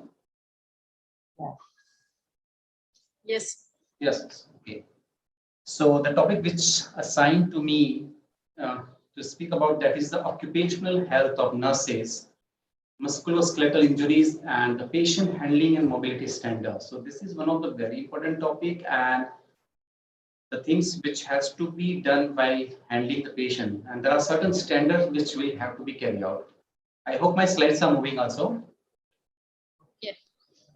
Yes. Yes. Okay. So the topic which assigned to me to speak about that is the occupational health of nurses, musculoskeletal injuries, and the patient handling and mobility standards. So this is one of the very important topic, and the things which has to be done by handling the patient, and there are certain standards which will have to be carried out. I hope my slides are moving also. Yes.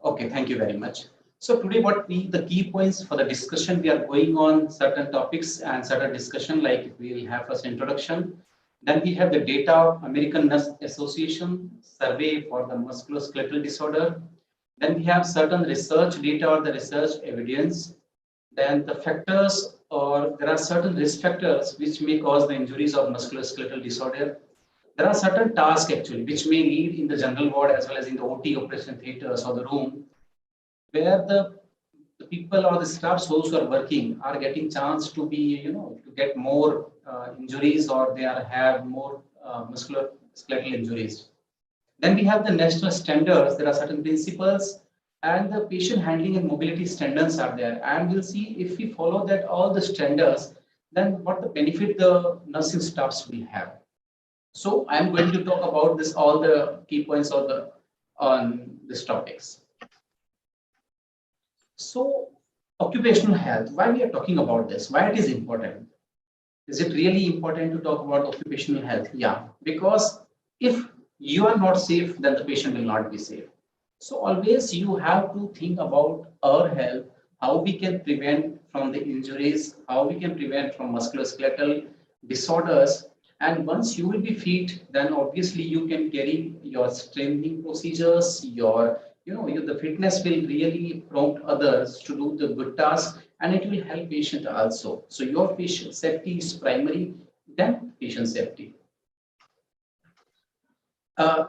Okay, thank you very much. So today the key points for the discussion, we are going on certain topics and certain discussion, like we will have first introduction. Then we have the data of American Nurse Association survey for the musculoskeletal disorder. Then we have certain research data or the research evidence. Then the factors, or there are certain risk factors which may cause the injuries of musculoskeletal disorder. there are certain tasks actually which may lead in the general ward as well as in the OT operation theaters or the room, where the people or the staffs who are working are getting chance to be, to get more injuries, or they have more musculoskeletal injuries. Then we have the national standards. There are certain principles, and the patient handling and mobility standards are there. And we'll see if we follow that all the standards, then what the benefit the nursing staffs will have. So I'm going to talk about this, all the key points on these topics. So occupational health, why we are talking about this, why it is important? Is it really important to talk about occupational health? Yeah, because if you are not safe, then the patient will not be safe. So always you have to think about our health, how we can prevent from the injuries, how we can prevent from musculoskeletal disorders. And once you will be fit, then obviously you can carry your strengthening procedures, the fitness will really prompt others to do the good task, and it will help patient also. So your patient safety is primary, then patient safety.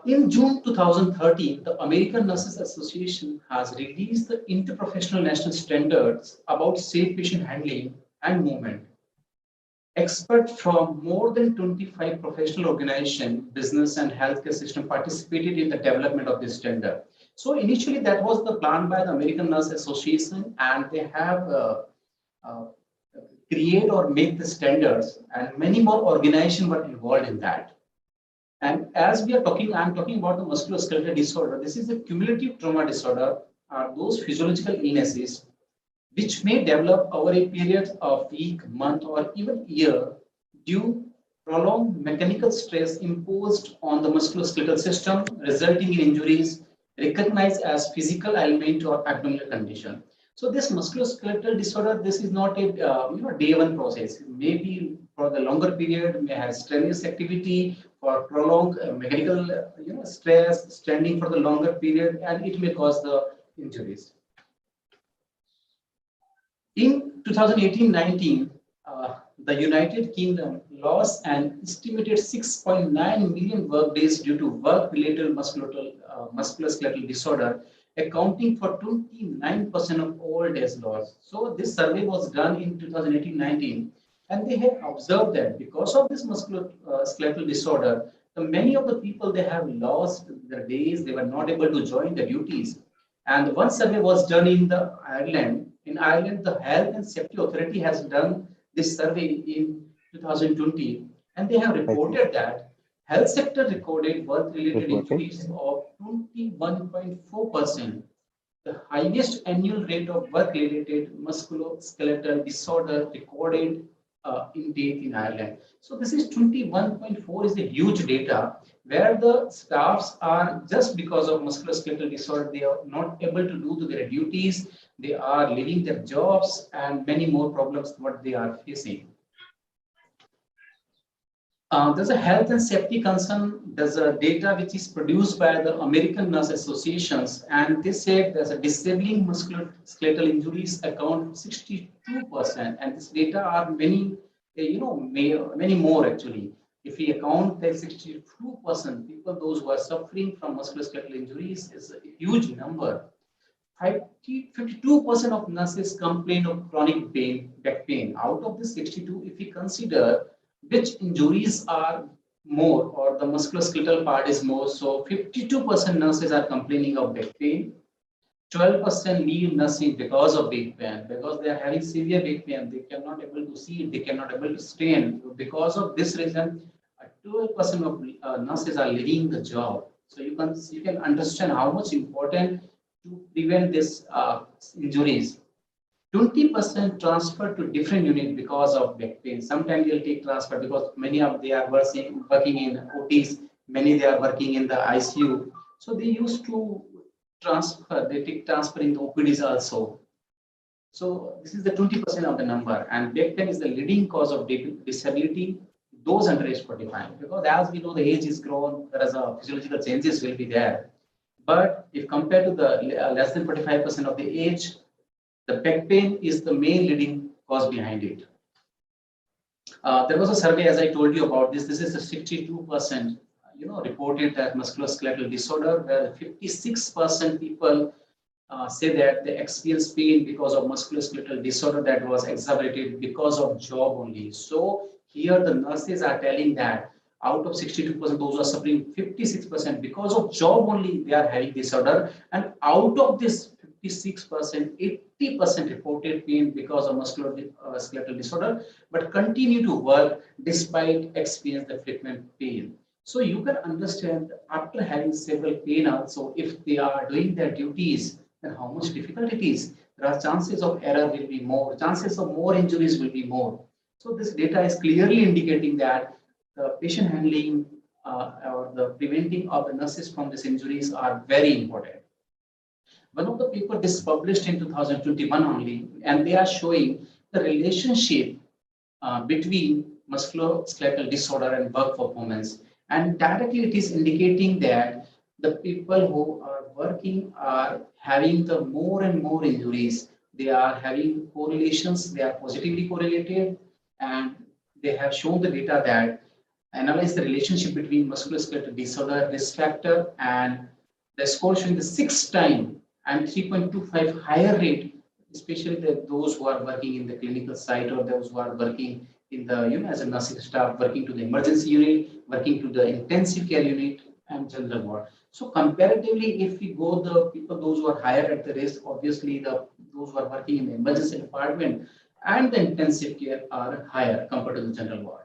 In June 2013, the American Nurses Association has released the Interprofessional National Standards about safe patient handling and movement. Experts from more than 25 professional organizations, business and healthcare system participated in the development of this standard. So initially that was the plan by the American Nurse Association, and they have create or make the standards, and many more organizations were involved in that. And as we are talking, I'm talking about the musculoskeletal disorder. This is a cumulative trauma disorder, those physiological illnesses which may develop over a period of week, month, or even year due prolonged mechanical stress imposed on the musculoskeletal system, resulting in injuries recognized as physical ailment or abdominal condition. So this musculoskeletal disorder, this is not a day one process. Maybe for the longer period, may have strenuous activity, for prolonged mechanical stress, standing for the longer period, and it may cause the injuries. In 2018-19, the United Kingdom lost an estimated 6.9 million work days due to work-related musculoskeletal disorder, accounting for 29% of all days lost. So this survey was done in 2018-19, and they have observed that because of this musculoskeletal disorder, many of the people, they have lost their days, they were not able to join the duties. And one survey was done in Ireland. In Ireland, the Health and Safety Authority has done this survey in 2020, and they have reported that health sector recorded work-related injuries of 21.4%, the highest annual rate of work-related musculoskeletal disorder recorded in date in Ireland. So this is 21.4 is a huge data where the staffs are, just because of musculoskeletal disorder, they are not able to do their duties, they are leaving their jobs, and many more problems what they are facing. There's a health and safety concern. There's a data which is produced by the American Nurse Associations, and they said there's a disabling musculoskeletal injuries account 62%, and this data are many, many more actually. If we account that 62% people, those who are suffering from musculoskeletal injuries, is a huge number. 52% of nurses complain of chronic pain, back pain. Out of the 62, if we consider which injuries are more, or the musculoskeletal part is more, so 52% nurses are complaining of back pain. 12% leave nursing because of back pain, because they are having severe back pain, they cannot able to see, they cannot able to stand. Because of this reason, 12% of nurses are leaving the job. So you can understand how much important to prevent this injuries. 20% transfer to different unit because of back pain. Sometimes they'll take transfer because many of they are working in OTs, many they are working in the ICU. So they used to transfer, they take transfer in the OPDs also. So this is the 20% of the number, and back pain is the leading cause of disability, those under age 45. Because as we know, the age is grown, there is a physiological changes will be there. But if compared to the less than 45% of the age, the back pain is the main leading cause behind it. There was a survey, as I told you about this. This is a 62% reported that musculoskeletal disorder, where 56% people say that they experience pain because of musculoskeletal disorder that was exacerbated because of job only. So here the nurses are telling that out of 62%, those who are suffering, 56% because of job only they are having disorder, and out of this 56%, 80% reported pain because of musculoskeletal disorder, but continue to work despite experience the frequent pain. So you can understand after having several pain also, if they are doing their duties, then how much difficult it is. There are chances of error will be more, chances of more injuries will be more. So this data is clearly indicating that the patient handling or the preventing of the nurses from these injuries are very important. One of the papers is published in 2021 only, and they are showing the relationship between musculoskeletal disorder and work performance. And directly it is indicating that the people who are working are having the more and more injuries. They are having correlations, they are positively correlated, and they have shown the data that analyze the relationship between musculoskeletal disorder, risk factor, and the score showing the 6 times and 3.25 higher rate, especially those who are working in the clinical site or those who are working in the, as a nursing staff, working to the emergency unit, working to the intensive care unit and general ward. So comparatively, if we go the people, those who are higher at the risk, obviously those who are working in the emergency department and the intensive care are higher compared to the general ward.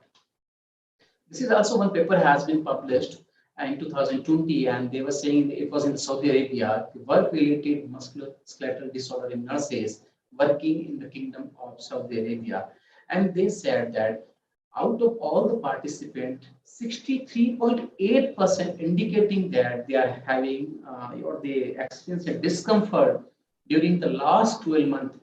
This is also one paper has been published in 2020, and they were saying it was in Saudi Arabia, work-related musculoskeletal disorder in nurses working in the Kingdom of Saudi Arabia. And they said that out of all the participants, 63.8% indicating that they are having or they experience a discomfort during the last 12 months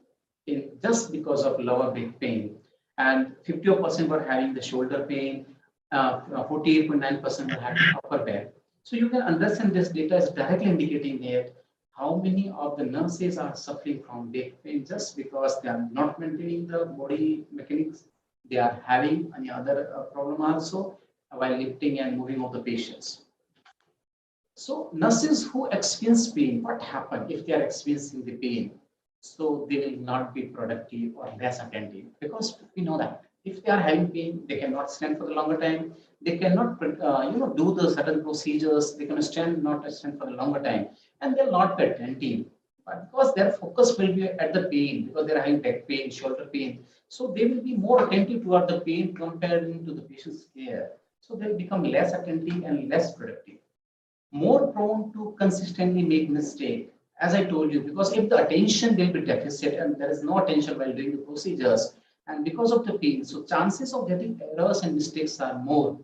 just because of lower back pain. And 50% were having the shoulder pain, 48.9% were having upper back. So you can understand this data is directly indicating that how many of the nurses are suffering from back pain just because they are not maintaining the body mechanics. They are having any other problem also while lifting and moving of the patients. So nurses who experience pain, what happens if they are experiencing the pain? So they will not be productive or less attentive, because we know that if they are having pain, they cannot stand for the longer time. They cannot, do the certain procedures. They can not stand for the longer time, and they'll not be attentive. But because their focus will be at the pain, because they're having back pain, shoulder pain, so they will be more attentive toward the pain compared to the patient's care. So they'll become less attentive and less productive, more prone to consistently make mistake. As I told you, because if the attention will be deficit and there is no attention while doing the procedures, and because of the pain, so chances of getting errors and mistakes are more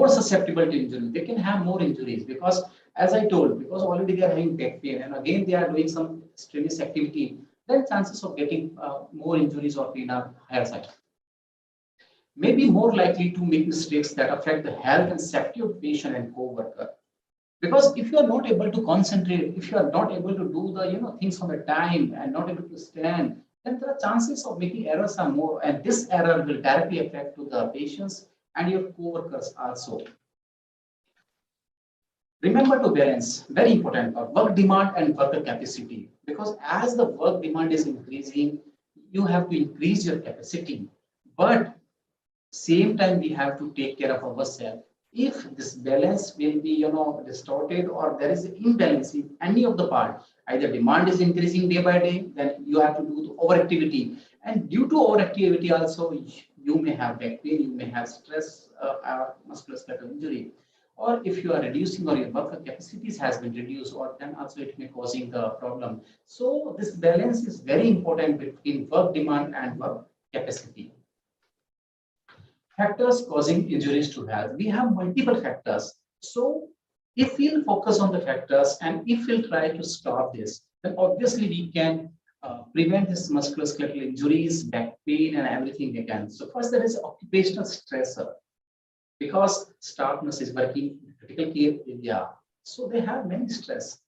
susceptible to injury. They can have more injuries because, as I told, because already they are having back pain and again they are doing some strenuous activity, then chances of getting more injuries or pain are higher side. Maybe more likely to make mistakes that affect the health and safety of the patient and co-worker. Because if you are not able to concentrate, if you are not able to do the things on the time and not able to stand, then there are chances of making errors are more, and this error will directly affect to the patients and your co-workers also. Remember to balance, very important, work demand and worker capacity, because as the work demand is increasing, you have to increase your capacity, but same time we have to take care of ourselves. If this balance will be distorted or there is an imbalance in any of the part, either demand is increasing day by day, then you have to do the overactivity, and due to overactivity also you may have back pain, you may have stress or musculoskeletal injury, or if you are reducing or your worker capacities has been reduced, or then also it may causing the problem. So this balance is very important between work demand and work capacity. Factors causing injuries to health. We have multiple factors. So if we'll focus on the factors and if we'll try to stop this, then obviously we can prevent this musculoskeletal injuries, back pain, and everything we can. So first, there is occupational stressor, because staff nurse is working in critical care area. So they have many stress.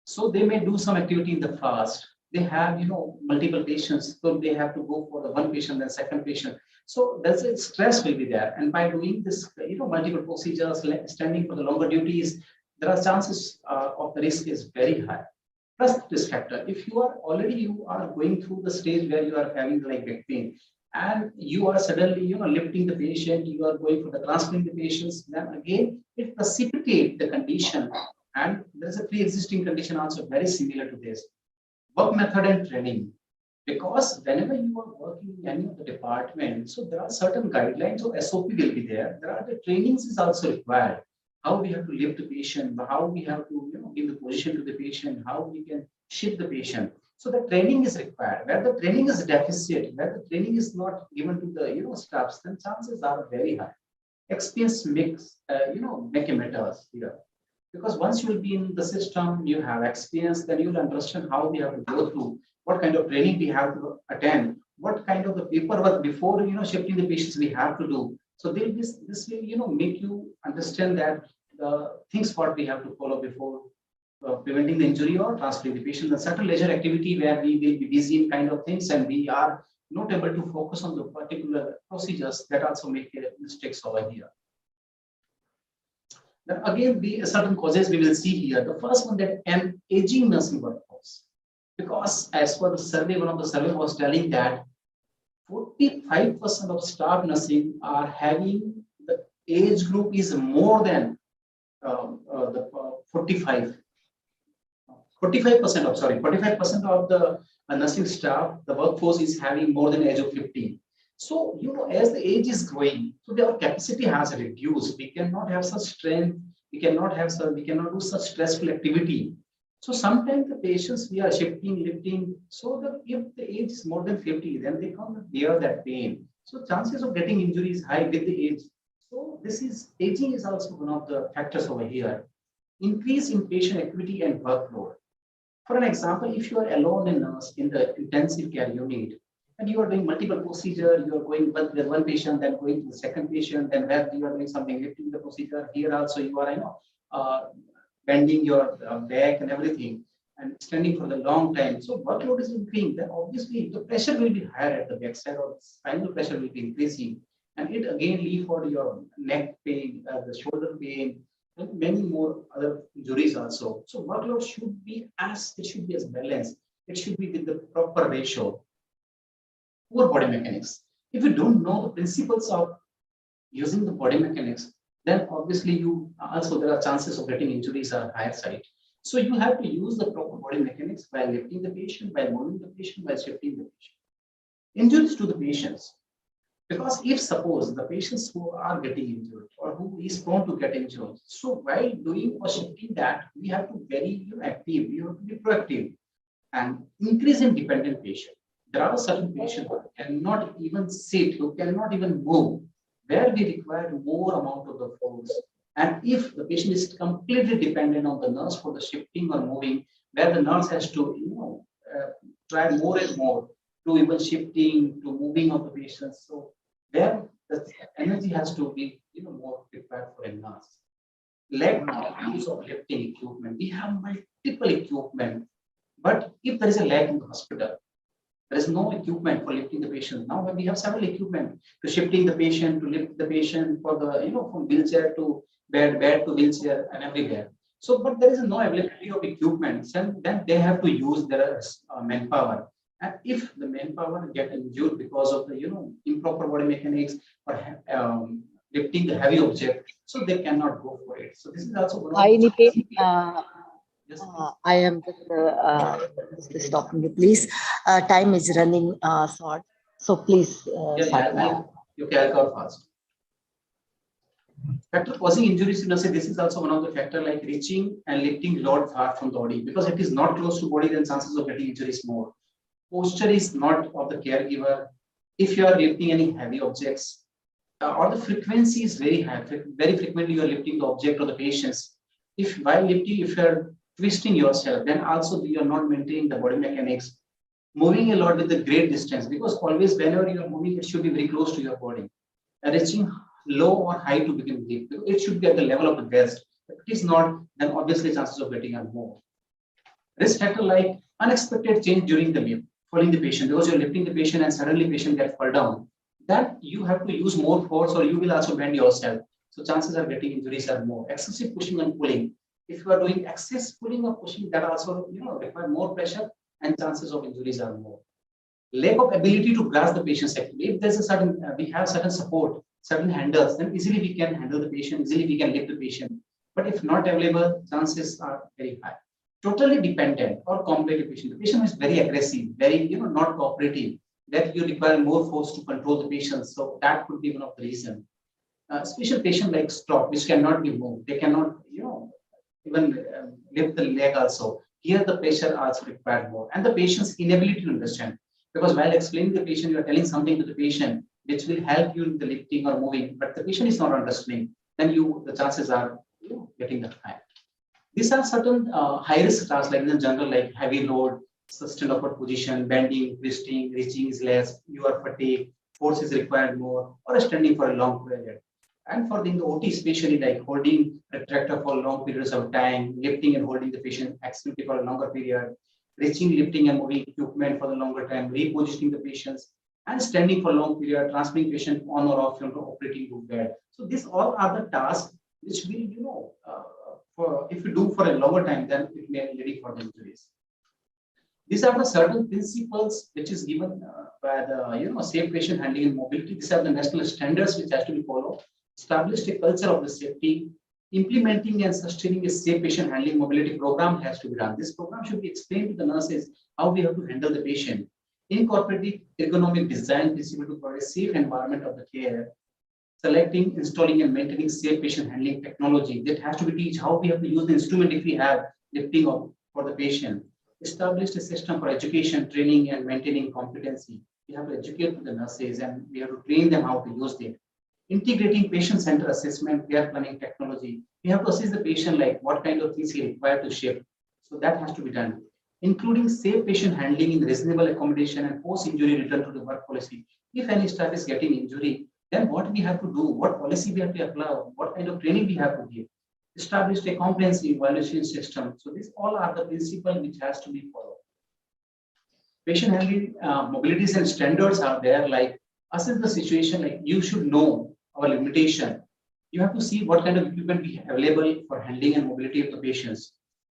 So they may do some activity in the fast, they have, multiple patients, so they have to go for the one patient, then second patient. So there's a stress will be there. And by doing this, multiple procedures, standing for the longer duties, there are chances of the risk is very high. Plus risk factor. If you are going through the stage where you are having like back pain, and you are suddenly, lifting the patient, you are going for the transferring the patients, then again, it precipitates the condition. And there's a pre-existing condition also very similar to this. Work method and training. Because whenever you are working in any of the department, so there are certain guidelines or SOP will be there. There are the trainings is also required. How we have to lift the patient, how we have to, give the position to the patient, how we can shift the patient. So the training is required. Where the training is deficit, where the training is not given to the staffs, then chances are very high. Experience makes make a matters here. Because once you will be in the system, you have experience, then you will understand how we have to go through, what kind of training we have to attend, what kind of the paperwork before shifting the patients we have to do. So this will make you understand that the things what we have to follow before preventing the injury or transferring the patient. A certain leisure activity where we will be busy in kind of things and we are not able to focus on the particular procedures, that also make mistakes over here. Then again, certain causes we will see here. The first one, that an aging nursing workforce. Because as per the survey, one of the survey was telling that 45% of staff nursing are having the age group is more than the 45%. 45% of the nursing staff, the workforce is having more than age of 50. So, as the age is growing, so our capacity has reduced. We cannot have such strength. We cannot do such stressful activity. So sometimes the patients we are shifting, lifting, so that if the age is more than 50, then they can't bear that pain. So chances of getting injury is high with the age. So aging is also one of the factors over here. Increase in patient activity and workload. For an example, if you are alone in the intensive care unit, and you are doing multiple procedures, you are going with one patient, then going to the second patient, then where you are doing something, lifting the procedure, here also you are, bending your back and everything, and standing for the long time. So workload is increasing, then obviously the pressure will be higher at the backside, or spinal pressure will be increasing. And it again leads for your neck pain, the shoulder pain, and many more other injuries also. So workload should be as balanced. It should be with the proper ratio. Poor body mechanics. If you don't know the principles of using the body mechanics, then obviously there are chances of getting injuries are higher side. So you have to use the proper body mechanics while lifting the patient, while moving the patient, while shifting the patient. Injuries to the patients. Because if suppose the patients who are getting injured or who is prone to get injured, so while doing or shifting that, we have to be very active, we have to be proactive, and increase in dependent patient. There are certain patients who cannot even sit, who cannot even move, where we require more amount of the force. And if the patient is completely dependent on the nurse for the shifting or moving, where the nurse has to try more and more to even shifting to moving of the patient. So there the energy has to be more prepared for a nurse. Lack of use of lifting equipment. We have multiple equipment, but if there is a lack in the hospital, there is no equipment for lifting the patient. Now we have several equipment to shifting the patient, to lift the patient for the from wheelchair to bed to wheelchair and everywhere. So, but there is no availability of equipment, and then they have to use their manpower. And if the manpower get injured because of the improper body mechanics or lifting the heavy object, so they cannot go for it. So this is also one of the I am just stopping you, please. Time is running short, so please. You can go fast. Factor causing injuries, this is also one of the factor, like reaching and lifting load far from the body, because it is not close to body, then chances of getting injuries more. Posture is not of the caregiver. If you are lifting any heavy objects, or the frequency is very high, very frequently you are lifting the object or the patients. If while lifting, if you are twisting yourself, then also you are not maintaining the body mechanics. Moving a lot with the great distance, because always whenever you are moving, it should be very close to your body. Reaching low or high to begin with, it should be at the level of the breast. If it is not, then obviously chances of getting are more. Risk factor like unexpected change during the lift, falling the patient, because you're lifting the patient and suddenly patient gets fall down. That you have to use more force, or you will also bend yourself. So chances of getting injuries are more. Excessive pushing and pulling. If you are doing excess pulling or pushing, that also require more pressure, and chances of injuries are more. Lack of ability to grasp the patient's activity. If there's a certain, we have certain support, certain handles, then easily we can handle the patient, easily we can lift the patient. But if not available, chances are very high. Totally dependent or complicated patient. The patient is very aggressive, very not cooperative. That you require more force to control the patient. So that could be one of the reasons. Special patient like stroke, which cannot be moved. They cannot, even lift the leg also. Here the pressure also required more, and the patient's inability to understand. Because while explaining the patient, you are telling something to the patient which will help you in the lifting or moving, but the patient is not understanding. Then the chances are getting that high. These are certain high risk tasks, like in general, like heavy load, sustained upward position, bending, twisting, reaching is less, you are fatigued, force is required more, or standing for a long period. And for the OT, especially like holding a tractor for long periods of time, lifting and holding the patient activity for a longer period, reaching, lifting and moving equipment for the longer time, repositioning the patients, and standing for long period, transferring patient on or off from the operating room bed. So these all are the tasks which will, if you do for a longer time, then it may lead for the injuries. These are the certain principles which is given by the safe patient handling and mobility. These are the national standards which has to be followed. Established a culture of the safety. Implementing and sustaining a safe patient handling mobility program has to be done. This program should be explained to the nurses how we have to handle the patient. Incorporating ergonomic design principle to provide a safe environment of the care. Selecting, installing, and maintaining safe patient handling technology. That has to be teach how we have to use the instrument if we have lifting for the patient. Establish a system for education, training, and maintaining competency. We have to educate the nurses and we have to train them how to use it. Integrating patient-centered assessment, care planning technology. We have to assess the patient like what kind of things he requires to shift. So that has to be done. Including safe patient handling in reasonable accommodation and post-injury return to the work policy. If any staff is getting injury, then what we have to do, what policy we have to apply, what kind of training we have to give. Establish a comprehensive evaluation system. So these all are the principles which has to be followed. Patient handling mobilities and standards are there, like assess the situation, like you should know our limitation. You have to see what kind of equipment we have available for handling and mobility of the patients.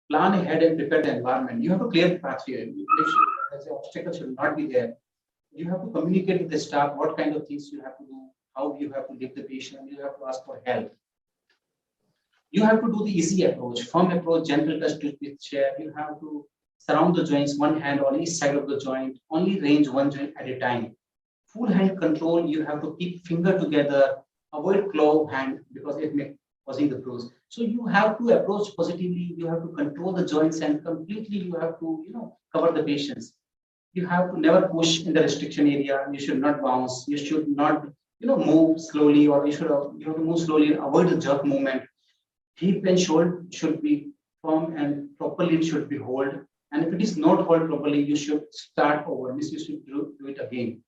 Plan ahead and prepare the environment. You have to clear the pathway. The obstacle should not be there. You have to communicate with the staff what kind of things you have to do, how you have to lift the patient, you have to ask for help. You have to do the easy approach, firm approach, gentle touch with chair. You have to surround the joints, one hand on each side of the joint, only range one joint at a time. Full hand control, you have to keep finger together, avoid claw hand because it may causing the bruise. So you have to approach positively, you have to control the joints and completely you have to, cover the patients. You have to never push in the restriction area, you should not bounce, you should not move slowly, or you have to move slowly and avoid the jerk movement. Hip and shoulder should be firm and properly it should be hold. And if it is not held properly, you should start over. Means you should do it again.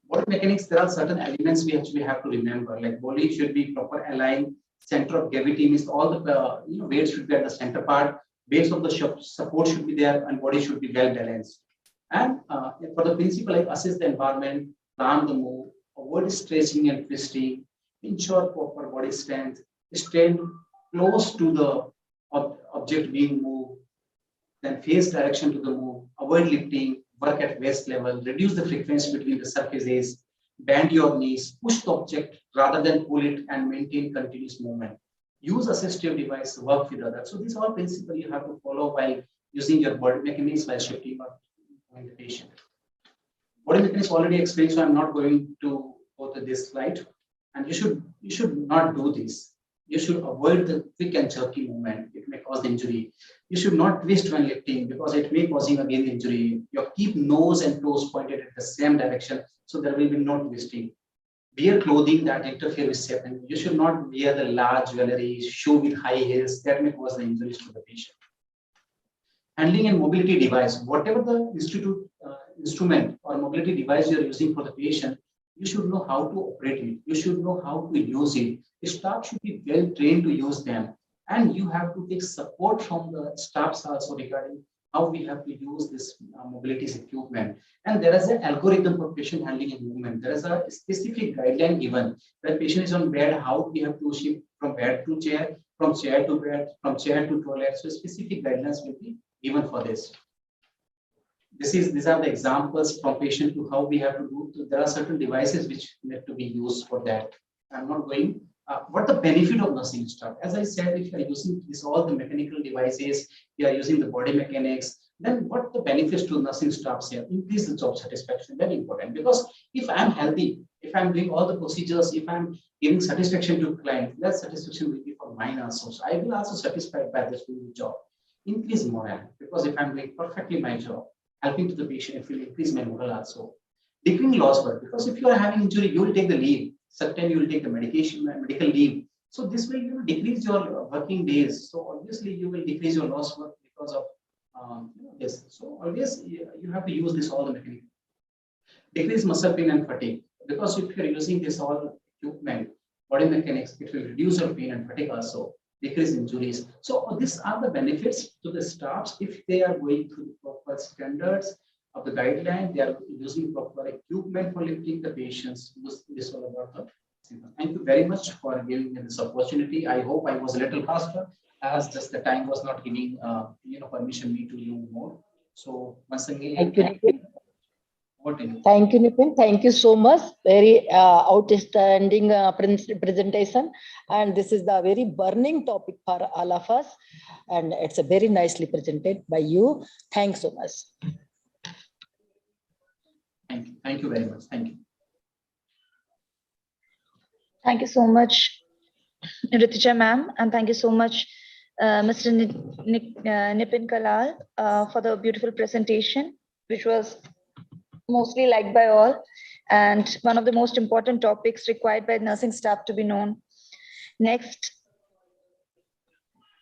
Body mechanics, there are certain elements we actually have to remember. Like body should be proper aligned. Center of gravity means all the weight should be at the center part. Base of the support should be there, and body should be well balanced. And for the principle, like assess the environment, plan the move, avoid stretching and twisting, ensure proper body strength, stand close to the object being moved, then face direction to the move, avoid lifting, work at waist level, reduce the frequency between the surfaces, bend your knees, push the object rather than pull it, and maintain continuous movement. Use assistive device, work with others. So these are all principles you have to follow while using your body mechanics while shifting or moving the patient. Body mechanics already explained, so I'm not going to go to this slide. And you should not do this. You should avoid the quick and jerky movement. It may cause injury. You should not twist when lifting because it may causing again injury. You keep nose and toes pointed at the same direction, so there will be no twisting. Wear clothing that interfere with safety. You should not wear the large jewelry, shoe with high heels. That may cause the injuries to the patient. Handling and mobility device. Whatever the instrument or mobility device you are using for the patient, you should know how to operate it. You should know how to use it. The staff should be well trained to use them. And you have to take support from the staffs also regarding how we have to use this mobility equipment. And there is an algorithm for patient handling and movement. There is a specific guideline given. When patient is on bed, how we have to shift from bed to chair, from chair to bed, from chair to toilet. So specific guidelines will be given for this. These are the examples from patient to how we have to do. So there are certain devices which need to be used for that. I'm not going. What the benefit of nursing staff? As I said, if you are using this all the mechanical devices, you are using the body mechanics, then what the benefits to nursing staffs here? Increase the job satisfaction, very important. Because if I'm healthy, if I'm doing all the procedures, if I'm giving satisfaction to client, that satisfaction will be for mine also. So I will also satisfied by this job. Increase morale, because if I'm doing perfectly my job, helping to the patient, it will increase my morale also. Decreasing loss work, because if you are having injury, you will take the leave. Certain you will take the medication, medical leave. So this will decrease your working days. So obviously you will decrease your loss work because of this. So always you have to use this all the mechanism. Decrease muscle pain and fatigue, because if you are using this all equipment, body mechanics, it will reduce your pain and fatigue also. Decrease injuries. So these are the benefits to the staffs if they are going through the proper standards of the guideline. They are using proper equipment for lifting the patients. This all about the. Thank you very much for giving me this opportunity. I hope I was a little faster, as just the time was not giving permission me to do more. So once again, thank you, Nitin. What in? Thank you, Nitin. Thank you so much. Very outstanding presentation. And this is the very burning topic for all of us. And it's a very nicely presented by you. Thanks so much. Thank you. Thank you very much. Thank you. Thank you so much, Ritija ma'am. And thank you so much, Mr. Nipin Kalal, for the beautiful presentation, which was mostly liked by all, and one of the most important topics required by nursing staff to be known. Next,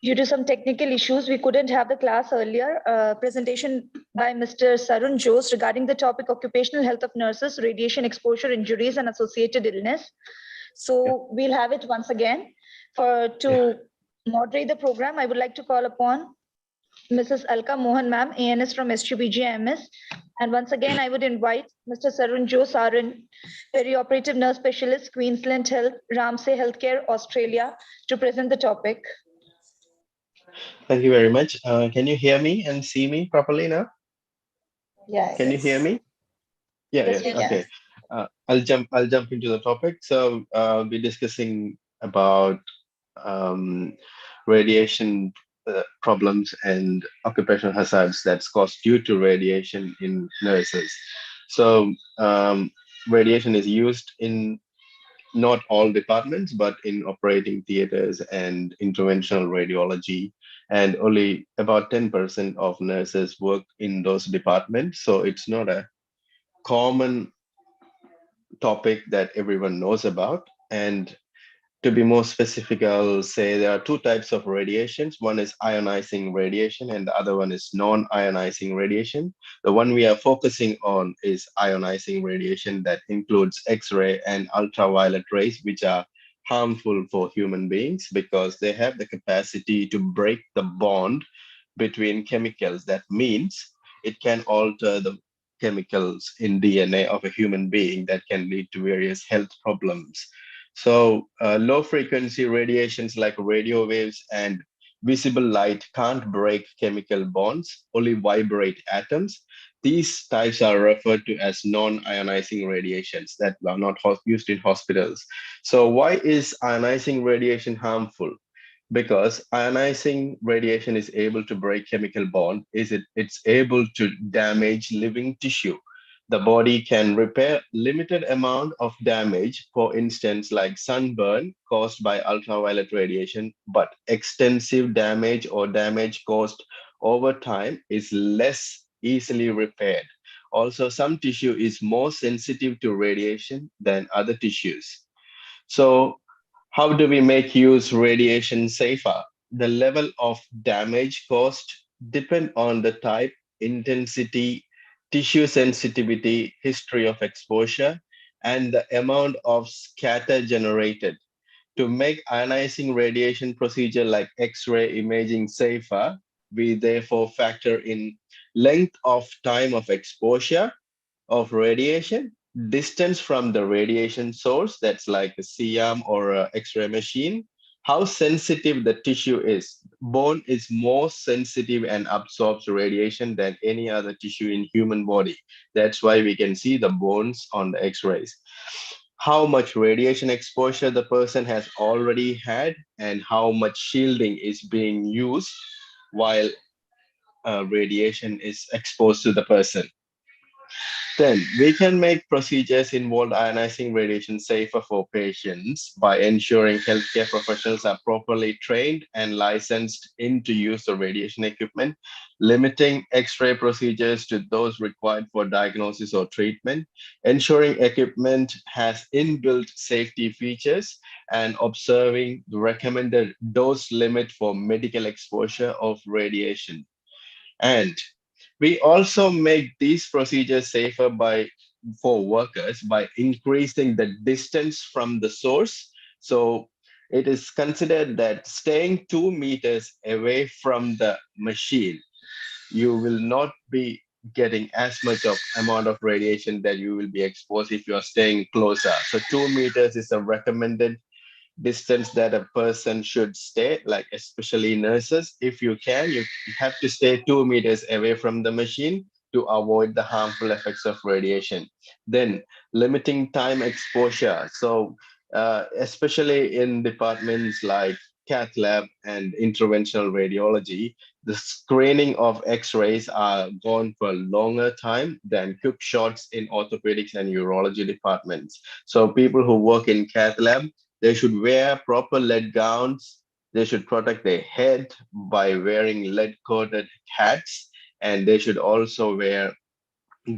due to some technical issues, we couldn't have the class earlier. Presentation by Mr. Sarun Jose regarding the topic occupational health of nurses, radiation exposure, injuries, and associated illness. So we'll have it once again. To moderate the program, I would like to call upon Mrs. Alka Mohan ma'am, ANS from SGPGIMS. And once again, I would invite Mr. Sarun Jose, Perioperative Nurse Specialist, Queensland Health, Ramsay Healthcare, Australia, to present the topic. Thank you very much. Can you hear me and see me properly now? Yes. Can you hear me? Yes, Yeah. Okay. I'll jump into the topic. So I'll be discussing about radiation problems and occupational hazards that's caused due to radiation in nurses. So radiation is used in not all departments, but in operating theaters and interventional radiology. And only about 10% of nurses work in those departments. So it's not a common topic that everyone knows about. And to be more specific, I'll say there are two types of radiations. One is ionizing radiation and the other one is non-ionizing radiation. The one we are focusing on is ionizing radiation that includes X-ray and ultraviolet rays, which are harmful for human beings because they have the capacity to break the bond between chemicals. That means it can alter the chemicals in DNA of a human being that can lead to various health problems. So low frequency radiations like radio waves and visible light can't break chemical bonds, only vibrate atoms. These types are referred to as non-ionizing radiations that are not used in hospitals. So why is ionizing radiation harmful? Because ionizing radiation is able to break chemical bond, it's able to damage living tissue. The body can repair limited amount of damage, for instance, like sunburn caused by ultraviolet radiation, but extensive damage or damage caused over time is less easily repaired. Also, some tissue is more sensitive to radiation than other tissues. So how do we make use radiation safer? The level of damage caused depend on the type, intensity, tissue sensitivity, history of exposure, and the amount of scatter generated. to make ionizing radiation procedure like X-ray imaging safer, we therefore factor in length of time of exposure of radiation, distance from the radiation source, that's like a C-arm or a X-ray machine, how sensitive the tissue is. Bone is more sensitive and absorbs radiation than any other tissue in human body. That's why we can see the bones on the X-rays. How much radiation exposure the person has already had and how much shielding is being used while radiation is exposed to the person. Then we can make procedures involve ionizing radiation safer for patients by ensuring healthcare professionals are properly trained and licensed into use of radiation equipment, limiting X-ray procedures to those required for diagnosis or treatment, ensuring equipment has inbuilt safety features, and observing the recommended dose limit for medical exposure of radiation. And we also make these procedures safer for workers by increasing the distance from the source. So it is considered that staying 2 meters away from the machine, you will not be getting as much of amount of radiation that you will be exposed if you are staying closer. So 2 meters is a recommended distance that a person should stay, like especially nurses. If you can, you have to stay 2 meters away from the machine to avoid the harmful effects of radiation. Then limiting time exposure. So especially in departments like cath lab and interventional radiology, the screening of x-rays are gone for a longer time than quick shots in orthopedics and urology departments. So people who work in cath lab, they should wear proper lead gowns. They should protect their head by wearing lead-coated hats, and they should also wear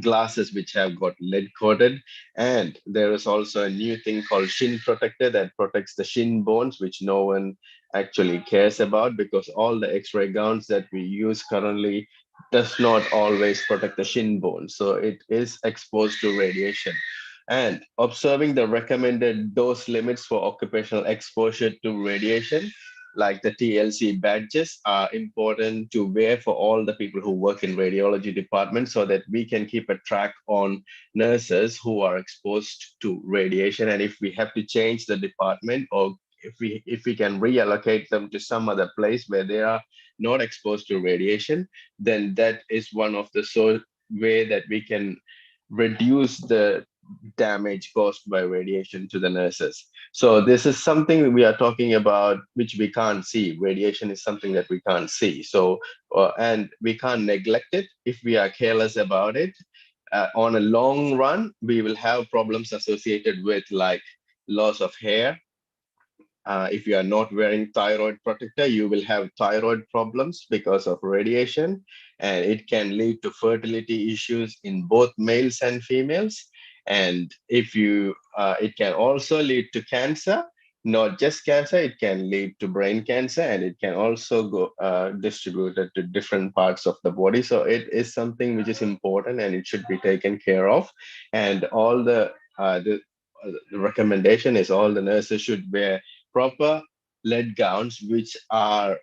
glasses which have got lead coated. And there is also a new thing called shin protector that protects the shin bones, which no one actually cares about, because all the x-ray gowns that we use currently does not always protect the shin bone, so it is exposed to radiation. And observing the recommended dose limits for occupational exposure to radiation, like the TLC badges, are important to wear for all the people who work in radiology department, so that we can keep a track on nurses who are exposed to radiation. And if we have to change the department, or if we can reallocate them to some other place where they are not exposed to radiation, then that is one of the way that we can reduce the damage caused by radiation to the nurses. So this is something we are talking about, which we can't see. Radiation is something that we can't see. So, and we can't neglect it. If we are careless about it, on a long run, we will have problems associated with like loss of hair. If you are not wearing thyroid protector, you will have thyroid problems because of radiation, and it can lead to fertility issues in both males and females. And if you, it can also lead to cancer, not just cancer, it can lead to brain cancer, and it can also go distributed to different parts of the body. So it is something which is important and it should be taken care of. And all the recommendation is all the nurses should wear proper lead gowns, which are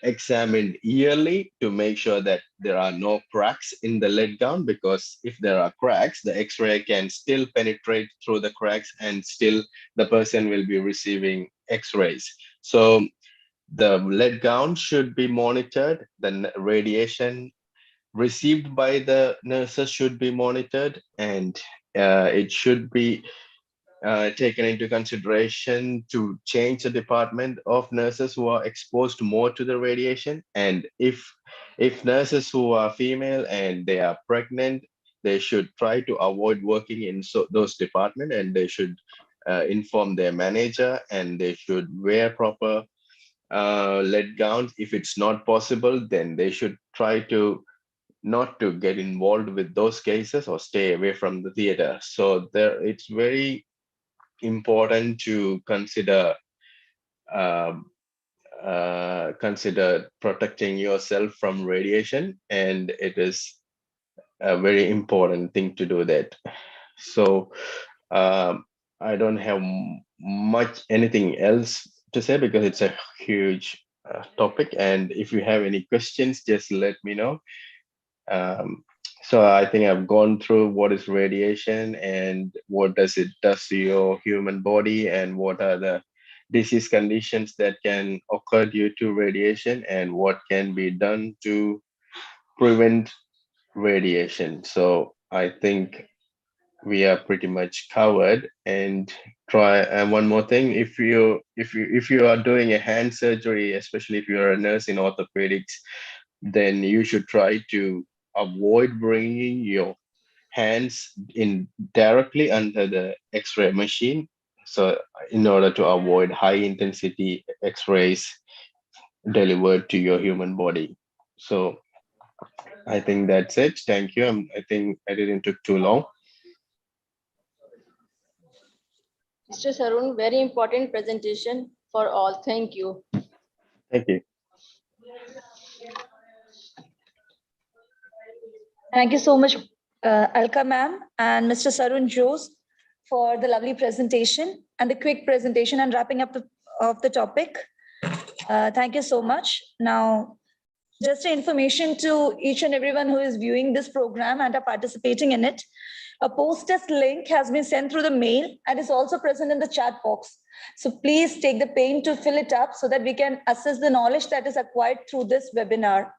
examined yearly to make sure that there are no cracks in the lead gown, because if there are cracks, the x-ray can still penetrate through the cracks and still the person will be receiving x-rays. So the lead gown should be monitored, the radiation received by the nurses should be monitored, and it should be taken into consideration to change the department of nurses who are exposed more to the radiation. And if nurses who are female and they are pregnant, they should try to avoid working in those departments, and they should inform their manager, and they should wear proper lead gowns. If it's not possible, then they should try to not to get involved with those cases or stay away from the theater. So it's very important to consider consider protecting yourself from radiation, and it is a very important thing to do that. So I don't have much anything else to say because it's a huge topic. And if you have any questions, just let me know. So I think I've gone through what is radiation and what does it does to your human body and what are the disease conditions that can occur due to radiation and what can be done to prevent radiation. So I think we are pretty much covered. And try and one more thing, if you are doing a hand surgery, especially if you're a nurse in orthopedics, then you should try to avoid bringing your hands in directly under the x-ray machine, so in order to avoid high intensity x-rays delivered to your human body. So I think that's it. Thank you. I think I didn't took too long. Mr. Sarun, very important presentation for all. Thank you. Thank you. Thank you so much, Alka ma'am and Mr. Sarun Jose for the lovely presentation and the quick presentation and wrapping up of the topic. Thank you so much. Now, just information to each and everyone who is viewing this program and are participating in it. A post-test link has been sent through the mail and is also present in the chat box. So please take the pain to fill it up so that we can assess the knowledge that is acquired through this webinar.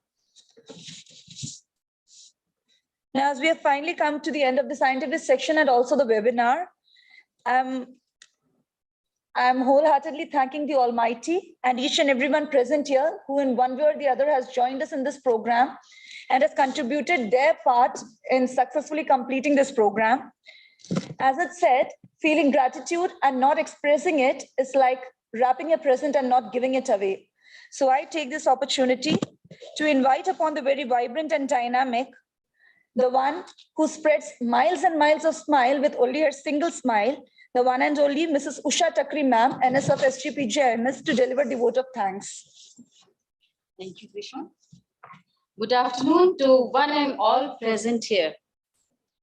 Now, as we have finally come to the end of the scientific section and also the webinar, I'm wholeheartedly thanking the Almighty and each and everyone present here who in one way or the other has joined us in this program and has contributed their part in successfully completing this program. As it said, feeling gratitude and not expressing it is like wrapping a present and not giving it away. So I take this opportunity to invite upon the very vibrant and dynamic, the one who spreads miles and miles of smile with only her single smile, the one and only Mrs. Usha Takri ma'am, NS of SGPGIMS, to deliver the vote of thanks. Thank you, Krishna. Good afternoon to one and all present here.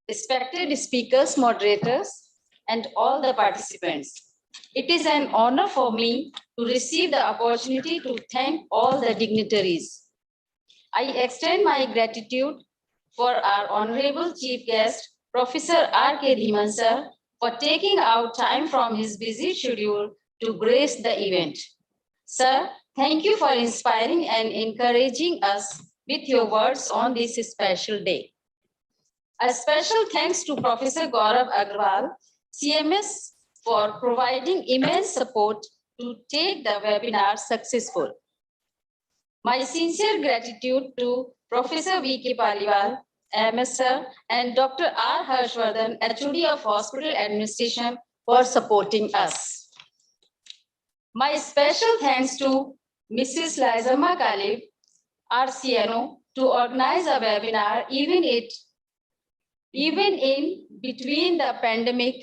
Respected speakers, moderators, and all the participants. It is an honor for me to receive the opportunity to thank all the dignitaries. I extend my gratitude for our Honorable Chief Guest, Professor R. K. Dhiman sir, for taking out time from his busy schedule to grace the event. Sir, thank you for inspiring and encouraging us with your words on this special day. A special thanks to Professor Gaurav Agarwal, CMS, for providing immense support to take the webinar successful. My sincere gratitude to Professor VK Paliwal, MSR, and Dr. R Harsvardhan, HOD of Hospital Administration, for supporting us. My special thanks to Mrs. Lizsamma Kalib, RCNO, to organize a webinar even in between the pandemic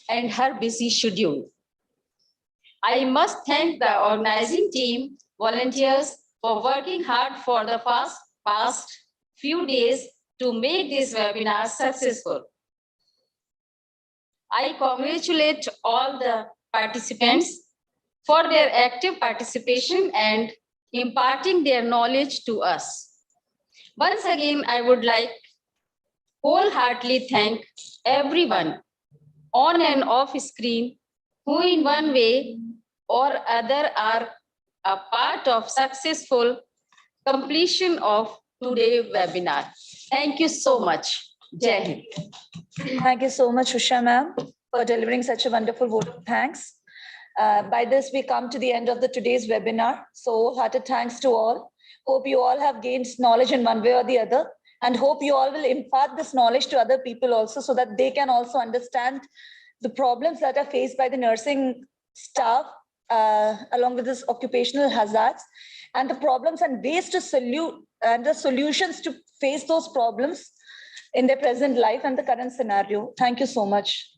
and her busy schedule. I must thank the organizing team, volunteers, for working hard for the past few days to make this webinar successful. I congratulate all the participants for their active participation and imparting their knowledge to us. Once again, I would like wholeheartedly thank everyone on and off screen who in one way or other are a part of successful completion of today's webinar. Thank you so much. Jai Hind. Thank you so much, Usha ma'am, for delivering such a wonderful vote of thanks. By this, we come to the end of today's webinar. So hearted thanks to all. Hope you all have gained knowledge in one way or the other, and hope you all will impart this knowledge to other people also so that they can also understand the problems that are faced by the nursing staff along with this occupational hazards and the problems and ways to and the solutions to face those problems in their present life and the current scenario. Thank you so much.